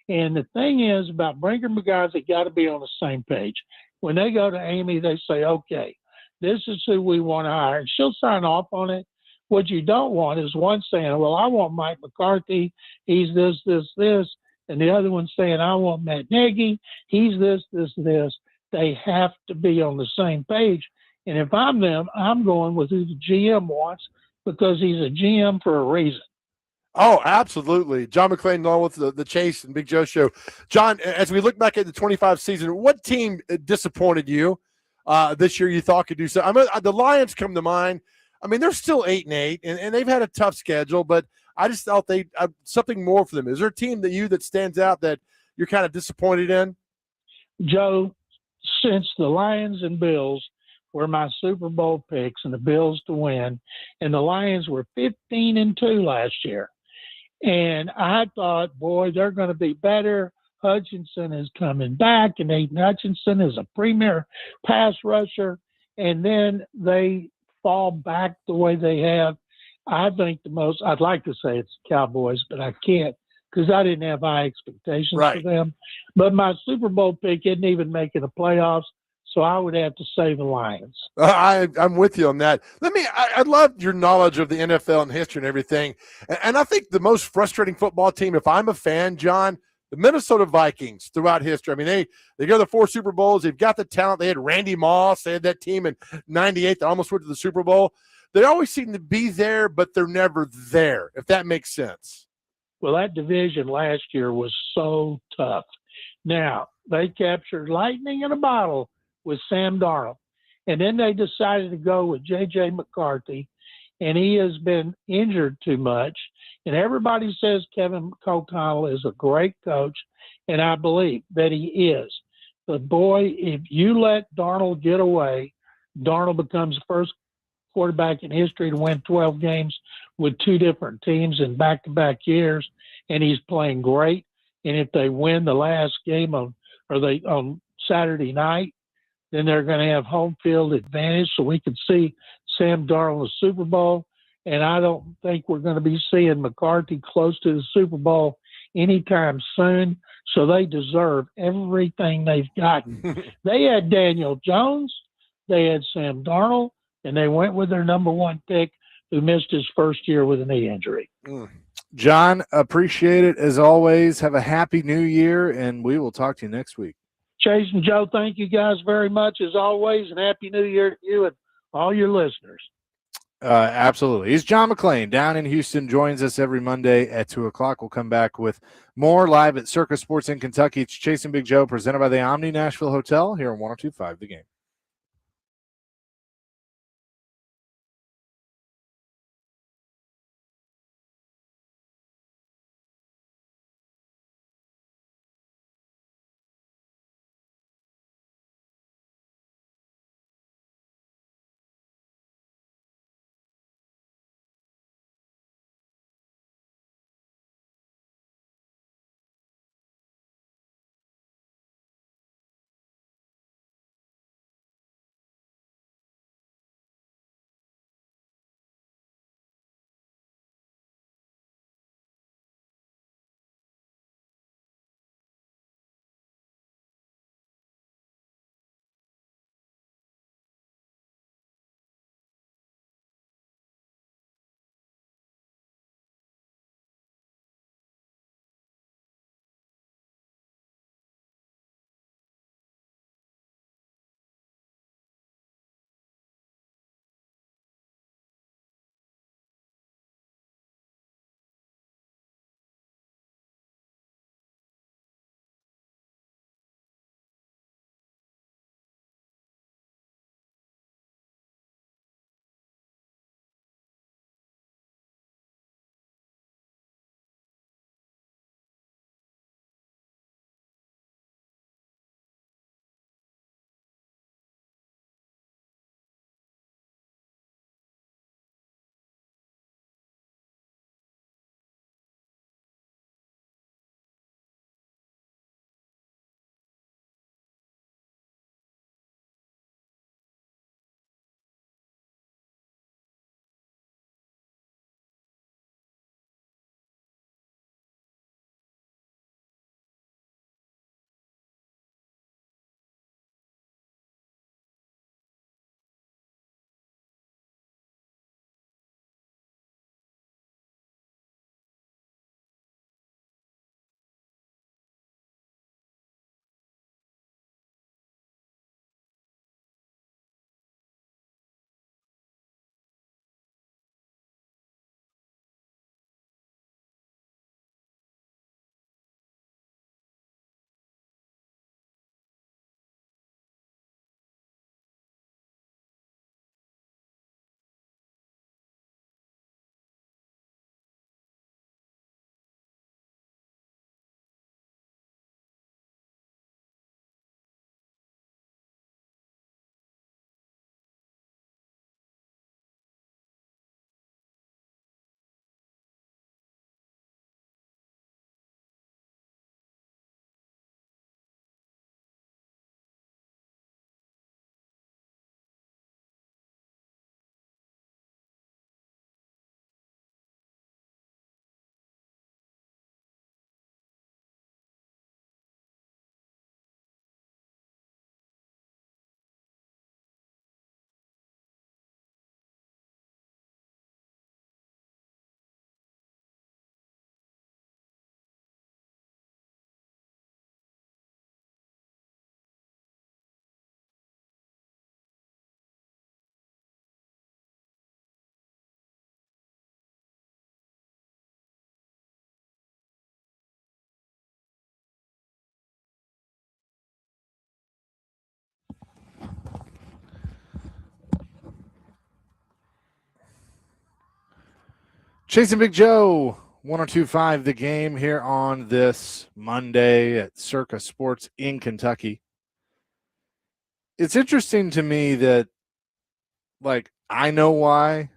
And the thing is about Brinker and McGuire, they got to be on the same page. When they go to Amy, they say, okay, this is who we want to hire. And she'll sign off on it. What you don't want is one saying, well, I want Mike McCarthy. He's this, this, this. And the other one saying, I want Matt Nagy. He's this, this, this. They have to be on the same page. And if I'm them, I'm going with who the GM wants because he's a GM for a reason. Oh, absolutely. John McClain along with the Chase and Big Joe show. John, as we look back at the 25 season, what team disappointed you this year you thought could do so? The Lions come to mind. I mean, they're still 8-8, and they've had a tough schedule, but I just thought they something more for them. Is there a team that stands out that you're kind of disappointed in? Joe, since the Lions and Bills were my Super Bowl picks and the Bills to win, and the Lions were 15-2 last year, and I thought, boy, they're going to be better. Hutchinson is coming back, and Aiden Hutchinson is a premier pass rusher, and then they fall back the way they have. I think I'd like to say it's the Cowboys, but I can't because I didn't have high expectations for them. But my Super Bowl pick isn't even making the playoffs, so I would have to say the Lions. I'm with you on that. I love your knowledge of the NFL and history and everything. And I think the most frustrating football team, if I'm a fan, John, the Minnesota Vikings throughout history. I mean, they go to the 4 Super Bowls. They've got the talent. They had Randy Moss. They had that team in '98 that almost went to the Super Bowl. They always seem to be there, but they're never there, if that makes sense. Well, that division last year was so tough. Now, they captured lightning in a bottle with Sam Darnold. And then they decided to go with J.J. McCarthy, and he has been injured too much. And everybody says Kevin O'Connell is a great coach, and I believe that he is. But, boy, if you let Darnold get away, Darnold becomes the first quarterback in history to win 12 games with 2 different teams in back-to-back years, and he's playing great. And if they win the last game on Saturday night, then they're going to have home field advantage, so we can see Sam Darnold in the Super Bowl. And I don't think we're going to be seeing McCarthy close to the Super Bowl anytime soon. So they deserve everything they've gotten. They had Daniel Jones, they had Sam Darnold, and they went with their number 1 pick who missed his first year with a knee injury. John, appreciate it as always. Have a happy new year, and we will talk to you next week. Chase and Joe, thank you guys very much as always, and Happy New Year to you and all your listeners. Absolutely. He's John McClain down in Houston, joins us every Monday at 2 o'clock. We'll come back with more live at Circus Sports in Kentucky. It's Chase and Big Joe presented by the Omni Nashville Hotel here on 102.5 The Game. Chasing Big Joe, 102.5 The Game here on this Monday at Circa Sports in Kentucky. It's interesting to me that, like, I know why,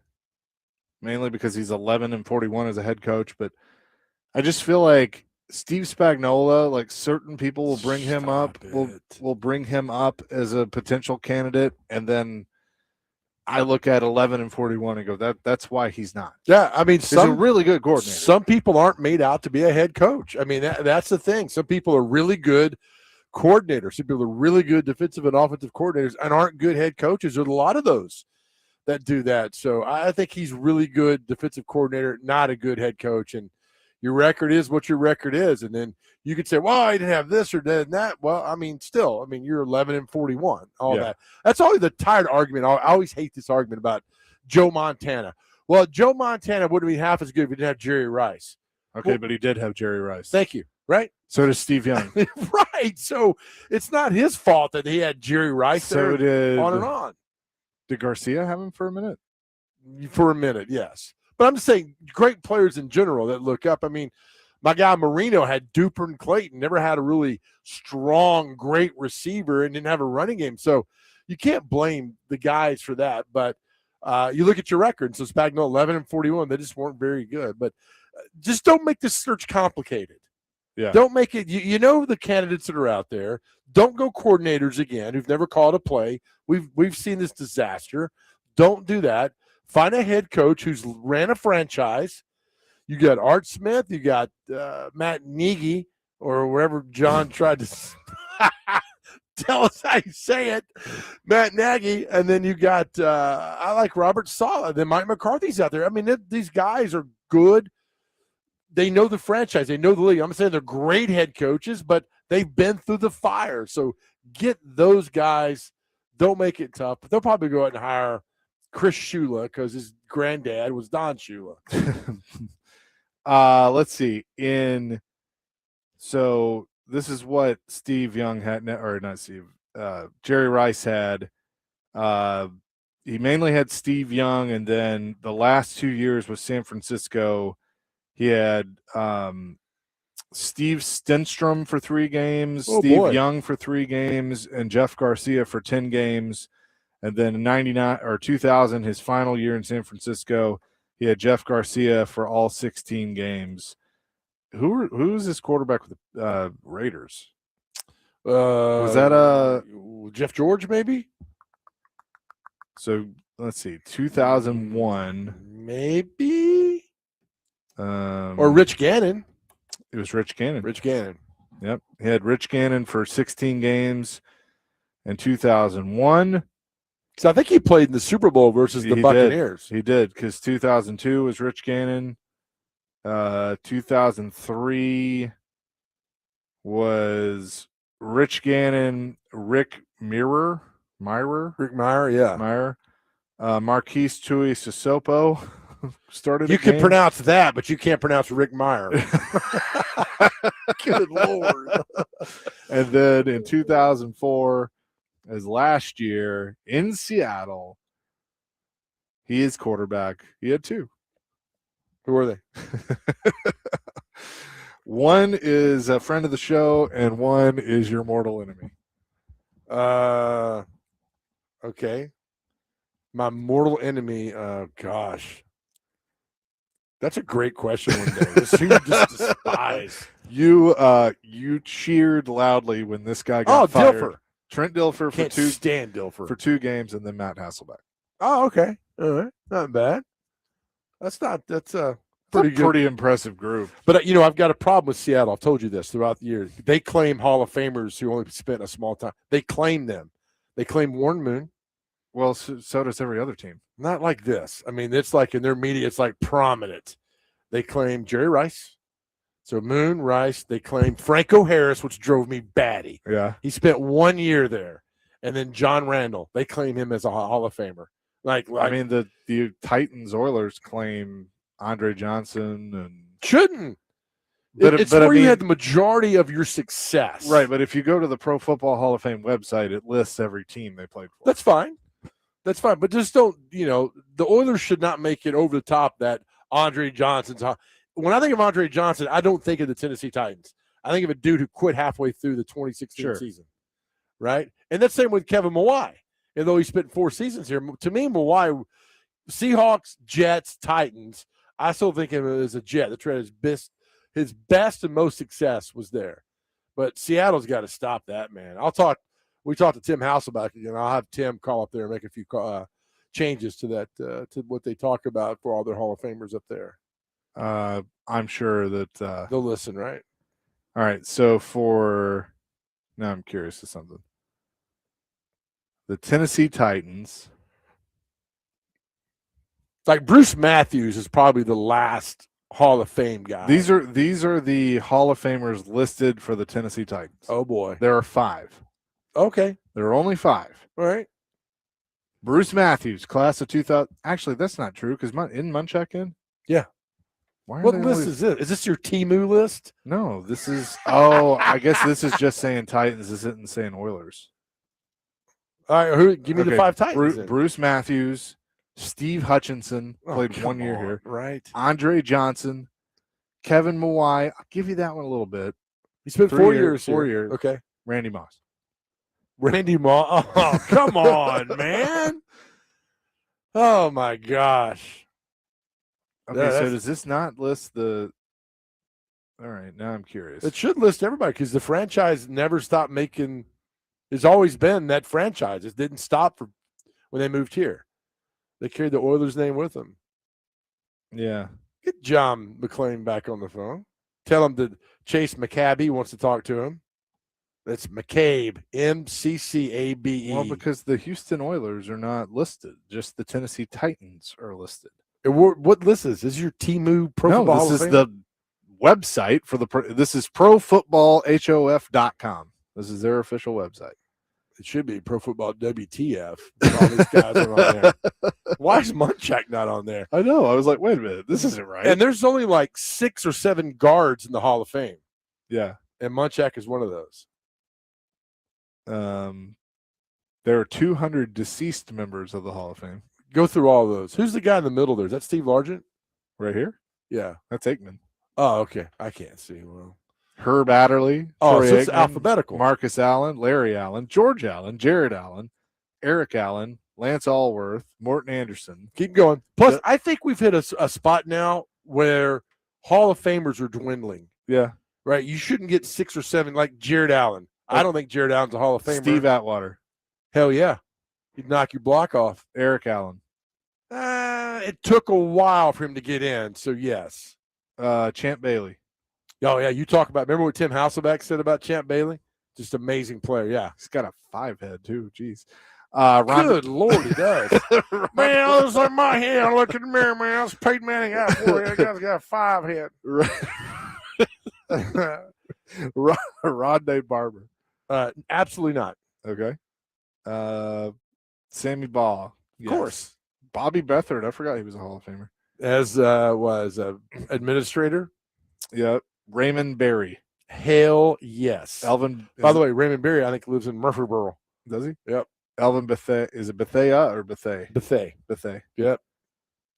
mainly because he's 11-41 as a head coach, but I just feel like Steve Spagnuolo, like, certain people will bring him up, will bring him up as a potential candidate, and then I look at 11-41 and go, that's why he's not. Yeah, I mean, He's a really good coordinator. Some people aren't made out to be a head coach. I mean, that's the thing. Some people are really good coordinators. Some people are really good defensive and offensive coordinators and aren't good head coaches. There's a lot of those that do that. So I think he's really good defensive coordinator, not a good head coach. And your record is what your record is. And then you could say, well, I didn't have this or that. Well, I mean, still, I mean, you're 11-41, all that. That's always the tired argument. I always hate this argument about Joe Montana. Well, Joe Montana wouldn't be half as good if he didn't have Jerry Rice. Okay, well, but he did have Jerry Rice. Thank you. Right? So does Steve Young. Right. So it's not his fault that he had Jerry Rice so there on and on. Did Garcia have him for a minute? For a minute, yes. But I'm just saying great players in general that look up. I mean, my guy Marino had Duper and Clayton, never had a really strong, great receiver and didn't have a running game. So you can't blame the guys for that. But you look at your record. So Spagnuolo, 11-41, they just weren't very good. But just don't make this search complicated. Yeah. Don't make it. You know the candidates that are out there. Don't go coordinators again who've never called a play. We've seen this disaster. Don't do that. Find a head coach who's ran a franchise. You got Art Smith. You got Matt Nagy, or wherever John tried to tell us how you say it, Matt Nagy. And then you got I like Robert Saleh. Then Mike McCarthy's out there. I mean, these guys are good. They know the franchise. They know the league. I'm saying they're great head coaches, but they've been through the fire. So get those guys. Don't make it tough. They'll probably go out and hire Chris Shula because his granddad was Don Shula. Let's see. So this is what Steve Young had, or not Steve, Jerry Rice had. He mainly had Steve Young, and then the last 2 years with San Francisco, he had Steve Stenstrom for 3 games, Steve Young for 3 games, and Jeff Garcia for 10 games. And then in 99 or 2000, his final year in San Francisco, he had Jeff Garcia for all 16 games. Who's his quarterback with the Raiders? Was that Jeff George, maybe? So let's see, 2001, maybe, or Rich Gannon. It was Rich Gannon. Rich Gannon. Yep, he had Rich Gannon for 16 games in 2001. So I think he played in the Super Bowl versus the Buccaneers. He did, because 2002 was Rich Gannon. 2003 was Rich Gannon, Rick Meyer, yeah. Meyer. Marquise Tui Sisopo started. You can pronounce that, but you can't pronounce Rick Meyer. Good Lord. And then in 2004, as last year in Seattle, he is quarterback. He had 2. Who are they? One is a friend of the show, and one is your mortal enemy. Okay. My mortal enemy. Gosh, that's a great question. One day, who you just despise? You cheered loudly when this guy got fired. Dilfer. Trent Dilfer Can't stand Dilfer for 2 games, and then Matt Hasselbeck. Oh, okay, all right, not bad. That's a pretty impressive group. But I've got a problem with Seattle. I've told you this throughout the years. They claim Hall of Famers who only spent a small time. They claim them. They claim Warren Moon. Well, so does every other team. Not like this. I mean, it's like in their media, it's like prominent. They claim Jerry Rice. So Moon, Rice. They claim Franco Harris, which drove me batty. Yeah. He spent 1 year there. And then John Randall. They claim him as a Hall of Famer. Like I mean, the Titans Oilers claim Andre Johnson and shouldn't. It's where you had the majority of your success. Right, but if you go to the Pro Football Hall of Fame website, it lists every team they played for. That's fine. But just don't, the Oilers should not make it over the top that Andre Johnson's. When I think of Andre Johnson, I don't think of the Tennessee Titans. I think of a dude who quit halfway through the 2016 season, right? And that's the same with Kevin Mawai. And though he spent 4 seasons here, to me, Mawai, Seahawks, Jets, Titans, I still think of him as a Jet. The trade his best and most success was there. But Seattle's got to stop that, man. We talked to Tim House about it, and I'll have Tim call up there and make a few changes to that, to what they talk about for all their Hall of Famers up there. I'm sure that they'll listen, right? All right. So now I'm curious to something. The Tennessee Titans. Like Bruce Matthews is probably the last Hall of Fame guy. These are the Hall of Famers listed for the Tennessee Titans. Oh boy. There are 5. Okay. There are only 5. All right. Bruce Matthews, class of 2000. Actually, that's not true because isn't Munchak in? Yeah. What list is this? Is this your Temu list? No, this is. Oh, I guess this is just saying Titans. This isn't saying Oilers. All right, give me the 5 Titans. Bruce Matthews, Steve Hutchinson played 1 year here. Right. Andre Johnson, Kevin Mawai. I'll give you that one a little bit. He spent 4 years. 4 years. Okay. Randy Moss. Randy Moss. Oh, come on, man. Oh my gosh. Okay, so does this not list the? All right, now I'm curious. It should list everybody because the franchise never stopped making. It's always been that franchise. It didn't stop for when they moved here. They carried the Oilers name with them. Yeah. Get John McClain back on the phone. Tell him that Chase McCabe wants to talk to him. That's McCabe, McCabe. Well, because the Houston Oilers are not listed. Just the Tennessee Titans are listed. What list is this? Is your Temu Pro Football? No, this is the website for this is profootballhof.com. This is their official website. It should be Pro Football WTF. All these guys are on there. Why is Munchak not on there? I know. I was like, wait a minute. This isn't right. And there's only like 6 or 7 guards in the Hall of Fame. Yeah. And Munchak is one of those. There are 200 deceased members of the Hall of Fame. Go through all those. Who's the guy in the middle there? Is that Steve Largent? Right here? Yeah. That's Aikman. Oh, okay. I can't see. Well, Herb Adderley. Oh, Troy so it's Aikman, alphabetical. Marcus Allen, Larry Allen, George Allen, Jared Allen, Eric Allen, Lance Allworth, Morton Anderson. Keep going. Plus, I think we've hit a spot now where Hall of Famers are dwindling. Yeah. Right? You shouldn't get 6 or 7 like Jared Allen. I don't think Jared Allen's a Hall of Famer. Steve Atwater. Hell yeah. He'd knock your block off. Eric Allen. It took a while for him to get in, so yes. Champ Bailey. Oh, yeah. You talk about, remember what Tim Hasselbeck said about Champ Bailey? Just amazing player, yeah. He's got a 5 head, too. Jeez. Good Lord, he does. Man, I was like my head. I look in the mirror, man. I was Peyton Manning out for you. That guy's got a 5 head. Rodney Barber. Absolutely not. Okay. Sammy Baugh. Yes. Of course. Bobby Beathard. I forgot he was a Hall of Famer. As was administrator. Yep. Raymond Berry. Hell yes. Elvin. By the way, Raymond Berry, I think, lives in Murfreesboro. Does he? Yep. Elvin Bethea. Is it Bethea or Bethea? Bethea. Yep.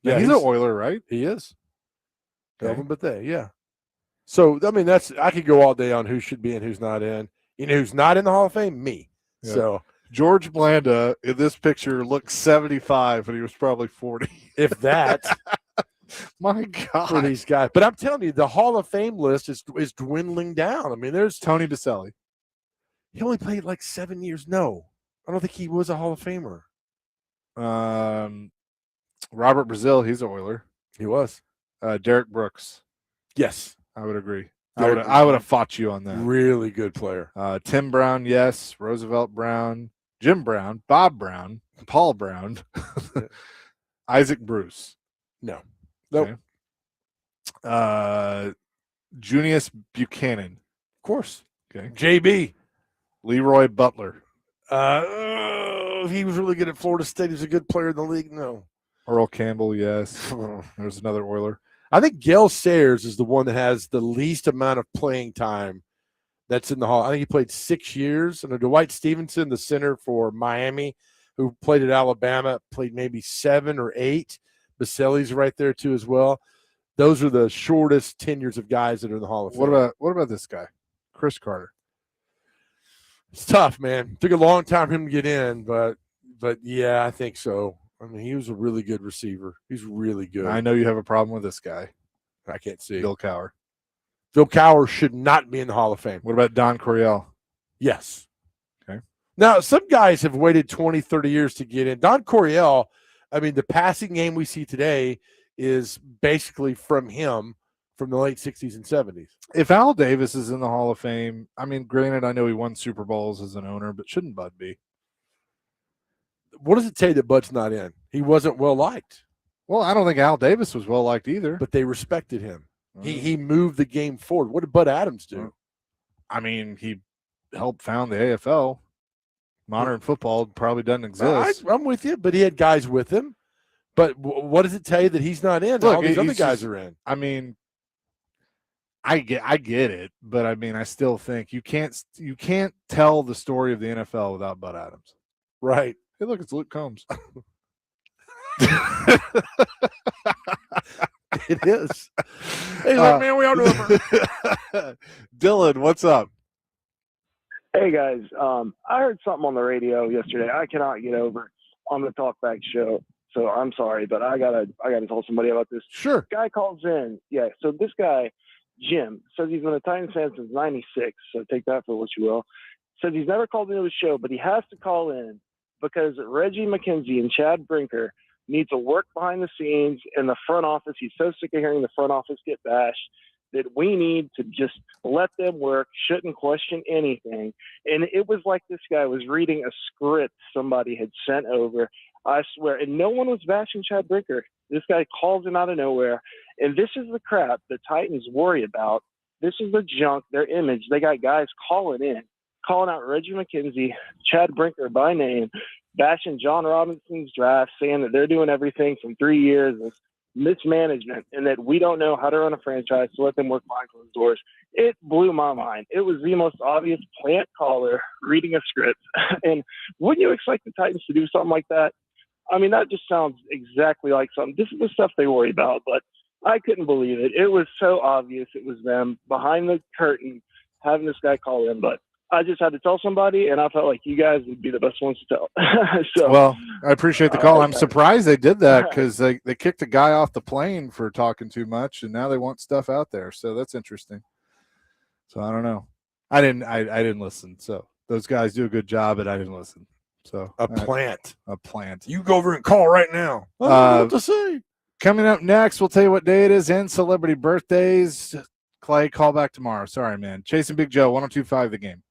Yeah, he's an Oiler, right? He is. Okay. Elvin Bethea, yeah. So, I mean, I could go all day on who should be and who's not in. You know who's not in the Hall of Fame? Me. Yep. So George Blanda in this picture looks 75, and he was probably 40. If that. My God. For these guys. But I'm telling you, the Hall of Fame list is dwindling down. I mean, there's Tony DeCelli. He only played like 7 years. No. I don't think he was a Hall of Famer. Robert Brazil, he's an Oiler. He was. Derek Brooks. Yes. I would agree. I would have fought you on that. Really good player. Tim Brown, yes. Roosevelt Brown, Jim Brown, Bob Brown, Paul Brown, Isaac Bruce. No. Nope. Okay. Junius Buchanan. Of course. Okay. JB. Leroy Butler. He was really good at Florida State. He was a good player in the league. No. Earl Campbell, yes. There's another Oiler. I think Gale Sayers is the one that has the least amount of playing time that's in the Hall. I think he played 6 years. And Dwight Stevenson, the center for Miami, who played at Alabama, played maybe 7 or 8. Baselli's right there, too, as well. Those are the shortest tenures of guys that are in the Hall of Fame. What about this guy, Chris Carter? It's tough, man. Took a long time for him to get in, but yeah, I think so. I mean, he was a really good receiver. He's really good. I know you have a problem with this guy. I can't see. Bill Cowher. Bill Cowher should not be in the Hall of Fame. What about Don Coryell? Yes. Okay. Now, some guys have waited 20, 30 years to get in. Don Coryell, I mean, the passing game we see today is basically from him from the late 60s and 70s. If Al Davis is in the Hall of Fame, I mean, granted, I know he won Super Bowls as an owner, but shouldn't Bud be? What does it say that Bud's not in? He wasn't well liked. Well, I don't think Al Davis was well liked either. But they respected him. He moved the game forward. What did Bud Adams do? I mean, he helped found the AFL. Modern football probably doesn't exist. I'm with you, but he had guys with him. But what does it tell you that he's not in? Look, all these other guys are in. I mean, I get it, but I mean, I still think you can't tell the story of the NFL without Bud Adams. Right. Hey, look, it's Luke Combs. It is. Hey, look, man, we all know him. Dylan, what's up? Hey guys, I heard something on the radio yesterday. I cannot get over on the Talkback show, so I'm sorry, but I gotta tell somebody about this. Sure. Guy calls in. Yeah. So this guy, Jim, says he's been a Titans fan since '96. So take that for what you will. Says he's never called into the show, but he has to call in because Reggie McKenzie and Chad Brinker need to work behind the scenes in the front office. He's so sick of hearing the front office get bashed that we need to just let them work, shouldn't question anything. And it was like this guy was reading a script somebody had sent over, I swear. And no one was bashing Chad Brinker. This guy calls in out of nowhere. And this is the crap the Titans worry about. This is the junk, their image. They got guys calling out Reggie McKenzie, Chad Brinker by name, bashing John Robinson's draft, saying that they're doing everything from 3 years of mismanagement and that we don't know how to run a franchise, so let them work behind closed doors. It blew my mind. It was the most obvious plant caller reading a script. And wouldn't you expect the Titans to do something like that? I mean, that just sounds exactly like something. This is the stuff they worry about, but I couldn't believe it. It was so obvious it was them behind the curtain having this guy call in, but I just had to tell somebody, and I felt like you guys would be the best ones to tell. So, well, I appreciate the call. I'm surprised they did that because they kicked a guy off the plane for talking too much, and now they want stuff out there. So that's interesting. So I don't know. I didn't listen. So those guys do a good job, but I didn't listen. So a plant. You go over and call right now. I don't know what to say. Coming up next, we'll tell you what day it is and celebrity birthdays. Clay, call back tomorrow. Sorry, man. Chasing Big Joe, 102.5 The Game.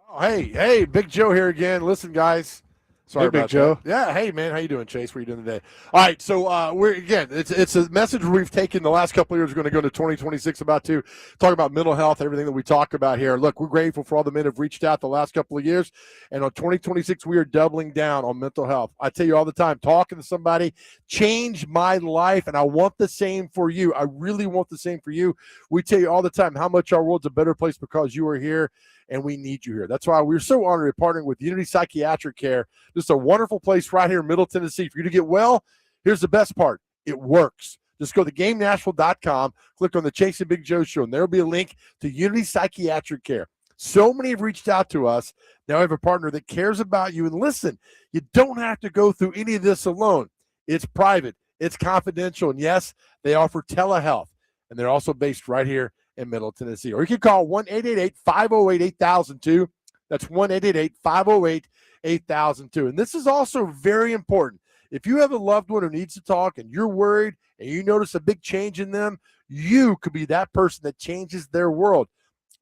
Oh, hey, Big Joe here again. Listen, guys. Sorry, Big about Joe. That. Yeah, hey man, how you doing, Chase? What are you doing today? All right, so it's a message we've taken the last couple of years. We're going to go to 2026 about to talk about mental health, everything that we talk about here. Look, we're grateful for all the men who've reached out the last couple of years, and on 2026 we are doubling down on mental health. I tell you all the time, talking to somebody changed my life, and I want the same for you. I really want the same for you. We tell you all the time how much our world's a better place because you are here. And we need you here. That's why we're so honored to partnering with Unity Psychiatric Care. Just a wonderful place right here in Middle Tennessee. For you to get well, here's the best part. It works. Just go to GameNashville.com, click on the Chase and Big Joe Show, and there will be a link to Unity Psychiatric Care. So many have reached out to us. Now I have a partner that cares about you. And listen, you don't have to go through any of this alone. It's private. It's confidential. And yes, they offer telehealth. And they're also based right here in Middle Tennessee. Or you can call 1-888-508-8002. That's 1-888-508-8002. And this is also very important. If you have a loved one who needs to talk and you're worried and you notice a big change in them, you could be that person that changes their world.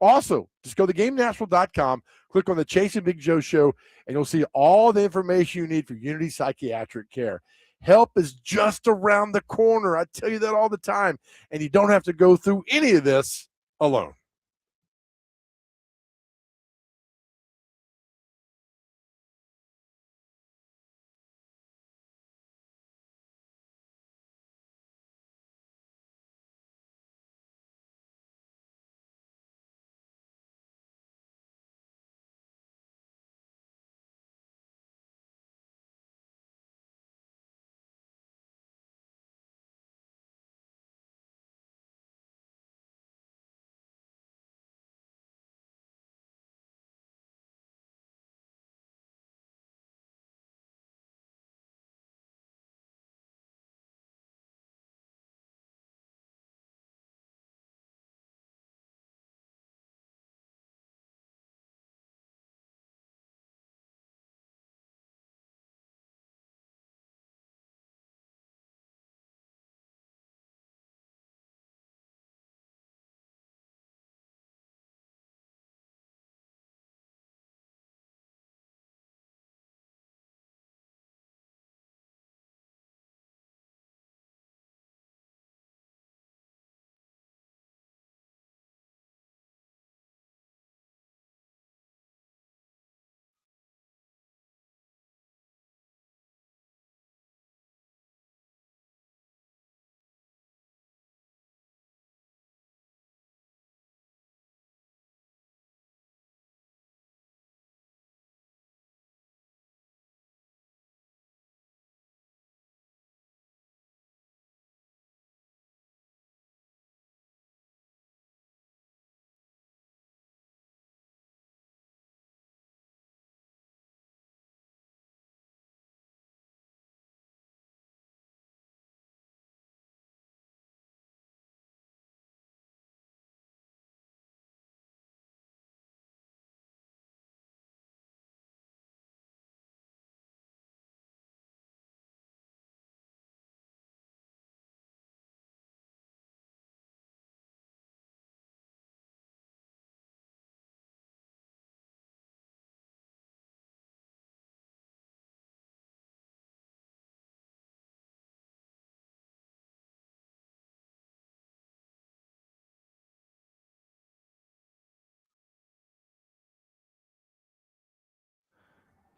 Also, just go to GameNashville.com, click on the Chase and Big Joe Show, and you'll see all the information you need for Unity Psychiatric Care. Help is just around the corner. I tell you that all the time. And you don't have to go through any of this alone.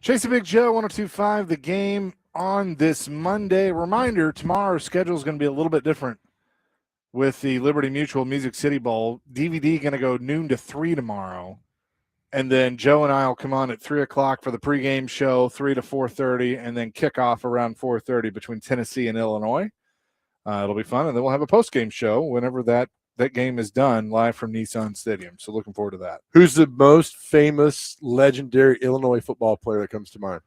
Chasing Big Joe, 102.5, the game on this Monday. Reminder, tomorrow's schedule is going to be a little bit different with the Liberty Mutual Music City Bowl. DVD going to go noon to 3 tomorrow. And then Joe and I will come on at 3 o'clock for the pregame show, 3 to 4:30, and then kickoff around 4:30 between Tennessee and Illinois. It'll be fun. And then we'll have a postgame show whenever that game is done, live from Nissan Stadium. So looking forward to that. Who's the most famous, legendary Illinois football player that comes to mind?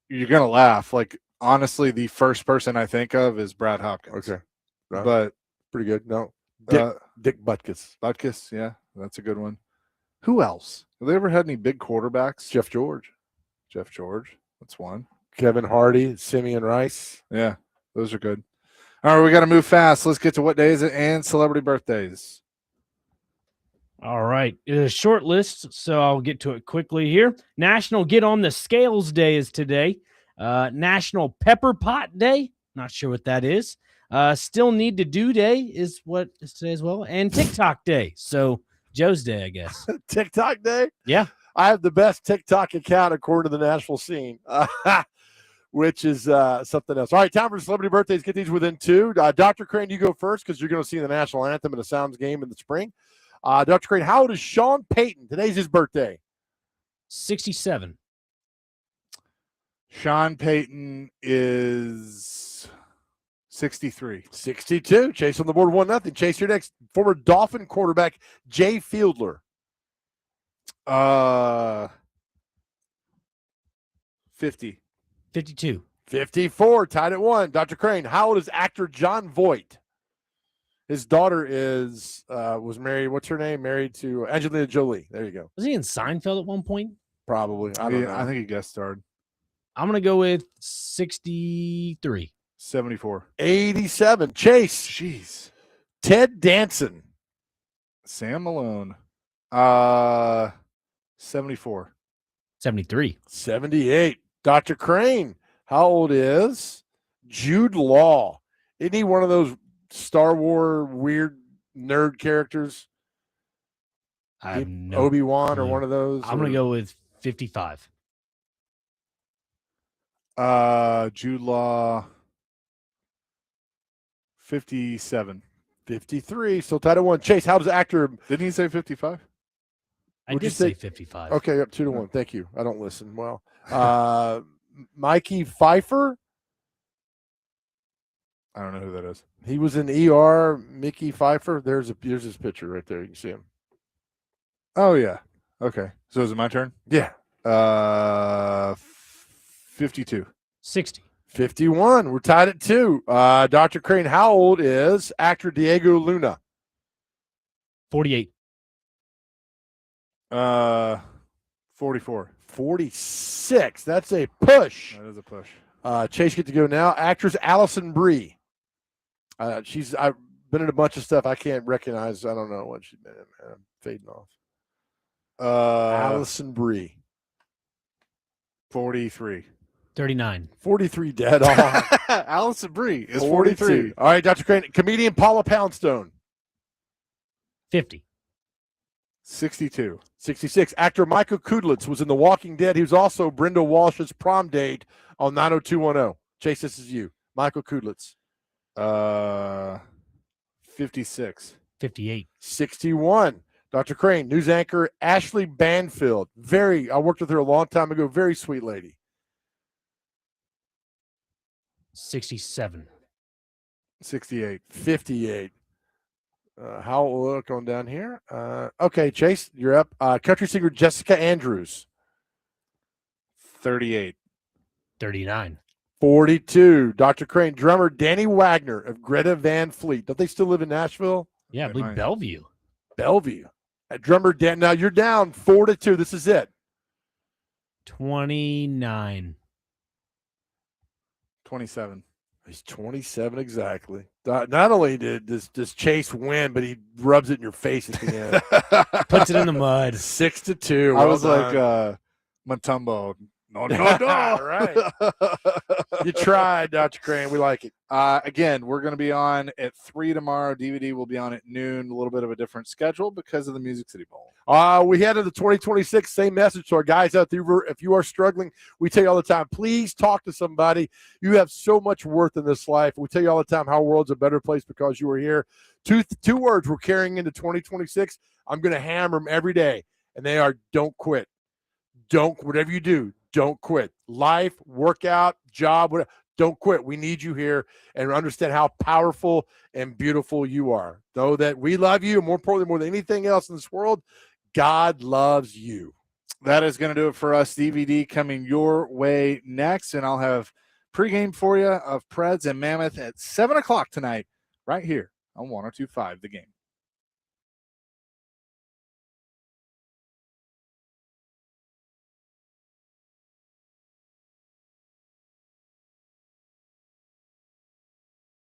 You're going to laugh. Like, honestly, the first person I think of is Brad Hopkins. Okay. But pretty good. No. Dick Butkus. Butkus, yeah, that's a good one. Who else? Have they ever had any big quarterbacks? Jeff George. That's one. Kevin Hardy, Simeon Rice. Yeah, those are good. All right, we got to move fast. Let's get to what day is it and celebrity birthdays. All right. It's a short list, so I'll get to it quickly here. National Get on the Scales Day is today. National Pepper Pot Day. Not sure what that is. Still Need to Do Day is what is today as well. And TikTok Day. So Joe's Day, I guess. TikTok Day? Yeah. I have the best TikTok account according to the national scene, which is something else. All right, time for celebrity birthdays. Get these within two. Dr. Crane, you go first because you're going to see the national anthem at a Sounds game in the spring. Dr. Crane, how old is Sean Payton? Today's his birthday. 67. Sean Payton is 63. 62. Chase on the board, 1-0. Chase, your next. Former Dolphin quarterback Jay Fieldler. 50. 52. 54. Tied at 1. Dr. Crane, how old is actor John Voight? His daughter was married. What's her name? Married to Angelina Jolie. There you go. Was he in Seinfeld at one point? Probably. I don't know. I think he guest starred. I'm going to go with 63. 74. 87. Chase. Jeez. Ted Danson. Sam Malone. 74. 73. 78. Dr. Crane, how old is Jude Law? Isn't he one of those Star Wars weird nerd characters? I have no Obi-Wan or clue. one of those? I'm going to go with 55. Jude Law, 57. 53. So tied at 1. Chase, how does actor? Didn't he say 55? I Would you did say say- 55. Okay, up 2-1. Thank you. I don't listen well. Mikey Pfeiffer. I don't know who that is. He was in ER. Mickey Pfeiffer. There's his picture right there. You can see him. Oh yeah. Okay. So is it my turn? Yeah. 52. 60. 51. We're tied at 2. Dr. Crane, how old is actor Diego Luna? 48. 44. 46. That's a push. That is a push. Chase get to go now. Actress Allison Brie. I've been in a bunch of stuff I can't recognize. I don't know what she's been in. Man. I'm fading off. Allison Brie. 43. 39. 43 dead on. Allison Brie is 42. 43. All right, Dr. Crane. Comedian Paula Poundstone. 50. 62. 66. Actor Michael Kudlitz was in The Walking Dead. He was also Brenda Walsh's prom date on 90210. Chase, this is you. Michael Kudlitz. 56. 58. 61. Dr. Crane, news anchor Ashley Banfield. I worked with her a long time ago. Very sweet lady. 67. 68. 58. How look on down here? Okay, Chase, you're up. Country singer Jessica Andrews. 38. 39. 42. Dr. Crane, drummer Danny Wagner of Greta Van Fleet. Don't they still live in Nashville? Yeah, I They believe might. Bellevue. Bellevue. Drummer Dan. Now you're down 4-2. This is it. 29. 27. He's 27 exactly. Not only does Chase win, but he rubs it in your face at the end. Puts it in the mud. 6-2. I was like Matumbo. No. Right. You tried, Dr. Crane. We like it. Again, we're going to be on at 3 tomorrow. DVD will be on at noon. A little bit of a different schedule because of the Music City Bowl. We head into 2026. Same message to our guys out there. If you are struggling, we tell you all the time, please talk to somebody. You have so much worth in this life. We tell you all the time how the world's a better place because you are here. Two words we're carrying into 2026. I'm going to hammer them every day, and they are don't quit. Whatever you do, don't quit. Life, workout, job, whatever. Don't quit. We need you here and understand how powerful and beautiful you are. Though that we love you, and more importantly, more than anything else in this world, God loves you. That is going to do it for us. DVD coming your way next, and I'll have pregame for you of Preds and Mammoth at 7 o'clock tonight right here on 102.5 The Game.